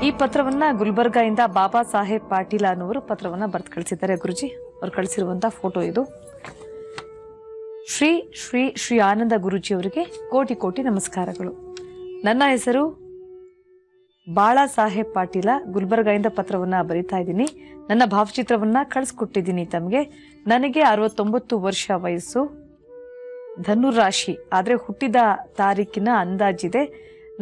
ಈ ಪತ್ರವನ್ನ ಗುಲ್ಬರ್ಗಾಯಿಂದ ಬಾಬಾ ಸಾಹೇಬ್ ಪಾಟೀಲ ಅನ್ನೋರು ಪತ್ರವನ್ನ ಬರೆದು ಕಳಿಸಿದ್ದಾರೆ ಗುರುಜಿ. ಅವ್ರು ಕಳಿಸಿರುವಂತಹ ಫೋಟೋ ಇದು. ಶ್ರೀ ಶ್ರೀ ಶ್ರೀ ಆನಂದ ಗುರುಜಿ ಅವರಿಗೆ ಕೋಟಿ ಕೋಟಿ ನಮಸ್ಕಾರಗಳು. ನನ್ನ ಹೆಸರು ಬಾಳಾ ಸಾಹೇಬ್ ಪಾಟೀಲ. ಗುಲ್ಬರ್ಗಾಯಿಂದ ಪತ್ರವನ್ನ ಬರಿತಾ ಇದ್ದೀನಿ. ನನ್ನ ಭಾವಚಿತ್ರವನ್ನ ಕಳಿಸ್ಕೊಟ್ಟಿದ್ದೀನಿ ತಮಗೆ. ನನಗೆ 69 ವರ್ಷ ವಯಸ್ಸು, ಧನುರಾಶಿ, ಆದ್ರೆ ಹುಟ್ಟಿದ ತಾರೀಕಿನ ಅಂದಾಜಿದೆ.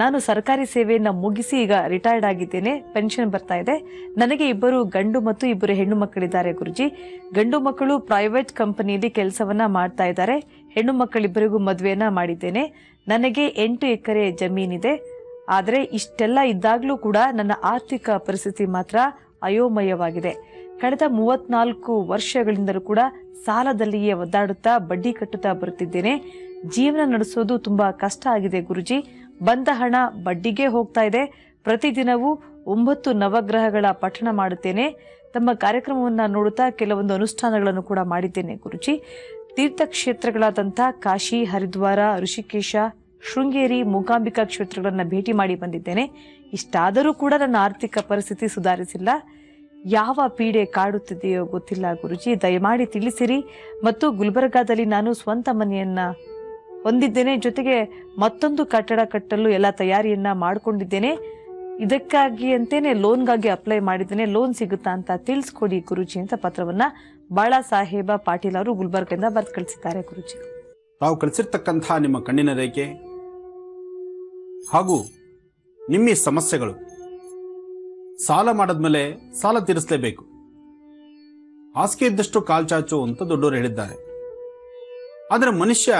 ನಾನು ಸರ್ಕಾರಿ ಸೇವೆಯನ್ನ ಮುಗಿಸಿ ಈಗ ರಿಟೈರ್ಡ್ ಆಗಿದ್ದೇನೆ. ಪೆನ್ಷನ್ ಬರ್ತಾ ಇದೆ. ನನಗೆ 2 ಗಂಡು ಮತ್ತು 2 ಹೆಣ್ಣು ಮಕ್ಕಳಿದ್ದಾರೆ ಗುರುಜಿ. ಗಂಡು ಮಕ್ಕಳು ಪ್ರೈವೇಟ್ ಕಂಪನಿಯಲ್ಲಿ ಕೆಲಸವನ್ನ ಮಾಡ್ತಾ ಇದ್ದಾರೆ. ಹೆಣ್ಣು ಮಕ್ಕಳಿಬ್ಬರಿಗೂ ಮದುವೆಯನ್ನ ಮಾಡಿದ್ದೇನೆ. ನನಗೆ 8 ಎಕರೆ ಜಮೀನಿದೆ. ಆದರೆ ಇಷ್ಟೆಲ್ಲ ಇದ್ದಾಗಲೂ ಕೂಡ ನನ್ನ ಆರ್ಥಿಕ ಪರಿಸ್ಥಿತಿ ಮಾತ್ರ ಅಯೋಮಯವಾಗಿದೆ. ಕಳೆದ 34 ವರ್ಷಗಳಿಂದಲೂ ಕೂಡ ಸಾಲದಲ್ಲಿಯೇ ಒದ್ದಾಡುತ್ತಾ ಬಡ್ಡಿ ಕಟ್ಟುತ್ತಾ ಬರುತ್ತಿದ್ದೇನೆ. ಜೀವನ ನಡೆಸೋದು ತುಂಬಾ ಕಷ್ಟ ಆಗಿದೆ ಗುರುಜಿ. ಬಂದ ಹಣ ಬಡ್ಡಿಗೆ ಹೋಗ್ತಾ ಇದೆ. ಪ್ರತಿದಿನವೂ 9 ನವಗ್ರಹಗಳ ಪಠಣ ಮಾಡುತ್ತೇನೆ. ತಮ್ಮ ಕಾರ್ಯಕ್ರಮವನ್ನ ನೋಡುತ್ತಾ ಕೆಲವೊಂದು ಅನುಷ್ಠಾನಗಳನ್ನು ಕೂಡ ಮಾಡಿದ್ದೇನೆ ಗುರುಜಿ. ತೀರ್ಥಕ್ಷೇತ್ರಗಳಾದಂಥ ಕಾಶಿ, ಹರಿದ್ವಾರ, ಋಷಿಕೇಶ, ಶೃಂಗೇರಿ, ಮೂಕಾಂಬಿಕಾ ಕ್ಷೇತ್ರಗಳನ್ನ ಭೇಟಿ ಮಾಡಿ ಬಂದಿದ್ದೇನೆ. ಇಷ್ಟಾದರೂ ಕೂಡ ನನ್ನ ಆರ್ಥಿಕ ಪರಿಸ್ಥಿತಿ ಸುಧಾರಿಸಿಲ್ಲ. ಯಾವ ಪೀಡೆ ಕಾಡುತ್ತಿದೆಯೋ ಗೊತ್ತಿಲ್ಲ ಗುರುಜಿ, ದಯಮಾಡಿ ತಿಳಿಸಿರಿ. ಮತ್ತು ಗುಲ್ಬರ್ಗಾದಲ್ಲಿ ನಾನು ಸ್ವಂತ ಮನೆಯನ್ನ ಹೊಂದಿದ್ದೇನೆ. ಜೊತೆಗೆ ಮತ್ತೊಂದು ಕಟ್ಟಡ ಕಟ್ಟಲು ಎಲ್ಲ ತಯಾರಿಯನ್ನ ಮಾಡಿಕೊಂಡಿದ್ದೇನೆ. ಇದಕ್ಕಾಗಿ ಅಂತೇನೆ ಲೋನ್ಗಾಗಿ ಅಪ್ಲೈ ಮಾಡಿದ್ದೇನೆ. ಲೋನ್ ಸಿಗುತ್ತಾ ಅಂತ ತಿಳಿಸ್ಕೊಡಿ ಗುರುಜಿ ಅಂತ ಪತ್ರವನ್ನ ಬಾಳಾ ಸಾಹೇಬ ಪಾಟೀಲ್ ಅವರು ಗುಲ್ಬರ್ಗದಿಂದ ಬರೆದು ಕಳಿಸಿದ್ದಾರೆ ಗುರುಜಿ. ತಾವು ಕಳಿಸಿರ್ತಕ್ಕಂಥ ನಿಮ್ಮ ಕಣ್ಣಿನ ರೇಖೆ ಹಾಗೂ ನಿಮ್ಮ ಸಮಸ್ಯೆಗಳು, ಸಾಲ ಮಾಡಿದ್ಮೇಲೆ ಸಾಲ ತೀರಿಸಲೇಬೇಕು, ಹಾಸಿಗೆ ಇದ್ದಷ್ಟು ಕಾಲ್ಚಾಚು ಅಂತ ದೊಡ್ಡವರು ಹೇಳಿದ್ದಾರೆ. ಆದರೆ ಮನುಷ್ಯ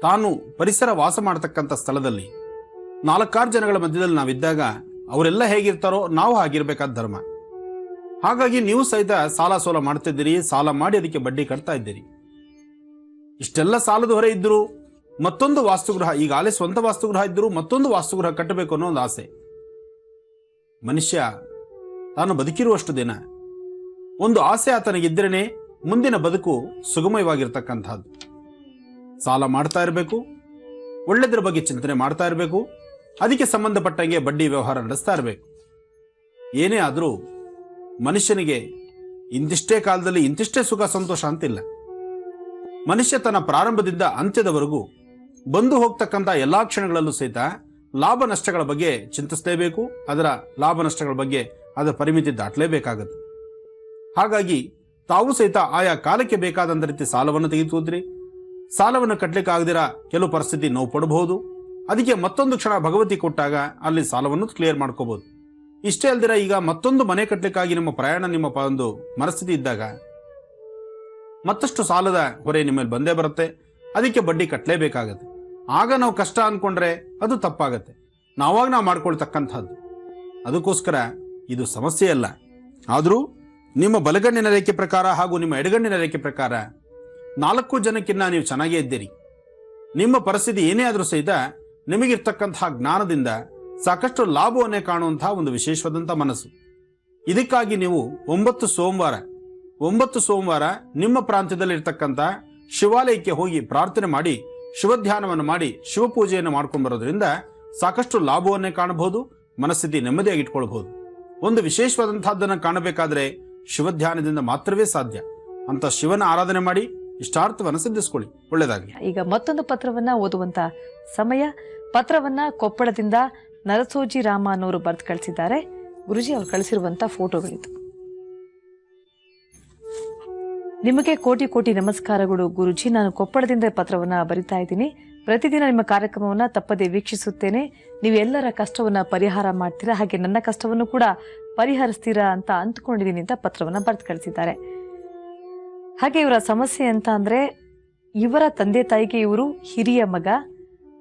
ತಾನು ಪರಿಸರ ವಾಸ ಮಾಡತಕ್ಕಂಥ ಸ್ಥಳದಲ್ಲಿ 4-6 ಜನಗಳ ಮಧ್ಯದಲ್ಲಿ ನಾವಿದ್ದಾಗ ಅವರೆಲ್ಲ ಹೇಗಿರ್ತಾರೋ ನಾವು ಹಾಗಿರ್ಬೇಕಾದ ಧರ್ಮ. ಹಾಗಾಗಿ ನೀವು ಸಹಿತ ಸಾಲ ಸೋಲ ಮಾಡ್ತಿದ್ದೀರಿ, ಸಾಲ ಮಾಡಿ ಅದಕ್ಕೆ ಬಡ್ಡಿ ಕಟ್ತಾ ಇದ್ದೀರಿ. ಇಷ್ಟೆಲ್ಲ ಸಾಲದ ಹೊರೆ ಇದ್ದರೂ ಮತ್ತೊಂದು ವಾಸ್ತುಗೃಹ, ಈಗಾಗಲೇ ಸ್ವಂತ ವಾಸ್ತುಗೃಹ ಇದ್ದರೂ ಮತ್ತೊಂದು ವಾಸ್ತುಗೃಹ ಕಟ್ಟಬೇಕು ಅನ್ನೋ ಒಂದು ಆಸೆ. ಮನುಷ್ಯ ತಾನು ಬದುಕಿರುವಷ್ಟು ದಿನ ಒಂದು ಆಸೆ ಆತನಿಗಿದ್ದರೇನೆ ಮುಂದಿನ ಬದುಕು ಸುಗಮವಾಗಿರ್ತಕ್ಕಂಥದ್ದು. ಸಾಲ ಮಾಡ್ತಾ ಇರಬೇಕು, ಒಳ್ಳೆದ್ರ ಬಗ್ಗೆ ಚಿಂತನೆ ಮಾಡ್ತಾ ಇರಬೇಕು, ಅದಕ್ಕೆ ಸಂಬಂಧಪಟ್ಟಂಗೆ ಬಡ್ಡಿ ವ್ಯವಹಾರ ನಡೆಸ್ತಾ ಇರಬೇಕು. ಏನೇ ಆದರೂ ಮನುಷ್ಯನಿಗೆ ಇಂತಿಷ್ಟೇ ಕಾಲದಲ್ಲಿ ಇಂತಿಷ್ಟೇ ಸುಖ ಸಂತೋಷ ಅಂತಿಲ್ಲ. ಮನುಷ್ಯ ತನ್ನ ಪ್ರಾರಂಭದಿಂದ ಅಂತ್ಯದವರೆಗೂ ಬಂದು ಹೋಗ್ತಕ್ಕಂಥ ಎಲ್ಲಾ ಕ್ಷಣಗಳಲ್ಲೂ ಸಹಿತ ಲಾಭ ನಷ್ಟಗಳ ಬಗ್ಗೆ ಚಿಂತಿಸಲೇಬೇಕು. ಅದರ ಲಾಭ ನಷ್ಟಗಳ ಬಗ್ಗೆ ಅದರ ಪರಿಮಿತಿ ದಾಟಲೇಬೇಕಾಗತ್ತೆ. ಹಾಗಾಗಿ ತಾವು ಸಹಿತ ಆಯಾ ಕಾಲಕ್ಕೆ ಬೇಕಾದಂಥ ರೀತಿ ಸಾಲವನ್ನು ತೆಗೆದುಕೋದ್ರಿ. ಸಾಲವನ್ನು ಕಟ್ಟಲಿಕ್ಕೆ ಆಗದಿರ ಕೆಲವು ಪರಿಸ್ಥಿತಿ ನೋವು ಪಡಬಹುದು. ಅದಕ್ಕೆ ಮತ್ತೊಂದು ಕ್ಷಣ ಭಗವತಿ ಕೊಟ್ಟಾಗ ಅಲ್ಲಿ ಸಾಲವನ್ನು ಕ್ಲಿಯರ್ ಮಾಡ್ಕೋಬಹುದು. ಇಷ್ಟೇ ಅಲ್ದಿರ ಈಗ ಮತ್ತೊಂದು ಮನೆ ಕಟ್ಟಲಿಕ್ಕಾಗಿ ನಿಮ್ಮ ಪ್ರಯಾಣ ನಿಮ್ಮ ಒಂದು ಮನಸ್ಥಿತಿ ಇದ್ದಾಗ ಮತ್ತಷ್ಟು ಸಾಲದ ಹೊರೆ ನಿಮ್ಮ ಮೇಲೆ ಬಂದೇ ಬರುತ್ತೆ. ಅದಕ್ಕೆ ಬಡ್ಡಿ ಕಟ್ಟಲೇಬೇಕಾಗತ್ತೆ. ಆಗ ನಾವು ಕಷ್ಟ ಅನ್ಕೊಂಡ್ರೆ ಅದು ತಪ್ಪಾಗತ್ತೆ. ನಾವು ಮಾಡ್ಕೊಳ್ತಕ್ಕಂಥದ್ದು. ಅದಕ್ಕೋಸ್ಕರ ಇದು ಸಮಸ್ಯೆ ಅಲ್ಲ. ಆದರೂ ನಿಮ್ಮ ಬಲಗಣ್ಣಿನ ರೇಖೆ ಪ್ರಕಾರ ಹಾಗೂ ನಿಮ್ಮ ಎಡಗಣ್ಣಿನ ರೇಖೆ ಪ್ರಕಾರ 4 ಜನಕ್ಕಿಂತ ನೀವು ಚೆನ್ನಾಗೇ ಇದ್ದೀರಿ. ನಿಮ್ಮ ಪರಿಸ್ಥಿತಿ ಏನೇ ಆದರೂ ಸಹಿತ ನಿಮಗಿರ್ತಕ್ಕಂತಹ ಜ್ಞಾನದಿಂದ ಸಾಕಷ್ಟು ಲಾಭವನ್ನೇ ಕಾಣುವಂತಹ ಒಂದು ವಿಶೇಷವಾದಂಥ ಮನಸ್ಸು. ಇದಕ್ಕಾಗಿ ನೀವು 9 ಸೋಮವಾರ ನಿಮ್ಮ ಪ್ರಾಂತ್ಯದಲ್ಲಿ ಇರ್ತಕ್ಕಂಥ ಶಿವಾಲಯಕ್ಕೆ ಹೋಗಿ ಪ್ರಾರ್ಥನೆ ಮಾಡಿ ಶಿವಧ್ಯಾನವನ್ನು ಮಾಡಿ ಶಿವಪೂಜೆಯನ್ನು ಮಾಡ್ಕೊಂಡು ಬರೋದ್ರಿಂದ ಸಾಕಷ್ಟು ಲಾಭವನ್ನೇ ಕಾಣಬಹುದು. ಮನಸ್ಥಿತಿ ನೆಮ್ಮದಿಯಾಗಿ ಇಟ್ಕೊಳ್ಬಹುದು. ಒಂದು ವಿಶೇಷವಾದಂತಹದ್ದನ್ನು ಕಾಣಬೇಕಾದ್ರೆ ಶಿವಧ್ಯಾನದಿಂದ ಮಾತ್ರವೇ ಸಾಧ್ಯ. ಅಂತ ಶಿವನ ಆರಾಧನೆ ಮಾಡಿ ಇಷ್ಟಾರ್ಥವನ್ನು ಸಿದ್ಧಿಸ್ಕೊಳ್ಳಿ. ಒಳ್ಳೆಯದಾಗಲಿ. ಈಗ ಮತ್ತೊಂದು ಪತ್ರವನ್ನ ಓದುವಂತ ಸಮಯ. ಪತ್ರವನ್ನ ಕೊಪ್ಪಳದಿಂದ ನರಸೋಜಿ ರಾಮ ಅನ್ನೋರು ಬರೆದು ಕಳಿಸಿದ್ದಾರೆ. ಗುರುಜಿ ಅವ್ರು ಕಳಿಸಿರುವಂತ ಫೋಟೋಗಳಿದು. ನಿಮಗೆ ಕೋಟಿ ಕೋಟಿ ನಮಸ್ಕಾರಗಳು ಗುರುಜಿ. ನಾನು ಕೊಪ್ಪಳದಿಂದ ಪತ್ರವನ್ನ ಬರಿತಾ ಇದ್ದೀನಿ. ಪ್ರತಿದಿನ ನಿಮ್ಮ ಕಾರ್ಯಕ್ರಮವನ್ನ ತಪ್ಪದೆ ವೀಕ್ಷಿಸುತ್ತೇನೆ. ನೀವು ಎಲ್ಲರ ಕಷ್ಟವನ್ನ ಪರಿಹಾರ ಮಾಡ್ತೀರಾ, ಹಾಗೆ ನನ್ನ ಕಷ್ಟವನ್ನು ಕೂಡ ಪರಿಹರಿಸ್ತೀರಾ ಅಂತ ಅಂದ್ಕೊಂಡಿದ್ದೀನಿ ಅಂತ ಪತ್ರವನ್ನ ಬರೆದು ಕಳಿಸಿದ್ದಾರೆ. ಹಾಗೆ ಇವರ ಸಮಸ್ಯೆ ಅಂತ ಅಂದ್ರೆ, ಇವರ ತಂದೆ ತಾಯಿಗೆ ಇವರು ಹಿರಿಯ ಮಗ.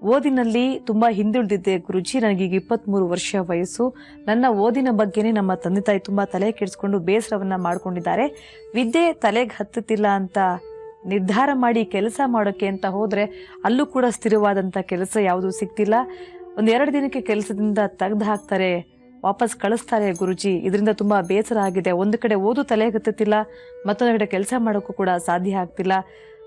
ಓದಿನಲ್ಲಿ ತುಂಬಾ ಹಿಂದುಳಿದಿದ್ದೆ ಗುರುಜಿ. ನನಗೀಗ 23 ವರ್ಷ ವಯಸ್ಸು. ನನ್ನ ಓದಿನ ಬಗ್ಗೆನೇ ನಮ್ಮ ತಂದೆ ತಾಯಿ ತುಂಬಾ ತಲೆ ಕೆಡಿಸ್ಕೊಂಡು ಬೇಸರವನ್ನ ಮಾಡ್ಕೊಂಡಿದ್ದಾರೆ. ವಿದ್ಯೆ ತಲೆಗೆ ಹತ್ತುತ್ತಿಲ್ಲ ಅಂತ ನಿರ್ಧಾರ ಮಾಡಿ ಕೆಲಸ ಮಾಡೋಕೆ ಅಂತ ಹೋದ್ರೆ ಅಲ್ಲೂ ಕೂಡ ಸ್ಥಿರವಾದಂತ ಕೆಲಸ ಯಾವುದೂ ಸಿಗ್ತಿಲ್ಲ. 1-2 ದಿನಕ್ಕೆ ಕೆಲಸದಿಂದ ತೆಗೆದು ಹಾಕ್ತಾರೆ, ವಾಪಸ್ ಕಳಿಸ್ತಾರೆ ಗುರುಜಿ. ಇದರಿಂದ ತುಂಬಾ ಬೇಸರ ಆಗಿದೆ. ಒಂದು ಕಡೆ ಓದು ತಲೆಗೆ ಹತ್ತುತ್ತಿಲ್ಲ, ಮತ್ತೊಂದು ಕಡೆ ಕೆಲಸ ಮಾಡೋಕ್ಕೂ ಕೂಡ ಸಾಧ್ಯ ಆಗ್ತಿಲ್ಲ.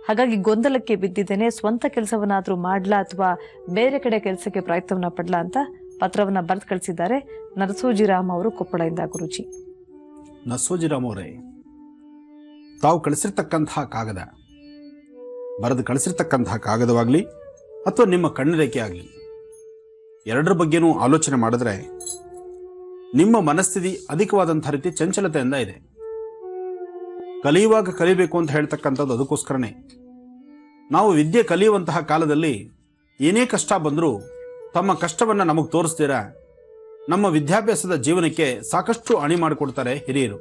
ಹಾಗಾಗಿ ಗೊಂದಲಕ್ಕೆ ಬಿದ್ದಿದ್ದೇನೆ. ಸ್ವಂತ ಕೆಲಸವನ್ನಾದ್ರೂ ಮಾಡ್ಲಾ ಅಥವಾ ಬೇರೆ ಕಡೆ ಕೆಲಸಕ್ಕೆ ಪ್ರಯತ್ನವನ್ನ ಪಡ್ಲಾ ಅಂತ ಪತ್ರವನ್ನ ಬರೆದು ಕಳಿಸಿದ್ದಾರೆ ನರಸೋಜಿರಾಮ್ ಅವರು ಕೊಪ್ಪಳದಿಂದ. ಗುರುಜಿ, ನರಸೋಜಿರಾಮ್ ಅವರೇ, ತಾವು ಕಳಿಸಿರ್ತಕ್ಕಂತಹ ಕಾಗದ, ಬರೆದು ಕಳಿಸಿರ್ತಕ್ಕಂತಹ ಕಾಗದವಾಗಲಿ ಅಥವಾ ನಿಮ್ಮ ಕಣ್ಣುರೇಖೆ ಆಗಲಿ, ಎರಡರ ಬಗ್ಗೆನೂ ಆಲೋಚನೆ ಮಾಡಿದ್ರೆ ನಿಮ್ಮ ಮನಸ್ಥಿತಿ ಅಧಿಕವಾದಂಥ ರೀತಿ ಚಂಚಲತೆಯಿಂದ ಇದೆ. ಕಲಿಯುವಾಗ ಕಲಿಬೇಕು ಅಂತ ಹೇಳ್ತಕ್ಕಂಥದ್ದು ಅದಕ್ಕೋಸ್ಕರನೇ. ನಾವು ವಿದ್ಯೆ ಕಲಿಯುವಂತಹ ಕಾಲದಲ್ಲಿ ಏನೇ ಕಷ್ಟ ಬಂದರೂ ತಮ್ಮ ಕಷ್ಟವನ್ನು ನಮಗೆ ತೋರಿಸ್ತೀರ ನಮ್ಮ ವಿದ್ಯಾಭ್ಯಾಸದ ಜೀವನಕ್ಕೆ ಸಾಕಷ್ಟು ಅಣಿ ಮಾಡಿಕೊಡ್ತಾರೆ ಹಿರಿಯರು.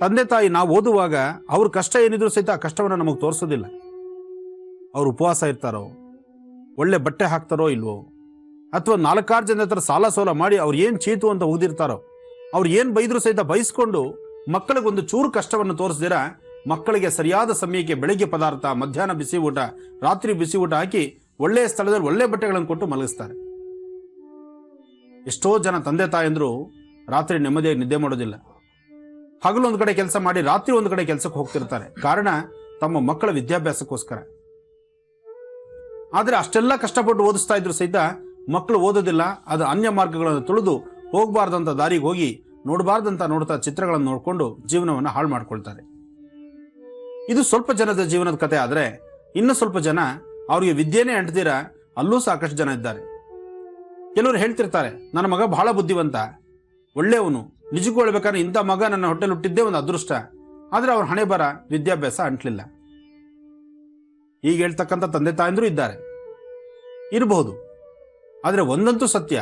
ತಂದೆ ತಾಯಿ ನಾವು ಓದುವಾಗ ಅವ್ರ ಕಷ್ಟ ಏನಿದ್ರು ಸಹಿತ ಆ ಕಷ್ಟವನ್ನು ನಮಗೆ ತೋರಿಸೋದಿಲ್ಲ. ಅವ್ರು ಉಪವಾಸ ಇರ್ತಾರೋ, ಒಳ್ಳೆ ಬಟ್ಟೆ ಹಾಕ್ತಾರೋ ಇಲ್ವೋ, ಅಥವಾ 4-6 ಜನ ಹತ್ರ ಸಾಲ ಸೋಲ ಮಾಡಿ ಅವ್ರು ಏನು ಚೀತು ಅಂತ ಓದಿರ್ತಾರೋ, ಅವ್ರು ಏನು ಬೈದ್ರು ಸಹಿತ ಬಯಸ್ಕೊಂಡು ಮಕ್ಕಳಿಗೊಂದು ಚೂರು ಕಷ್ಟವನ್ನು ತೋರಿಸ್ದಿರ ಮಕ್ಕಳಿಗೆ ಸರಿಯಾದ ಸಮಯಕ್ಕೆ ಬೆಳಿಗ್ಗೆ ಪದಾರ್ಥ, ಮಧ್ಯಾಹ್ನ ಬಿಸಿ ಊಟ, ರಾತ್ರಿ ಬಿಸಿ ಊಟ ಹಾಕಿ ಒಳ್ಳೆಯ ಸ್ಥಳದಲ್ಲಿ ಒಳ್ಳೆ ಬಟ್ಟೆಗಳನ್ನು ಕೊಟ್ಟು ಮಲಗಿಸ್ತಾರೆ. ಎಷ್ಟೋ ಜನ ತಂದೆ ತಾಯಂದ್ರು ರಾತ್ರಿ ನೆಮ್ಮದಿಯಾಗಿ ನಿದ್ದೆ ಮಾಡೋದಿಲ್ಲ. ಹಗಲೊಂದು ಕಡೆ ಕೆಲಸ ಮಾಡಿ ರಾತ್ರಿ ಒಂದು ಕಡೆ ಕೆಲಸಕ್ಕೆ ಹೋಗ್ತಿರ್ತಾರೆ. ಕಾರಣ ತಮ್ಮ ಮಕ್ಕಳ ವಿದ್ಯಾಭ್ಯಾಸಕ್ಕೋಸ್ಕರ. ಆದರೆ ಅಷ್ಟೆಲ್ಲ ಕಷ್ಟಪಟ್ಟು ಓದಿಸ್ತಾ ಇದ್ರು ಸಹಿತ ಮಕ್ಕಳು ಓದೋದಿಲ್ಲ. ಅದು ಅನ್ಯ ಮಾರ್ಗಗಳನ್ನು ತುಳಿದು ಹೋಗಬಾರ್ದಂಥ ದಾರಿಗೆ ಹೋಗಿ ನೋಡಬಾರ್ದಂತ ನೋಡ್ತಾ ಚಿತ್ರಗಳನ್ನು ನೋಡಿಕೊಂಡು ಜೀವನವನ್ನು ಹಾಳು ಮಾಡ್ಕೊಳ್ತಾರೆ. ಇದು ಸ್ವಲ್ಪ ಜನದ ಜೀವನದ ಕಥೆ. ಆದರೆ ಇನ್ನು ಸ್ವಲ್ಪ ಜನ ಅವರಿಗೆ ವಿದ್ಯೆನೇ ಅಂಟದಿರ ಅಲ್ಲೂ ಸಾಕಷ್ಟು ಜನ ಇದ್ದಾರೆ. ಕೆಲವರು ಹೇಳ್ತಿರ್ತಾರೆ, ನನ್ನ ಮಗ ಬಹಳ ಬುದ್ಧಿವಂತ, ಒಳ್ಳೆಯವನು, ನಿಜಕ್ಕೂ ಹೇಳ್ಬೇಕಾದ್ರೆ ಇಂಥ ಮಗ ನನ್ನ ಹೊಟ್ಟೆಲಿ ಹುಟ್ಟಿದ್ದೇ ಒಂದು ಅದೃಷ್ಟ. ಆದರೆ ಅವ್ರ ಹಣೆ ಬರ ವಿದ್ಯಾಭ್ಯಾಸ ಅಂಟ್ಲಿಲ್ಲ. ಈಗ ಹೇಳ್ತಕ್ಕಂಥ ತಂದೆ ತಾಯಂದ್ರು ಇದ್ದಾರೆ, ಇರಬಹುದು. ಆದರೆ ಒಂದಂತೂ ಸತ್ಯ,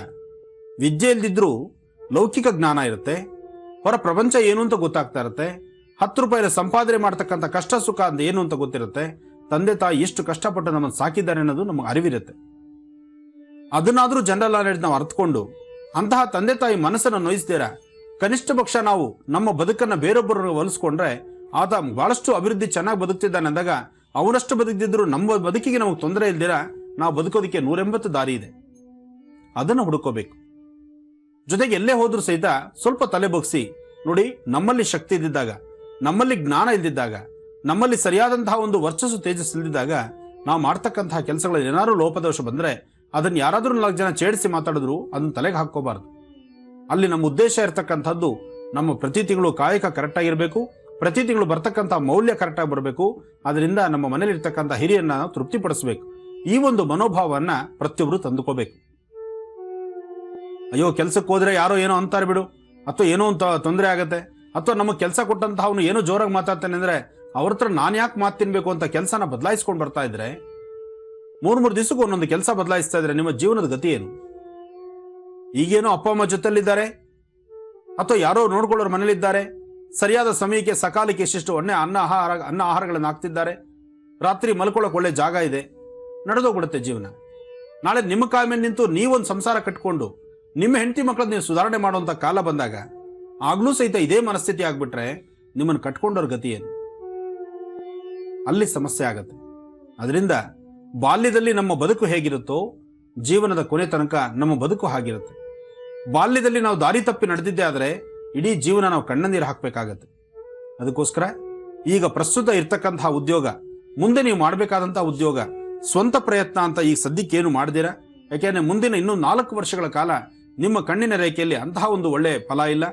ವಿದ್ಯೆ ಇಲ್ದಿದ್ರೂ ಲೌಕಿಕ ಜ್ಞಾನ ಇರುತ್ತೆ, ಹೊರ ಪ್ರಪಂಚ ಏನು ಅಂತ ಗೊತ್ತಾಗ್ತಾ ಇರುತ್ತೆ, 10 ರೂಪಾಯಿ ಸಂಪಾದನೆ ಮಾಡ್ತಕ್ಕಂಥ ಕಷ್ಟ ಸುಖ ಅಂತ ಏನು ಅಂತ ಗೊತ್ತಿರುತ್ತೆ, ತಂದೆ ತಾಯಿ ಎಷ್ಟು ಕಷ್ಟಪಟ್ಟು ನಮ್ಮನ್ನು ಸಾಕಿದ್ದಾರೆ ಅನ್ನೋದು ನಮಗೆ ಅರಿವಿರುತ್ತೆ. ಅದನ್ನಾದ್ರೂ ಜನರಲ್ ನಾಲೆಡ್ಜ್ ನಾವು ಅರ್ಥಕೊಂಡು ಅಂತಹ ತಂದೆ ತಾಯಿ ಮನಸ್ಸನ್ನು ನೋಯಿಸ್ತೀರ ಕನಿಷ್ಠ ಪಕ್ಷ ನಾವು ನಮ್ಮ ಬದುಕನ್ನು ಬೇರೊಬ್ಬರು ಹೋಲಿಸ್ಕೊಂಡ್ರೆ ಆತ ಬಹಳಷ್ಟು ಅಭಿವೃದ್ಧಿ ಚೆನ್ನಾಗಿ ಬದುಕ್ತಿದ್ದಾನೆ ಅಂದಾಗ ಅವನಷ್ಟು ಬದುಕಿದ್ರು ನಮ್ಮ ಬದುಕಿಗೆ ನಮಗೆ ತೊಂದರೆ ಇಲ್ದಿರ ನಾವು ಬದುಕೋದಕ್ಕೆ 180 ದಾರಿ ಇದೆ. ಅದನ್ನು ಹುಡುಕೋಬೇಕು. ಜೊತೆಗೆ ಎಲ್ಲೇ ಹೋದ್ರೂ ಸಹಿತ ಸ್ವಲ್ಪ ತಲೆ ಬಗ್ಸಿ ನೋಡಿ, ನಮ್ಮಲ್ಲಿ ಶಕ್ತಿ ಇದ್ದಿದ್ದಾಗ, ನಮ್ಮಲ್ಲಿ ಜ್ಞಾನ ಇಲ್ದಿದ್ದಾಗ, ನಮ್ಮಲ್ಲಿ ಸರಿಯಾದಂತಹ ಒಂದು ವರ್ಚಸ್ಸು ತೇಜಸ್ ಇಲ್ದಿದ್ದಾಗ ನಾವು ಮಾಡ್ತಕ್ಕಂತಹ ಕೆಲಸಗಳಲ್ಲಿ ಏನಾದ್ರು ಲೋಪದೋಷ ಬಂದರೆ ಅದನ್ನು ಯಾರಾದರೂ 4 ಜನ ಛೇಡಿಸಿ ಮಾತಾಡಿದ್ರು ಅದನ್ನು ತಲೆಗೆ ಹಾಕ್ಕೋಬಾರ್ದು. ಅಲ್ಲಿ ನಮ್ಮ ಉದ್ದೇಶ ಇರತಕ್ಕಂಥದ್ದು ನಮ್ಮ ಪ್ರತಿ ತಿಂಗಳು ಕಾಯಕ ಕರೆಕ್ಟಾಗಿರಬೇಕು, ಪ್ರತಿ ತಿಂಗಳು ಬರ್ತಕ್ಕಂಥ ಮೌಲ್ಯ ಕರೆಕ್ಟಾಗಿ ಬರಬೇಕು. ಅದರಿಂದ ನಮ್ಮ ಮನೇಲಿ ಇರ್ತಕ್ಕಂಥ ಹಿರಿಯನ್ನ ನಾವು ತೃಪ್ತಿಪಡಿಸಬೇಕು. ಈ ಒಂದು ಮನೋಭಾವವನ್ನ ಪ್ರತಿಯೊಬ್ಬರು ತಂದುಕೋಬೇಕು. ಅಯ್ಯೋ ಕೆಲ್ಸಕ್ಕೆ ಹೋದ್ರೆ ಯಾರೋ ಏನೋ ಅಂತಾರೆ ಬಿಡು, ಅಥವಾ ಏನೋ ಅಂತ ತೊಂದರೆ ಆಗತ್ತೆ, ಅಥವಾ ನಮಗೆ ಕೆಲಸ ಕೊಟ್ಟಂತಹ ಅವನು ಏನೋ ಜೋರಾಗಿ ಮಾತಾಡ್ತಾನೆ ಅಂದ್ರೆ ಅವ್ರ ಹತ್ರ ನಾನು ಯಾಕೆ ಮಾತು ತಿನ್ಬೇಕು ಅಂತ ಕೆಲಸನ ಬದಲಾಯಿಸ್ಕೊಂಡು ಬರ್ತಾ ಇದ್ರೆ, 3 ದಿವಸಕ್ಕೂ ಒಂದೊಂದು ಕೆಲಸ ಬದಲಾಯಿಸ್ತಾ ಇದ್ರೆ ನಿಮ್ಮ ಜೀವನದ ಗತಿ ಏನು? ಈಗೇನೋ ಅಪ್ಪ ಅಮ್ಮ ಜೊತೆಲಿದ್ದಾರೆ, ಅಥವಾ ಯಾರೋ ನೋಡ್ಕೊಳ್ಳೋರು ಮನೇಲಿದ್ದಾರೆ, ಸರಿಯಾದ ಸಮಯಕ್ಕೆ ಸಕಾಲಕ್ಕೆ ಎಷ್ಟೆಷ್ಟು ಅನ್ನ ಆಹಾರಗಳನ್ನು ಹಾಕ್ತಿದ್ದಾರೆ, ರಾತ್ರಿ ಮಲ್ಕೊಳ್ಳೋಕೆ ಒಳ್ಳೆ ಜಾಗ ಇದೆ, ನಡೆದೋಗ್ಬಿಡುತ್ತೆ ಜೀವನ. ನಾಳೆ ನಿಮ್ಮ ಕಾಲ ಮೇಲೆ ನಿಂತು ನೀವೊಂದು ಸಂಸಾರ ಕಟ್ಕೊಂಡು ನಿಮ್ಮ ಹೆಂಡತಿ ಮಕ್ಕಳನ್ನ ನೀವು ಸುಧಾರಣೆ ಮಾಡುವಂಥ ಕಾಲ ಬಂದಾಗ ಆಗ್ಲೂ ಸಹಿತ ಇದೇ ಮನಸ್ಥಿತಿ ಆಗ್ಬಿಟ್ರೆ ನಿಮ್ಮನ್ನು ಕಟ್ಕೊಂಡವ್ರ ಗತಿ ಏನು? ಅಲ್ಲಿ ಸಮಸ್ಯೆ ಆಗತ್ತೆ. ಅದರಿಂದ ಬಾಲ್ಯದಲ್ಲಿ ನಮ್ಮ ಬದುಕು ಹೇಗಿರುತ್ತೋ ಜೀವನದ ಕೊನೆ ತನಕ ನಮ್ಮ ಬದುಕು ಹಾಗಿರುತ್ತೆ. ಬಾಲ್ಯದಲ್ಲಿ ನಾವು ದಾರಿ ತಪ್ಪಿ ನಡೆದಿದ್ದೆ ಆದರೆ ಇಡೀ ಜೀವನ ನಾವು ಕಣ್ಣನೀರು ಹಾಕಬೇಕಾಗತ್ತೆ. ಅದಕ್ಕೋಸ್ಕರ ಈಗ ಪ್ರಸ್ತುತ ಇರ್ತಕ್ಕಂತಹ ಉದ್ಯೋಗ, ಮುಂದೆ ನೀವು ಮಾಡಬೇಕಾದಂತಹ ಉದ್ಯೋಗ, ಸ್ವಂತ ಪ್ರಯತ್ನ ಅಂತ ಈಗ ಸದ್ಯಕ್ಕೇನು ಮಾಡ್ದಿರಾ. ಯಾಕೆಂದ್ರೆ ಮುಂದಿನ ಇನ್ನೂ 4 ವರ್ಷಗಳ ಕಾಲ ನಿಮ್ಮ ಕಣ್ಣಿನ ರೇಖೆಯಲ್ಲಿ ಅಂತಹ ಒಂದು ಒಳ್ಳೆ ಫಲ ಇಲ್ಲ.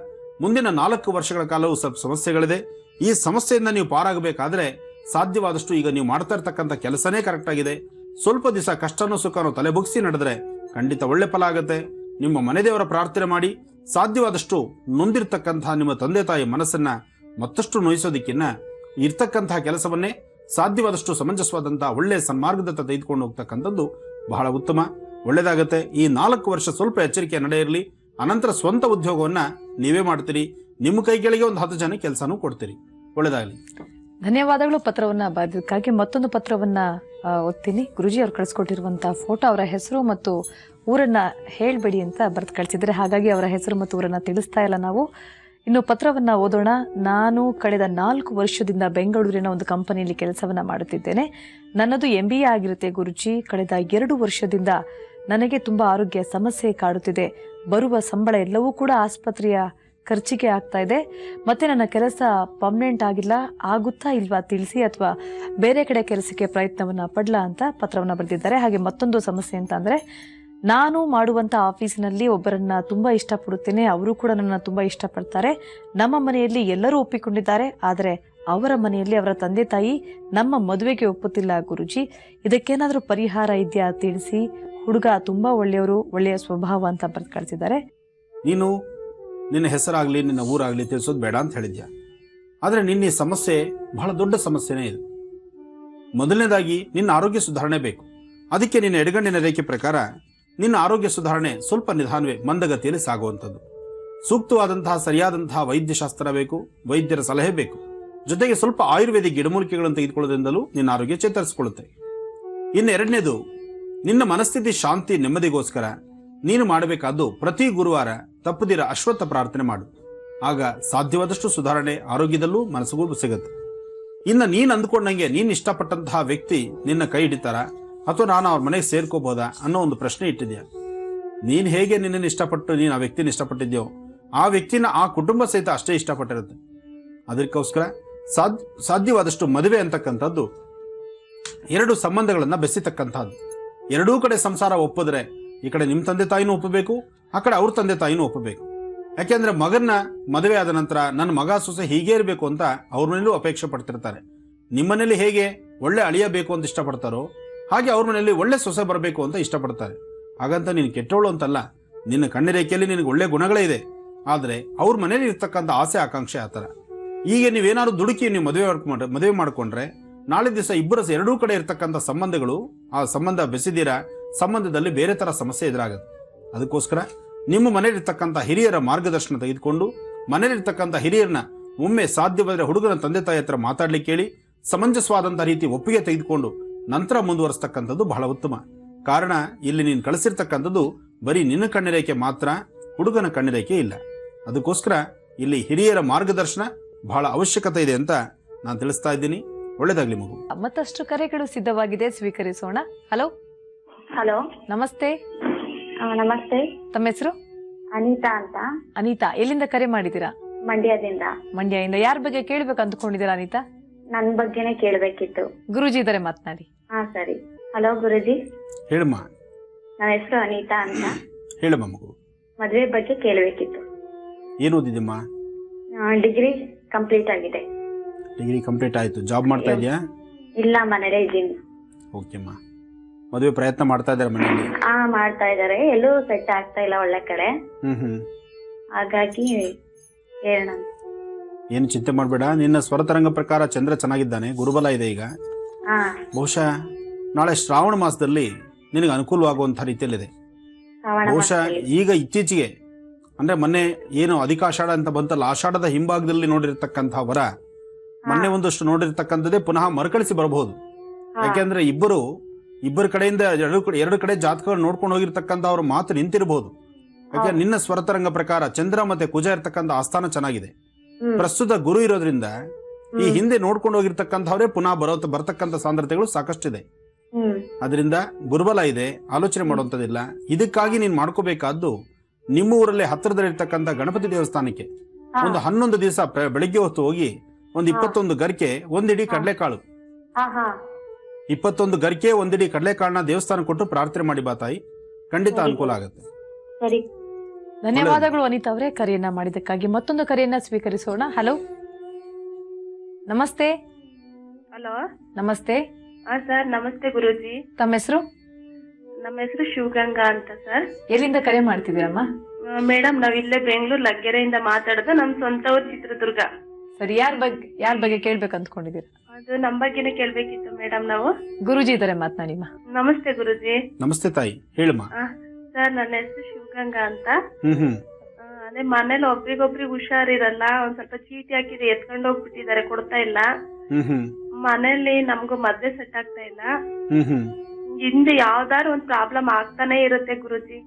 ಮುಂದಿನ 4 ವರ್ಷಗಳ ಕಾಲವೂ ಸ್ವಲ್ಪ ಸಮಸ್ಯೆಗಳಿದೆ. ಈ ಸಮಸ್ಯೆಯಿಂದ ನೀವು ಪಾರಾಗಬೇಕಾದ್ರೆ ಸಾಧ್ಯವಾದಷ್ಟು ಈಗ ನೀವು ಮಾಡ್ತಾ ಇರ್ತಕ್ಕಂಥ ಕೆಲಸನೇ ಕರೆಕ್ಟ್ ಆಗಿದೆ. ಸ್ವಲ್ಪ ದಿವಸ ಕಷ್ಟನೋ ಸುಖನೋ ತಲೆ ಬುಗ್ಸಿ ನಡೆದ್ರೆ ಖಂಡಿತ ಒಳ್ಳೆ ಫಲ ಆಗುತ್ತೆ. ನಿಮ್ಮ ಮನೆದೇವರ ಪ್ರಾರ್ಥನೆ ಮಾಡಿ ಸಾಧ್ಯವಾದಷ್ಟು ನೊಂದಿರ್ತಕ್ಕಂತಹ ನಿಮ್ಮ ತಂದೆ ತಾಯಿ ಮನಸ್ಸನ್ನ ಮತ್ತಷ್ಟು ನೋಯಿಸೋದಕ್ಕಿನ್ನ ಇರ್ತಕ್ಕಂತಹ ಕೆಲಸವನ್ನೇ ಸಾಧ್ಯವಾದಷ್ಟು ಸಮಂಜಸವಾದಂತಹ ಒಳ್ಳೆ ಸನ್ಮಾರ್ಗದತ್ತ ತೆಗೆದುಕೊಂಡು ಹೋಗ್ತಕ್ಕಂಥದ್ದು ಬಹಳ ಉತ್ತಮ, ಒಳ್ಳೇದಾಗತ್ತೆ. ಈ 4 ವರ್ಷ ಸ್ವಲ್ಪ ಎಚ್ಚರಿಕೆ ನಡೆ ಇರಲಿ. ಅನಂತರ ಸ್ವಂತ ಉದ್ಯೋಗವನ್ನ ನೀವೇ ಮಾಡ್ತೀರಿ, ನಿಮ್ಮ ಕೈ ಕೆಳಗೆ ಒಂದು 10 ಜನ ಕೆಲಸನೂ ಕೊಡ್ತೀರಿ. ಒಳ್ಳೇದಾಗಲಿ. ಧನ್ಯವಾದಗಳು ಪತ್ರವನ್ನ ಬರೆದಕ್ಕಾಗಿ. ಮತ್ತೊಂದು ಪತ್ರವನ್ನ ಓದ್ತೀನಿ. ಗುರುಜಿ ಅವ್ರು ಕಳಿಸ್ಕೊಟ್ಟಿರುವಂತಹ ಫೋಟೋ, ಅವರ ಹೆಸರು ಮತ್ತು ಊರನ್ನ ಹೇಳ್ಬೇಡಿ ಅಂತ ಬರೆದು ಕಳಿಸಿದ್ರೆ, ಹಾಗಾಗಿ ಅವರ ಹೆಸರು ಮತ್ತು ಊರನ್ನ ತಿಳಿಸ್ತಾ ಇಲ್ಲ ನಾವು. ಇನ್ನು ಪತ್ರವನ್ನ ಓದೋಣ. ನಾನು ಕಳೆದ 4 ವರ್ಷದಿಂದ ಬೆಂಗಳೂರಿನ ಒಂದು ಕಂಪನಿಯಲ್ಲಿ ಕೆಲಸವನ್ನ ಮಾಡುತ್ತಿದ್ದೇನೆ. ನನ್ನದು MBA ಆಗಿರುತ್ತೆ ಗುರುಜಿ. ಕಳೆದ 2 ವರ್ಷದಿಂದ ನನಗೆ ತುಂಬಾ ಆರೋಗ್ಯ ಸಮಸ್ಯೆ ಕಾಡುತ್ತಿದೆ. ಬರುವ ಸಂಬಳ ಎಲ್ಲವೂ ಕೂಡ ಆಸ್ಪತ್ರೆಯ ಖರ್ಚಿಗೆ ಆಗ್ತಾ ಇದೆ. ಮತ್ತೆ ನನ್ನ ಕೆಲಸ ಪರ್ಮನೆಂಟ್ ಆಗಿಲ್ಲ. ಆಗುತ್ತಾ ಇಲ್ವಾ ತಿಳಿಸಿ, ಅಥವಾ ಬೇರೆ ಕಡೆ ಕೆಲಸಕ್ಕೆ ಪ್ರಯತ್ನವನ್ನ ಪಡ್ಲಾ ಅಂತ ಪತ್ರವನ್ನ ಬರೆದಿದ್ದಾರೆ. ಹಾಗೆ ಮತ್ತೊಂದು ಸಮಸ್ಯೆ ಅಂತ ಅಂದ್ರೆ, ನಾನು ಮಾಡುವಂತ ಆಫೀಸಿನಲ್ಲಿ ಒಬ್ಬರನ್ನ ತುಂಬಾ ಇಷ್ಟಪಡುತ್ತೇನೆ, ಅವರು ಕೂಡ ನನ್ನ ತುಂಬಾ ಇಷ್ಟಪಡ್ತಾರೆ. ನಮ್ಮ ಮನೆಯಲ್ಲಿ ಎಲ್ಲರೂ ಒಪ್ಪಿಕೊಂಡಿದ್ದಾರೆ, ಆದರೆ ಅವರ ಮನೆಯಲ್ಲಿ ಅವರ ತಂದೆ ತಾಯಿ ನಮ್ಮ ಮದುವೆಗೆ ಒಪ್ಪುತ್ತಿಲ್ಲ ಗುರುಜಿ. ಇದಕ್ಕೇನಾದ್ರೂ ಪರಿಹಾರ ಇದೆಯಾ ತಿಳಿಸಿ. ಹುಡುಗ ತುಂಬಾ ಒಳ್ಳೆಯವರು, ಒಳ್ಳೆಯ ಸ್ವಭಾವ ಅಂತ ಬರೆದು ಕಳಿಸಿದ್ದಾರೆ. ನೀನು ನಿನ್ನ ಹೆಸರಾಗ್ಲಿ ನಿನ್ನ ಊರಾಗ್ಲಿ ತಿಳಿಸೋದು ಬೇಡ ಅಂತ ಹೇಳಿದ್ಯಾ, ಆದರೆ ನಿನ್ನ ಈ ಸಮಸ್ಯೆ ಬಹಳ ದೊಡ್ಡ ಸಮಸ್ಯೆನೇ ಇದೆ. ಮೊದಲನೇದಾಗಿ ನಿನ್ನ ಆರೋಗ್ಯ ಸುಧಾರಣೆ ಬೇಕು. ಅದಕ್ಕೆ ನಿನ್ನ ಎಡಗಣ್ಣಿನ ರೇಖೆ ಪ್ರಕಾರ ನಿನ್ನ ಆರೋಗ್ಯ ಸುಧಾರಣೆ ಸ್ವಲ್ಪ ನಿಧಾನವೇ, ಮಂದಗತಿಯಲ್ಲಿ ಸಾಗುವಂಥದ್ದು. ಸೂಕ್ತವಾದಂತಹ ಸರಿಯಾದಂತಹ ವೈದ್ಯಶಾಸ್ತ್ರ ಬೇಕು, ವೈದ್ಯರ ಸಲಹೆ ಬೇಕು. ಜೊತೆಗೆ ಸ್ವಲ್ಪ ಆಯುರ್ವೇದಿಕ್ ಗಿಡಮೂಲಿಕೆಗಳನ್ನು ತೆಗೆದುಕೊಳ್ಳೋದ್ರಿಂದಲೂ ನಿನ್ನ ಆರೋಗ್ಯ ಚೇತರಿಸಿಕೊಳ್ಳುತ್ತೆ. ಇನ್ನು ಎರಡನೇದು, ನಿನ್ನ ಮನಸ್ಥಿತಿ ಶಾಂತಿ ನೆಮ್ಮದಿಗೋಸ್ಕರ ನೀನು ಮಾಡಬೇಕಾದ್ದು ಪ್ರತಿ ಗುರುವಾರ ತಪ್ಪದಿರ ಅಶ್ವತ್ಥ ಪ್ರಾರ್ಥನೆ ಮಾಡು. ಆಗ ಸಾಧ್ಯವಾದಷ್ಟು ಸುಧಾರಣೆ ಆರೋಗ್ಯದಲ್ಲೂ ಮನಸ್ಸಿಗೂ ಸಿಗುತ್ತೆ. ಇನ್ನು ನೀನು ಅಂದ್ಕೊಂಡಂಗೆ ನೀನು ಇಷ್ಟಪಟ್ಟಂತಹ ವ್ಯಕ್ತಿ ನಿನ್ನ ಕೈ ಹಿಡಿತಾರ, ಅಥವಾ ನಾನು ಅವ್ರ ಮನೆಗೆ ಸೇರ್ಕೋಬೋದಾ ಅನ್ನೋ ಒಂದು ಪ್ರಶ್ನೆ ಇಟ್ಟಿದ್ಯಾ. ನೀನು ಹೇಗೆ ನಿನ್ನನ್ನು ಇಷ್ಟಪಟ್ಟು ನೀನು ಆ ವ್ಯಕ್ತಿನ ಇಷ್ಟಪಟ್ಟಿದ್ಯೋ ಆ ವ್ಯಕ್ತಿನ ಆ ಕುಟುಂಬ ಸಹಿತ ಅಷ್ಟೇ ಇಷ್ಟಪಟ್ಟಿರುತ್ತೆ. ಅದಕ್ಕೋಸ್ಕರ ಸಾಧ್ಯವಾದಷ್ಟು ಮದುವೆ ಅಂತಕ್ಕಂಥದ್ದು 2 ಸಂಬಂಧಗಳನ್ನು ಬೆಸೆತಕ್ಕಂಥದ್ದು. ಎರಡೂ ಕಡೆ ಸಂಸಾರ ಒಪ್ಪಿದ್ರೆ, ಈ ಕಡೆ ನಿಮ್ಮ ತಂದೆ ತಾಯಿನೂ ಒಪ್ಪಬೇಕು, ಆ ಕಡೆ ಅವ್ರ ತಂದೆ ತಾಯಿನೂ ಒಪ್ಪಬೇಕು. ಯಾಕೆಂದ್ರೆ ಮಗನ್ನ ಮದುವೆ ಆದ ನಂತರ ನನ್ನ ಮಗ ಸೊಸೆ ಹೀಗೆ ಇರಬೇಕು ಅಂತ ಅವ್ರ ಮನೇಲೂ ಅಪೇಕ್ಷೆ ಪಡ್ತಿರ್ತಾರೆ. ನಿಮ್ಮನೇಲಿ ಹೇಗೆ ಒಳ್ಳೆ ಅಳಿಯಬೇಕು ಅಂತ ಇಷ್ಟಪಡ್ತಾರೋ ಹಾಗೆ ಅವ್ರ ಮನೆಯಲ್ಲಿ ಒಳ್ಳೆ ಸೊಸೆ ಬರಬೇಕು ಅಂತ ಇಷ್ಟಪಡ್ತಾರೆ. ಹಾಗಂತ ನೀನು ಕೆಟ್ಟೋಳು ಅಂತಲ್ಲ, ನಿನ್ನ ಕಣ್ಣಿರೇಖೆಯಲ್ಲಿ ನಿನಗೆ ಒಳ್ಳೆ ಗುಣಗಳೇ ಇದೆ. ಆದರೆ ಅವ್ರ ಮನೇಲಿ ಇರ್ತಕ್ಕಂಥ ಆಸೆ ಆಕಾಂಕ್ಷೆ ಆ ಥರ. ಈಗ ನೀವೇನಾದ್ರು ದುಡುಕಿ ನೀವು ಮದುವೆ ಮಾಡಿಕೊಂಡ್ರೆ ನಾಳೆ ದಿವಸ ಎರಡೂ ಕಡೆ ಇರ್ತಕ್ಕಂಥ ಸಂಬಂಧಗಳು, ಆ ಸಂಬಂಧ ಬೆಸೆದಿರ ಸಂಬಂಧದಲ್ಲಿ ಬೇರೆ ಥರ ಸಮಸ್ಯೆ ಎದುರಾಗುತ್ತೆ. ಅದಕ್ಕೋಸ್ಕರ ನಿಮ್ಮ ಮನೆಯಲ್ಲಿರ್ತಕ್ಕಂಥ ಹಿರಿಯರ ಮಾರ್ಗದರ್ಶನ ತೆಗೆದುಕೊಂಡು, ಮನೆಯಲ್ಲಿರ್ತಕ್ಕಂಥ ಹಿರಿಯರನ್ನ ಒಮ್ಮೆ ಸಾಧ್ಯವಾದರೆ ಹುಡುಗನ ತಂದೆ ತಾಯಿ ಹತ್ರ ಮಾತಾಡ್ಲಿಕ್ಕೆ ಕೇಳಿ ಸಮಂಜಸವಾದಂಥ ರೀತಿ ಒಪ್ಪಿಗೆ ತೆಗೆದುಕೊಂಡು ನಂತರ ಮುಂದುವರಿಸ್ತಕ್ಕಂಥದ್ದು ಬಹಳ ಉತ್ತಮ. ಕಾರಣ ಇಲ್ಲಿ ನೀನು ಕಳಿಸಿರ್ತಕ್ಕಂಥದ್ದು ಬರೀ ನಿನ್ನ ಕಣ್ಣಿರೇಖೆ ಮಾತ್ರ, ಹುಡುಗನ ಕಣ್ಣಿರೇಖೆ ಇಲ್ಲ. ಅದಕ್ಕೋಸ್ಕರ ಇಲ್ಲಿ ಹಿರಿಯರ ಮಾರ್ಗದರ್ಶನ ಬಹಳ ಅವಶ್ಯಕತೆ ಇದೆ ಅಂತ ನಾನು ತಿಳಿಸ್ತಾ ಇದ್ದೀನಿ. ಒಳ್ಳೇದಾಗ್ಲಿ ಮಗು. ಮತ್ತಷ್ಟು ಕರೆಗಳು ಸಿದ್ಧವಾಗಿದೆ, ಸ್ವೀಕರಿಸೋಣ. ಹಲೋ ಹಲೋ ನಮಸ್ತೆ. ನಮಸ್ತೆ. ತಮ್ಮ ಹೆಸರು? ಅನಿತಾ ಅಂತ, ಅನಿತಾ, ಎಲ್ಲಿಂದ ಕರೆ ಮಾಡಿದ್ದೀರಾ? ಮಂಡ್ಯದಿಂದ. ಮಂಡ್ಯದಿಂದ. ಯಾರ ಬಗ್ಗೆ ಕೇಳ್ಬೇಕು ಅಂದ್ಕೊಂಡಿದ್ದೀರಾ ಅನಿತಾ? ನನ್ ಬಗ್ಗೆನೇ ಕೇಳ್ಬೇಕಿತ್ತು. ಗುರುಜಿ ಇದಾರೆ, ಮಾತನಾಡಿ. ಹಾ ಸರಿ. ಹಲೋ ಗುರುಜಿ, ಹೇಳಮ್ಮ. ನನ್ನ ಹೆಸರು ಅನಿತಾ ಅಂತ. ಹೇಳಮ್ಮ ಮಗು. ಮದ್ವೆ ಬಗ್ಗೆ ಕೇಳ್ಬೇಕಿತ್ತು. ಏನು ಓದಿದ್ಯಮ್ಮ? ಡಿಗ್ರಿ ಕಂಪ್ಲೀಟ್ ಆಗಿದೆ. ಡಿಗ್ರಿ ಕಂಪ್ಲೀಟ್ ಆಯ್ತು. ಜಾಬ್ ಮಾಡ್ತಾ ಇದೆಯಾ? ಇಲ್ಲ, ಮನೇಲೇ ಇದ್ದೀನಿ. ಓಕೆಮ್ಮ. ಮದುವೆ ಪ್ರಯತ್ನ ಮಾಡ್ತಾ ಇದ್ದಾರೆ ಮನೆಯಲ್ಲಿ? ಮಾಡ್ತಾ ಇದಾರೆ. ಎಲ್ಲೂ ಸೆಟ್ ಆಗ್ತಾ ಇಲ್ಲ ಒಳ್ಳೆ ಕಡೆ. ಹಾಗಾಗಿ ಹೇಳೋಣ. ಏನು ಚಿಂತೆ ಮಾಡಬೇಡ. ನಿನ್ನ ಸ್ವರತರಂಗ ಪ್ರಕಾರ ಚಂದ್ರ ಚೆನ್ನಾಗಿದ್ದಾನೆ, ಗುರುಬಲ ಇದೆ ಈಗ. ಬಹುಶಃ ನಾಳೆ ಶ್ರಾವಣ ಮಾಸದಲ್ಲಿ ನಿನಗೆ ಅನುಕೂಲವಾಗುವಂತಹ ರೀತಿಯಲ್ಲಿದೆ. ಬಹುಶಃ ಈಗ ಇತ್ತೀಚೆಗೆ ಅಂದ್ರೆ ಮೊನ್ನೆ ಏನು ಅಧಿಕಾಷಾಢ ಅಂತ ಬಂತಲ್ಲ, ಆಷಾಢದ ಹಿಂಭಾಗದಲ್ಲಿ ನೋಡಿರ್ತಕ್ಕಂಥ ವರ ಮೊನ್ನೆ ಒಂದಷ್ಟು ನೋಡಿರ್ತಕ್ಕಂಥದ್ದೇ ಪುನಃ ಮರುಕಳಿಸಿ ಬರಬಹುದು. ಯಾಕೆಂದ್ರೆ ಇಬ್ಬರ ಕಡೆಯಿಂದ ಎರಡು ಕಡೆ ಜಾತಕಗಳು ನೋಡ್ಕೊಂಡು ಹೋಗಿರ್ತಕ್ಕಂಥ ಅವ್ರ ಮಾತು ನಿಂತಿರಬಹುದು. ಯಾಕೆ ನಿನ್ನ ಸ್ವರತರಂಗ ಪ್ರಕಾರ ಚಂದ್ರ ಮತ್ತೆ ಕುಜ ಇರ್ತಕ್ಕಂಥ ಆಸ್ಥಾನ ಚೆನ್ನಾಗಿದೆ. ಪ್ರಸ್ತುತ ಗುರು ಇರೋದ್ರಿಂದ ಈ ಹಿಂದೆ ನೋಡ್ಕೊಂಡು ಹೋಗಿರ್ತಕ್ಕಂಥವ್ರೆ ಪುನಃ ಬರತಕ್ಕಂಥ ಸಾಂದ್ರತೆಗಳು ಸಾಕಷ್ಟಿದೆ. ಅದರಿಂದ ಗುರುಬಲ ಇದೆ, ಆಲೋಚನೆ ಮಾಡುವಂಥದ್ದಿಲ್ಲ. ಇದಕ್ಕಾಗಿ ನೀನ್ ಮಾಡ್ಕೋಬೇಕಾದ್ದು, ನಿಮ್ಮ ಊರಲ್ಲಿ ಹತ್ತಿರದಲ್ಲಿರ್ತಕ್ಕಂಥ ಗಣಪತಿ ದೇವಸ್ಥಾನಕ್ಕೆ ಒಂದು 11 ದಿವಸ ಬೆಳಿಗ್ಗೆ ಹೊತ್ತು ಹೋಗಿ ಒಂದು 21 ಗರಿಕೆ ಒಂದಿಡೀ ಕಡಲೆಕಾಳು, 21 ಗರಿಕೆ ಒಂದಿಡೀ ಕಡಲೆಕಾಳನ್ನ ದೇವಸ್ಥಾನ ಕೊಟ್ಟು ಪ್ರಾರ್ಥನೆ ಮಾಡಿ ಬಾ ತಾಯಿ, ಖಂಡಿತ ಅನುಕೂಲ ಆಗುತ್ತೆ. ಧನ್ಯವಾದಗಳು ಅನಿತಾ ಅವರೇ, ಕರೆಯನ್ನ ಮಾಡಿದ್ದಕ್ಕಾಗಿ. ಮತ್ತೊಂದು ಕರೆಯನ್ನ ಸ್ವೀಕರಿಸೋಣ. ಹಲೋ, ನಮಸ್ತೆ. ಹಲೋ, ನಮಸ್ತೆ. ಸರ್ ನಮಸ್ತೆ ಗುರೂಜಿ. ತಮ್ಮ ಹೆಸರು? ನಮ್ಮ ಹೆಸರು ಶಿವಗಂಗಾ ಅಂತ ಸರ್. ಎಲ್ಲಿಂದ ಕರೆ ಮಾಡ್ತಿದ್ದೀರಮ್ಮ? ಮೇಡಮ್, ನಾವ್ ಇಲ್ಲೇ ಬೆಂಗಳೂರು ಲಗ್ಗೆರೆಯಿಂದ ಮಾತಾಡೋದು. ನಮ್ ಸ್ವಂತ ಊರು ಚಿತ್ರದುರ್ಗ. ಸರಿ, ಯಾರ ಬಗ್ಗೆ ಕೇಳ್ಬೇಕು ಅಂದ್ಕೊಂಡಿದ್ದೀರಾ? ಅದು ನಮ್ ಬಗ್ಗೆನೇ ಕೇಳ್ಬೇಕಿತ್ತು ಮೇಡಮ್. ನಾವು ಗುರುಜಿ ಇದಾರೆ, ಮಾತನಾಡಿಮ್ಮ. ನಮಸ್ತೆ ಗುರುಜಿ. ನಮಸ್ತೆ ತಾಯಿ, ಹೇಳಮ್ಮ. ಸರ್ ನನ್ನ ಹೆಸರು ಶಿವಗಂಗಾ ಅಂತ. ಅದೇ ಮನೇಲಿ ಒಬ್ರಿಗೊಬ್ರಿಗೆ ಹುಷಾರಿರಲ್ಲ, ಒಂದ್ ಸ್ವಲ್ಪ ಚೀಟಿ ಹಾಕಿದ್ರೆ ಎತ್ಕೊಂಡು ಹೋಗ್ಬಿಟ್ಟಿದ್ದಾರೆ, ಕೊಡ್ತಾ ಇಲ್ಲ. ಮನೇಲಿ ನಮ್ಗೂ ಮದ್ವೆ ಸೆಟ್ ಆಗ್ತಾ ಇಲ್ಲ. ಹಿಂದೆ ಯಾವ್ದಾರು ಒಂದ್ ಪ್ರಾಬ್ಲಮ್ ಆಗ್ತಾನೆ ಇರುತ್ತೆ ಗುರುಜಿ.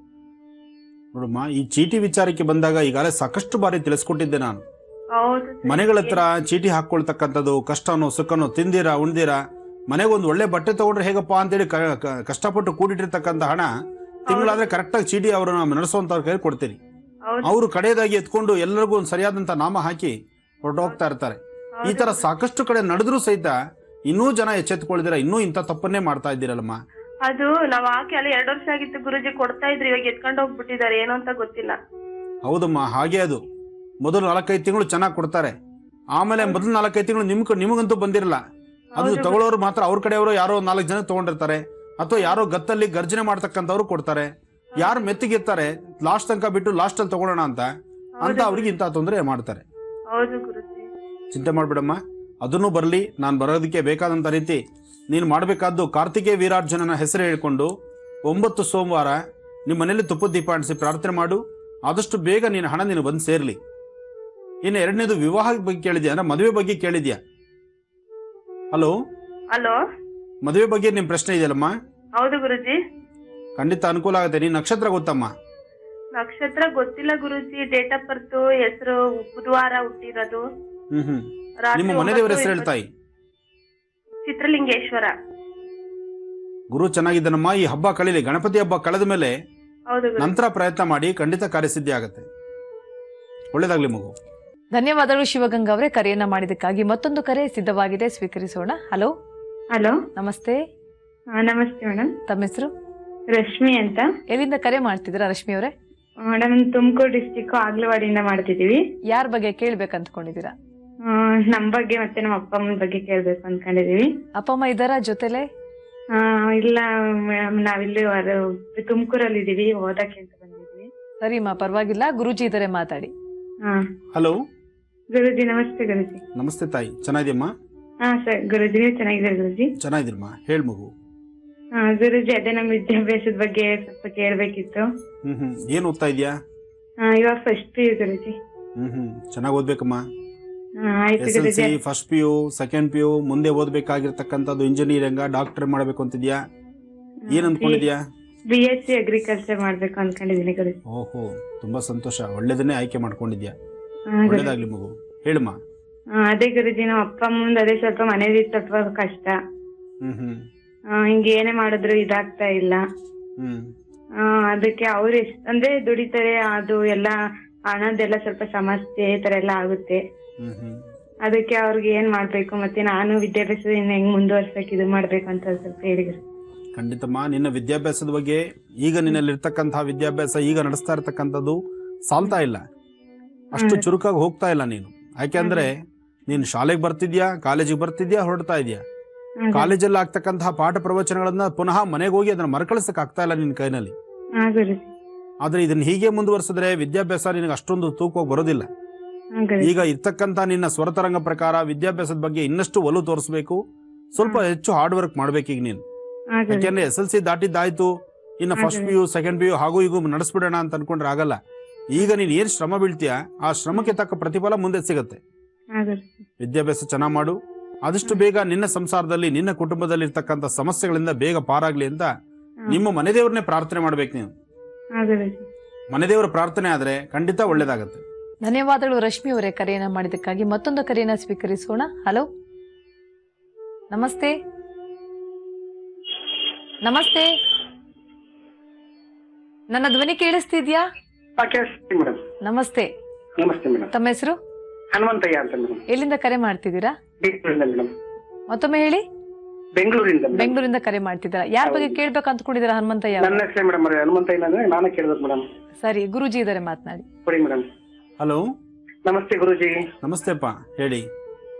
ನೋಡಮ್ಮ, ಈ ಚೀಟಿ ವಿಚಾರಕ್ಕೆ ಬಂದಾಗ ಈಗಾಗಲೇ ಸಾಕಷ್ಟು ಬಾರಿ ತಿಳಿಸ್ಕೊಟ್ಟಿದ್ದೆ ನಾನು. ಹೌದು. ಮನೆಗಳ ಹತ್ರ ಚೀಟಿ ಹಾಕೊಳ್ತಕ್ಕಂಥದ್ದು, ಕಷ್ಟನೋ ಸುಖನೋ, ತಿಂದಿರಾ ಉಣ್ದಿರಾ, ಮನೆಗೊಂದು ಒಳ್ಳೆ ಬಟ್ಟೆ ತಗೊಂಡ್ರೆ ಹೇಗಪ್ಪ ಅಂತೇಳಿ ಕಷ್ಟಪಟ್ಟು ಕೂಡಿಟ್ಟಿರ್ತಕ್ಕಂಥ ಹಣ ತಿಂಗಳಾದ್ರೆ ಕರೆಕ್ಟ್ ಆಗಿ ಚೀಟಿ ಅವ್ರನ್ನ ನಡೆಸುವಂತವ್ರ ಕೈ ಕೊಡ್ತೀನಿ. ಅವರು ಕಡೆಯದಾಗಿ ಎತ್ಕೊಂಡು ಎಲ್ಲರಿಗೂ ಒಂದು ಸರಿಯಾದಂತ ನಾಮ ಹಾಕಿ ಹೊರಟೋಗ್ತಾ ಇರ್ತಾರೆ. ಈ ತರ ಸಾಕಷ್ಟು ಕಡೆ ನಡೆದ್ರು ಸಹಿತ ಇನ್ನೂ ಜನ ಎಚ್ಚೆತ್ಕೊಳ್ದಿರ ಇನ್ನೂ ಇಂಥ ತಪ್ಪನ್ನೇ ಮಾಡ್ತಾ ಇದ್ದೀರಲ್ಲಮ್ಮ. ಅದು ನಾವ್ ಹಾಕಿ ಅಲ್ಲಿ 2 ವರ್ಷ ಆಗಿತ್ತು ಗುರುಜಿ, ಕೊಡ್ತಾ ಇದ್ರಿ, ಇವಾಗ ಎತ್ಕೊಂಡು ಹೋಗ್ಬಿಟ್ಟಿದ್ದಾರೆ, ಏನು ಅಂತ ಗೊತ್ತಿಲ್ಲ. ಹೌದಮ್ಮ, ಹಾಗೆ ಅದು ಮೊದಲು 4-5 ತಿಂಗಳು ಚೆನ್ನಾಗಿ ಕೊಡ್ತಾರೆ, ಆಮೇಲೆ ಮೊದಲು 4-5 ತಿಂಗಳು ನಿಮಗಂತೂ ಬಂದಿರಲ್ಲ. ಅದು ತಗೊಳ್ಳೋರು ಮಾತ್ರ ಅವ್ರ ಕಡೆಯವರು ಯಾರೋ 4 ಜನ ತಗೊಂಡಿರ್ತಾರೆ, ಅಥವಾ ಯಾರೋ ಗತ್ತಲ್ಲಿ ಗರ್ಜನೆ ಮಾಡ್ತಕ್ಕಂಥವ್ರು ಕೊಡ್ತಾರೆ. ಯಾರು ಮೆತ್ತಿಗಿರ್ತಾರೆ ಲಾಸ್ಟ್ ತನಕ ಬಿಟ್ಟು ಲಾಸ್ಟ್ ಅಲ್ಲಿ ತಗೊಳ್ಳೋಣ ಅಂತ ಅವ್ರಿಗೆ ಇಂಥ ತೊಂದರೆ ಮಾಡ್ತಾರೆ. ಚಿಂತೆ ಮಾಡ್ಬಿಡಮ್ಮ, ಅದನ್ನು ಬರಲಿ. ನಾನು ಬರೋದಕ್ಕೆ ಬೇಕಾದಂತ ರೀತಿ ನೀನು ಮಾಡಬೇಕಾದ್ದು, ಕಾರ್ತಿಕೇಯ ವೀರಾರ್ಜುನನ ಹೆಸರು ಹೇಳ್ಕೊಂಡು 9 ಸೋಮವಾರ ನಿಮ್ಮ ಮನೇಲಿ ತುಪ್ಪದ ದೀಪ ಅಂಟಿಸಿ ಪ್ರಾರ್ಥನೆ ಮಾಡು. ಆದಷ್ಟು ಬೇಗ ನೀನು ಹಣ ನೀನು ಬಂದು ಸೇರ್ಲಿ. ಇನ್ನು ಎರಡನೇದು ವಿವಾಹದ ಬಗ್ಗೆ ಕೇಳಿದ್ಯಾ, ಅಂದ್ರೆ ಮದುವೆ ಬಗ್ಗೆ ಕೇಳಿದ್ಯಾ? ಹಲೋ, ಮದುವೆ ಬಗ್ಗೆ ನಿಮ್ ಪ್ರಶ್ನೆ ಇದೆಯಲ್ಲಮ್ಮ? ಹೌದು ಗುರುಜಿ. ಖಂಡಿತ ಅನುಕೂಲ ಆಗುತ್ತೆ. ನೀನ್ ನಕ್ಷತ್ರ ಗೊತ್ತಮ್ಮ? ನಕ್ಷತ್ರ ಗೊತ್ತಿಲ್ಲ ಗುರುಜಿ. ಡೇಟ್ ಆಫ್ ಬರ್ತ್ ಹೆಸರು ಬುಧವಾರ ಹುಟ್ಟಿರೋದು. ನಿಮ್ಮ ಮನೆ ದೇವರ ಹೆಸರು ಹೇಳ್ತಾಯಿ? ಚಿತ್ರಲಿಂಗೇಶ್ವರ. ಗುರು ಚೆನ್ನಾಗಿದ್ದಾನಮ್ಮ. ಈ ಹಬ್ಬ ಕಳೀಲಿ, ಗಣಪತಿ ಹಬ್ಬ ಕಳೆದ ಮೇಲೆ ನಂತರ ಪ್ರಯತ್ನ ಮಾಡಿ, ಖಂಡಿತ ಕಾರ್ಯಸಿದ್ಧಿ ಆಗುತ್ತೆ. ಒಳ್ಳೇದಾಗ್ಲಿ ಮಗು. ಧನ್ಯವಾದಗಳು ಶಿವಗಂಗಾ ಅವರೇ, ಕರೆಯನ್ನ ಮಾಡಿದಕ್ಕಾಗಿ. ಮತ್ತೊಂದು ಕರೆ ಸಿದ್ಧವಾಗಿದೆ, ಸ್ವೀಕರಿಸೋಣ. ಹಲೋ. ಹಲೋ, ನಮಸ್ತೆ. ನಮಸ್ತೆ ಮೇಡಮ್. ತಮ್ಮ ಹೆಸರು? ರಶ್ಮಿ ಅಂತ. ಎಲ್ಲಿಂದ ಕರೆ ಮಾಡ್ತಿದ್ದೀರಾ ರಶ್ಮಿ ಅವರೇ? ಮೇಡಮ್, ತುಮಕೂರು ಡಿಸ್ಟಿಕ್ ಆಗ್ಲವಾಡಿಯಿಂದ ಮಾಡ್ತಿದೀವಿ. ಯಾರ ಬಗ್ಗೆ ಕೇಳ್ಬೇಕು ಅಂದ್ಕೊಂಡಿದ್ದೀರಾ? ನಮ್ ಬಗ್ಗೆ ಮತ್ತೆ ನಮ್ಮ ಅಪ್ಪ ಅಮ್ಮನ ಬಗ್ಗೆ ಕೇಳ್ಬೇಕು ಅನ್ಕೊಂಡಿದೀವಿ. ಅಪ್ಪ ಅಮ್ಮ ಇದ್ದಾರಾ ಜೊತೆಲೆ? ಇಲ್ಲ ಮೇಡಮ್, ನಾವಿಲ್ಲಿ ತುಮಕೂರಲ್ಲಿ ಇದೀವಿ, ಓದಕ್ಕೆ ಅಂತ ಬಂದಿದ್ವಿ. ಸರಿಮಾ, ಪರವಾಗಿಲ್ಲ. ಗುರುಜಿ ಇದಾರೆ, ಮಾತಾಡಿ. ಹಲೋ ಗುರುಜಿ. ನಮಸ್ತೆ ಗುರುಜಿ. ನಮಸ್ತೆ ತಾಯಿ, ಚೆನ್ನಾಗಿದೆಯಮ್ಮ? ಸರ್ ಗುರುಜಿ, ನೀವು ಚೆನ್ನಾಗಿದ್ದೀರಾ ಗುರುಜಿ? ಚೆನ್ನಾಗಿದ್ದೀರಮ್ಮ, ಹೇಳ್ ಮಗು. ಗುರುಜಿ, ಅದೇ ನಮ್ ವಿದ್ಯಾಭ್ಯಾಸದ ಬಗ್ಗೆ ಸ್ವಲ್ಪ ಕೇಳ್ಬೇಕಿತ್ತು. ಏನ್ ಓದ್ತಾ ಇದೀಯಾ? ಇವಾಗ ಫಸ್ಟ್ PU ಗುರುಜಿ. ಚೆನ್ನಾಗಿ ಓದ್ಬೇಕಮ್ಮ. SLC, first PU, second PU, ಮುಂದೆ ಓದ್ಬೇಕಾಗಿರ್ತಕ್ಕಂಥದ್ದು ಇಂಜಿನಿಯರಿಂಗ್, ಡಾಕ್ಟರ್ ಮಾಡ್ಬೇಕು ಅಂತಿದ್ಯಾ? ಏನ್ ಅಂದ್ಕೊಂಡಿದ್ಯಾ? BSc ಅಗ್ರಿಕಲ್ಚರ್ ಮಾಡ್ಬೇಕು ಅನ್ಕೊಂಡಿದೀನಿ ಗುರುಜಿ. ಓಹೋ, ತುಂಬಾ ಸಂತೋಷ. ಒಳ್ಳೇದನ್ನೇ ಆಯ್ಕೆ ಮಾಡ್ಕೊಂಡಿದ್ಯಾ. ಒಳ್ಳೇದಾಗ್ಲಿ ಮಗು, ಹೇಳಮ್ಮ. ಅದೇ ಗುರುಜಿ, ನಮ್ಮ ಅಪ್ಪ ಅಮ್ಮಂದು ಅದೇ ಸ್ವಲ್ಪ ಮನೇಲಿ ಸ್ವಲ್ಪ ಕಷ್ಟ. ಹಿಂಗ ಏನೇ ಮಾಡಿದ್ರು ಇದಾಗ್ತಾ ಇಲ್ಲ. ಅದಕ್ಕೆ ಅವ್ರು ಅಂದ್ರೆ ದುಡಿತಾರೆ, ಅದು ಎಲ್ಲ ಹಣದೆಲ್ಲ ಸ್ವಲ್ಪ ಸಮಸ್ಯೆ ಈ ತರ ಎಲ್ಲ ಆಗುತ್ತೆ. ಅದಕ್ಕೆ ಅವ್ರಿಗೆ ಏನ್ ಮಾಡ್ಬೇಕು, ಮತ್ತೆ ನಾನು ವಿದ್ಯಾಭ್ಯಾಸದಿಂದ ಹೆಂಗ್ ಮುಂದುವರ್ಸಕ್ ಇದು ಮಾಡ್ಬೇಕು ಅಂತ ಸ್ವಲ್ಪ ಹೇಳಿದ್ರು. ಖಂಡಿತಮ್ಮ, ನಿನ್ನ ವಿದ್ಯಾಭ್ಯಾಸದ ಬಗ್ಗೆ ಈಗ ನಿನ್ನಲ್ಲಿರ್ತಕ್ಕಂತಹ ವಿದ್ಯಾಭ್ಯಾಸ ಈಗ ನಡೆಸ್ತಾ ಇರ್ತಕ್ಕಂಥದ್ದು ಸಾಲ್ತಾ ಇಲ್ಲ, ಅಷ್ಟು ಚುರುಕಾಗಿ ಹೋಗ್ತಾ ಇಲ್ಲ ನೀನು. ಯಾಕೆಂದ್ರೆ ನೀನು ಶಾಲೆಗೆ ಬರ್ತಿದ್ಯಾ, ಕಾಲೇಜಿಗೆ ಬರ್ತಿದ್ಯಾ, ಹೊರಡ್ತಾ ಇದೆಯಾ. ಕಾಲೇಜಲ್ಲಿ ಆಗ್ತಕ್ಕಂತಹ ಪಾಠ ಪ್ರವಚನಗಳನ್ನ ಪುನಃ ಮನೆಗೆ ಹೋಗಿ ಅದನ್ನ ಮರುಕಳಿಸಕ್ ಆಗ್ತಾ ಇಲ್ಲ ನಿನ್ನ ಕೈನಲ್ಲಿ. ಆದ್ರೆ ಇದನ್ನ ಹೀಗೆ ಮುಂದುವರಿಸಿದ್ರೆ ವಿದ್ಯಾಭ್ಯಾಸ ನಿನಗೆ ಅಷ್ಟೊಂದು ತೂಕವಾಗಿ ಬರೋದಿಲ್ಲ. ಈಗ ಇರ್ತಕ್ಕಂಥ ನಿನ್ನ ಸ್ವರತರಂಗ ಪ್ರಕಾರ ವಿದ್ಯಾಭ್ಯಾಸದ ಬಗ್ಗೆ ಇನ್ನಷ್ಟು ಒಲವು ತೋರಿಸ್ಬೇಕು, ಸ್ವಲ್ಪ ಹೆಚ್ಚು ಹಾರ್ಡ್ ವರ್ಕ್ ಮಾಡ್ಬೇಕು ಈಗ ನೀನು. ಯಾಕೆಂದ್ರೆ SLC ದಾಟಿದ್ದಾಯ್ತು, ಇನ್ನು ಫಸ್ಟ್ PU ಸೆಕೆಂಡ್ PU ಹಾಗೂ ಈಗ ನಡೆಸ್ಬಿಡೋಣ ಅಂತ ಅನ್ಕೊಂಡ್ರೆ ಆಗಲ್ಲ. ಈಗ ನೀನ್ ಏನ್ ಶ್ರಮ ಬೀಳ್ತೀಯ ಆ ಶ್ರಮಕ್ಕೆ ತಕ್ಕ ಪ್ರತಿಫಲ ಮುಂದೆ ಸಿಗತ್ತೆ. ವಿದ್ಯಾಭ್ಯಾಸ ಚೆನ್ನಾಗ್ ಮಾಡು, ಆದಷ್ಟು ಬೇಗ ನಿನ್ನ ಸಂಸಾರದಲ್ಲಿ ನಿನ್ನ ಕುಟುಂಬದಲ್ಲಿ ಇರ್ತಕ್ಕಂಥ ಸಮಸ್ಯೆಗಳಿಂದ ಬೇಗ ಪಾರಾಗ್ಲಿ ಅಂತ ನಿಮ್ಮ ಮನೆದೇವ್ರನ್ನೇ ಪ್ರಾರ್ಥನೆ ಮಾಡ್ಬೇಕು ನೀನು. ಮನೆದೇವರ ಪ್ರಾರ್ಥನೆ ಆದ್ರೆ ಖಂಡಿತ ಒಳ್ಳೇದಾಗತ್ತೆ. ಧನ್ಯವಾದಗಳು ರಶ್ಮಿ ಅವರೇ ಕರೆಯನ್ನ ಮಾಡಿದ್ದಕ್ಕಾಗಿ. ಮತ್ತೊಂದು ಕರೆಯನ್ನ ಸ್ವೀಕರಿಸೋಣ. ಹಲೋ, ನಮಸ್ತೆ. ನಮಸ್ತೆ, ನನ್ನ ಧ್ವನಿ ಕೇಳಿಸ್ತಿದ್ಯಾ? ನಮಸ್ತೆ. ನಮಸ್ತೆ ಮೇಡಮ್. ತಮ್ಮ ಹೆಸರು? ಹನುಮಂತಯ್ಯ ಅಂತ ಮೇಡಮ್. ಎಲ್ಲಿಂದ ಕರೆ ಮಾಡ್ತಿದ್ದೀರಾ? ಬೆಂಗಳೂರಿಂದ ಮೇಡಮ್. ಮತ್ತೊಮ್ಮೆ ಹೇಳಿ. ಬೆಂಗಳೂರಿಂದ. ಬೆಂಗಳೂರಿಂದ ಕರೆ ಮಾಡ್ತಿದ್ದೀರಾ? ಯಾರ ಬಗ್ಗೆ ಕೇಳ್ಬೇಕು ಅಂದ್ಕೊಂಡಿದ್ದೀರಾ ಹನುಮಂತಯ್ಯ? ನನ್ನ ಹೆಸರು ಮೇಡಮ್ ಹನುಮಂತಯ್ಯ ಅಂದ್ರೆ ನಾನೇ ಕೇಳ್ಬೇಕು ಮೇಡಮ್. ಸರಿ, ಗುರುಜಿ ಇದಾರೆ, ಮಾತನಾಡಿ. ಕೊಡಿ ಮೇಡಮ್. ಹಲೋ, ನಮಸ್ತೆ ಗುರುಜಿ. ನಮಸ್ತೆಪ್ಪ, ಹೇಳಿ.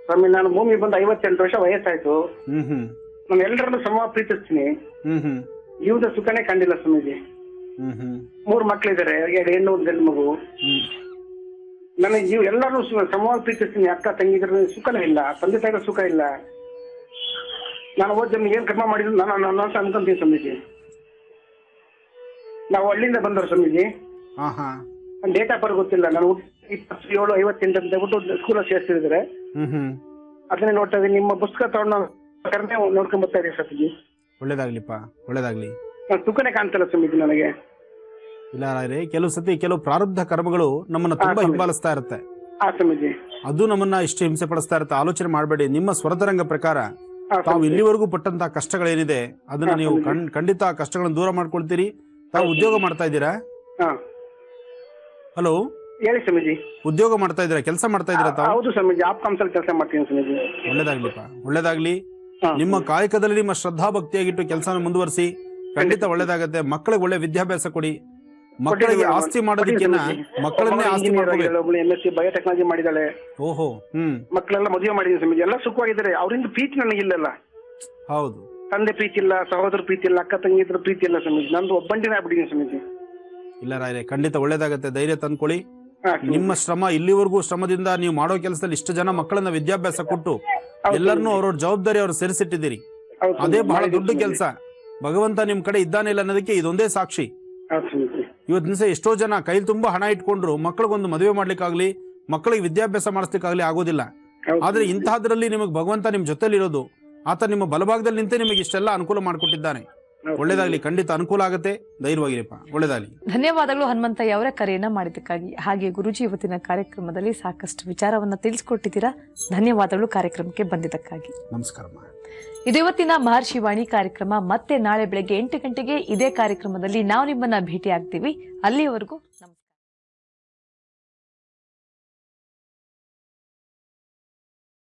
ಸ್ವಾಮಿ, ನಾನು ಭೂಮಿ ಬಂದು 58 ವರ್ಷ ವಯಸ್ಸಾಯ್ತು. ನಾನು ಎಲ್ಲರನ್ನು ಸಮ ಪ್ರೀತಿಸ್ತೀನಿ. ಜೀವದ ಸುಖನೇ ಕಂಡಿಲ್ಲ ಸ್ವಾಮೀಜಿ. 3 ಮಕ್ಳಿದ್ದಾರೆ, 2 ಹೆಣ್ಣು 1 ಗಂಡು ಮಗು. ನನಗೆ ಎಲ್ಲರೂ ಸಮವಾಗಿ ಪ್ರೀತಿಸ್ತೀನಿ. ಅಕ್ಕ ತಂಗಿದ್ರ ಸುಖನೇ ಇಲ್ಲ, ತಂದೆ ತಾಯಿಗಳ ಸುಖ ಇಲ್ಲ. ನಾನು ಓದ್ಜನ್ ಏನ್ ಕರ್ಮ ಮಾಡಿದ್ರು ನಾನು ಅನ್ಕೊಂತೀನಿ ಸ್ವಾಮೀಜಿ. ನಾವು ಹಳ್ಳಿಯಿಂದ ಬಂದವರು ಸ್ವಾಮೀಜಿ. ಡೇಟ್ ಆಫ್ ಬರ್ತ್ ಗೊತ್ತಿಲ್ಲ. ನಾನು 27-58 ಅಂತ ಹೇಳ್ಬಿಟ್ಟು ಸ್ಕೂಲಲ್ಲಿ ಸೇರಿಸಿದ್ರೆ ಅದನ್ನೇ ನೋಡ್ತಾ ಇದ್ದೀನಿ. ನಿಮ್ಮ ಪುಸ್ತಕ ತಗೊಂಡು ನೋಡ್ಕೊಂಡ್ ಬರ್ತಾ ಇದೀನಿ ಸ್ವಾಮೀಜಿ. ಒಳ್ಳೇದಾಗ್ಲಿಪ್ಪ, ಒಳ್ಳೇದಾಗ್ಲಿ. ನಾನು ಸುಖನೇ ಕಾಣ್ತಿಲ್ಲ ಸ್ವಾಮೀಜಿ ನನಗೆ. ಇಲ್ಲ ರೇ, ಕೆಲವು ಸತಿ ಕೆಲವು ಪ್ರಾರಬ್ಧ ಕರ್ಮಗಳು ನಮ್ಮನ್ನ ತುಂಬಾ ಹಿಂಬಾಲಿಸ್ತಾ ಇರುತ್ತೆ. ಅದು ನಮ್ಮನ್ನ ಇಷ್ಟು ಹಿಂಸೆ ಪಡಿಸ್ತಾ ಇರುತ್ತೆ. ಆಲೋಚನೆ ಮಾಡಬೇಡಿ. ನಿಮ್ಮ ಸ್ವರತರಂಗ ಪ್ರಕಾರ ತಾವು ಇಲ್ಲಿವರೆಗೂ ಪಟ್ಟಂತಹ ಕಷ್ಟಗಳೇನಿದೆ ಅದನ್ನ ನೀವು ಖಂಡಿತ ಆ ಕಷ್ಟಗಳನ್ನು ದೂರ ಮಾಡ್ಕೊಳ್ತೀರಿ. ತಾವು ಉದ್ಯೋಗ ಮಾಡ್ತಾ ಇದ್ದೀರಾ? ಹಲೋ, ಹೇಳಿ ಸ್ವಾಮೀಜಿ. ಉದ್ಯೋಗ ಮಾಡ್ತಾ ಇದ್ದೀರಾ, ಕೆಲಸ ಮಾಡ್ತಾ ಇದ್ದೀರಾ ತಾವು? ಹೌದು ಸ್ವಾಮೀಜಿ, ಆಪ್ಕಾಮ್ಸ್ ಅಲ್ಲಿ ಕೆಲಸ ಮಾಡ್ತೀನಿ ಸ್ವಾಮೀಜಿ. ಒಳ್ಳೇದಾಗ್ಲಿಪ್ಪ, ಒಳ್ಳೇದಾಗ್ಲಿ. ನಿಮ್ಮ ಕಾಯಕದಲ್ಲಿ ನಿಮ್ಮ ಶ್ರದ್ಧಾ ಭಕ್ತಿಯಾಗಿಟ್ಟು ಕೆಲಸ ಮುಂದುವರಿಸಿ, ಖಂಡಿತ ಒಳ್ಳೇದಾಗತ್ತೆ. ಮಕ್ಕಳಿಗೆ ಒಳ್ಳೆ ವಿದ್ಯಾಭ್ಯಾಸ ಕೊಡಿ. ಮಕ್ಕಳಿಗೆ ಆಸ್ತಿ ಮಾಡೋದಕ್ಕಿಂತ ಮಕ್ಕಳನ್ನೇ ಆಸ್ತಿ ಮಾಡಬೇಕು. MSc ಬಯೋಟೆಕ್ನಾಲಜಿ ಮಾಡಿದಾಳೆ. ಓಹೋ. ಮಕ್ಕಳೆಲ್ಲ ಮದುವೆ ಮಾಡಿದೀನಿ ಸ್ವಾಮೀಜಿ. ಎಲ್ಲ ಸುಖವಾಗಿದ್ದಾರೆ. ಅವರಿಂದ ಪ್ರೀತಿ ನನಗಿಲ್ಲಲ್ಲ. ಹೌದು, ತಂದೆ ಪ್ರೀತಿ ಇಲ್ಲ, ಸಹೋದರ ಪ್ರೀತಿ ಇಲ್ಲ, ಅಕ್ಕ ತಂಗಿದ್ರ ಪ್ರೀತಿ ಇಲ್ಲ ಸ್ವಾಮೀಜಿ. ನಂದು ಒಬ್ಬಂಟಿನೇ ಆಗ್ಬಿಟ್ಟಿದ್ದೀನಿ ಸ್ವಾಮೀಜಿ. ಇಲ್ಲ ರಾಯ್ರೆ, ಖಂಡಿತ ಒಳ್ಳೇದಾಗತ್ತೆ. ಧೈರ್ಯ ತಂದ್ಕೊಳ್ಳಿ. ನಿಮ್ಮ ಶ್ರಮ, ಇಲ್ಲಿವರೆಗೂ ಶ್ರಮದಿಂದ ನೀವು ಮಾಡೋ ಕೆಲಸದಲ್ಲಿ ಇಷ್ಟು ಜನ ಮಕ್ಕಳನ್ನ ವಿದ್ಯಾಭ್ಯಾಸ ಕೊಟ್ಟು ಎಲ್ಲರನ್ನೂ ಅವ್ರವ್ರ ಜವಾಬ್ದಾರಿ ಅವ್ರು ಸೇರಿಸಿಟ್ಟಿದ್ದೀರಿ. ಅದೇ ಬಹಳ ದೊಡ್ಡ ಕೆಲಸ. ಭಗವಂತ ನಿಮ್ ಕಡೆ ಇದ್ದಾನೆ ಇಲ್ಲ ಅನ್ನೋದಕ್ಕೆ ಇದೊಂದೇ ಸಾಕ್ಷಿ. ಇವತ್ತಿನ ದಿವಸ ಎಷ್ಟೋ ಜನ ಕೈಲಿ ತುಂಬಾ ಹಣ ಇಟ್ಕೊಂಡ್ರು ಮಕ್ಕಳಿಗೊಂದು ಮದುವೆ ಮಾಡ್ಲಿಕ್ಕಾಗ್ಲಿ, ಮಕ್ಕಳಿಗೆ ವಿದ್ಯಾಭ್ಯಾಸ ಮಾಡಿಸ್ಲಿಕ್ಕಾಗ್ಲಿ ಆಗೋದಿಲ್ಲ. ಆದ್ರೆ ಇಂತಹದ್ರಲ್ಲಿ ನಿಮಗೆ ಭಗವಂತ ನಿಮ್ ಜೊತೆಲಿ ಇರೋದು, ಆತ ನಿಮ್ಮ ಬಲಭಾಗದಲ್ಲಿ ನಿಂತೆ ನಿಮಗೆ ಇಷ್ಟೆಲ್ಲ ಅನುಕೂಲ ಮಾಡಿಕೊಟ್ಟಿದ್ದಾನೆ. ಒಳ್ಳೇದಾಗ್ಲಿ, ಖಂಡಿತ ಅನುಕೂಲ ಆಗುತ್ತೆ. ಧೈರ್ಯವಾಗಿರಪ್ಪ, ಒಳ್ಳೇದಾಗ್ಲಿ. ಧನ್ಯವಾದಗಳು ಹನುಮಂತಯ್ಯ ಅವರ ಕರೆಯನ್ನ ಮಾಡಿದ್ದಕ್ಕಾಗಿ. ಹಾಗೆ ಗುರುಜಿ ಇವತ್ತಿನ ಕಾರ್ಯಕ್ರಮದಲ್ಲಿ ಸಾಕಷ್ಟು ವಿಚಾರವನ್ನ ತಿಳಿಸ್ಕೊಟ್ಟಿದ್ದೀರಾ. ಧನ್ಯವಾದಗಳು ಕಾರ್ಯಕ್ರಮಕ್ಕೆ ಬಂದಿದ್ದಕ್ಕಾಗಿ. ನಮಸ್ಕಾರಮ್ಮ. ಇದು ಇವತ್ತಿನ ಮಹರ್ಷಿ ವಾಣಿ ಕಾರ್ಯಕ್ರಮ. ಮತ್ತೆ ನಾಳೆ ಬೆಳಗ್ಗೆ 8 ಗಂಟೆಗೆ ಇದೇ ಕಾರ್ಯಕ್ರಮದಲ್ಲಿ ನಾವು ನಿಮ್ಮನ್ನ ಭೇಟಿ ಆಗ್ತೀವಿ. ಅಲ್ಲಿಯವರೆಗೂ ನಮಸ್ಕಾರ.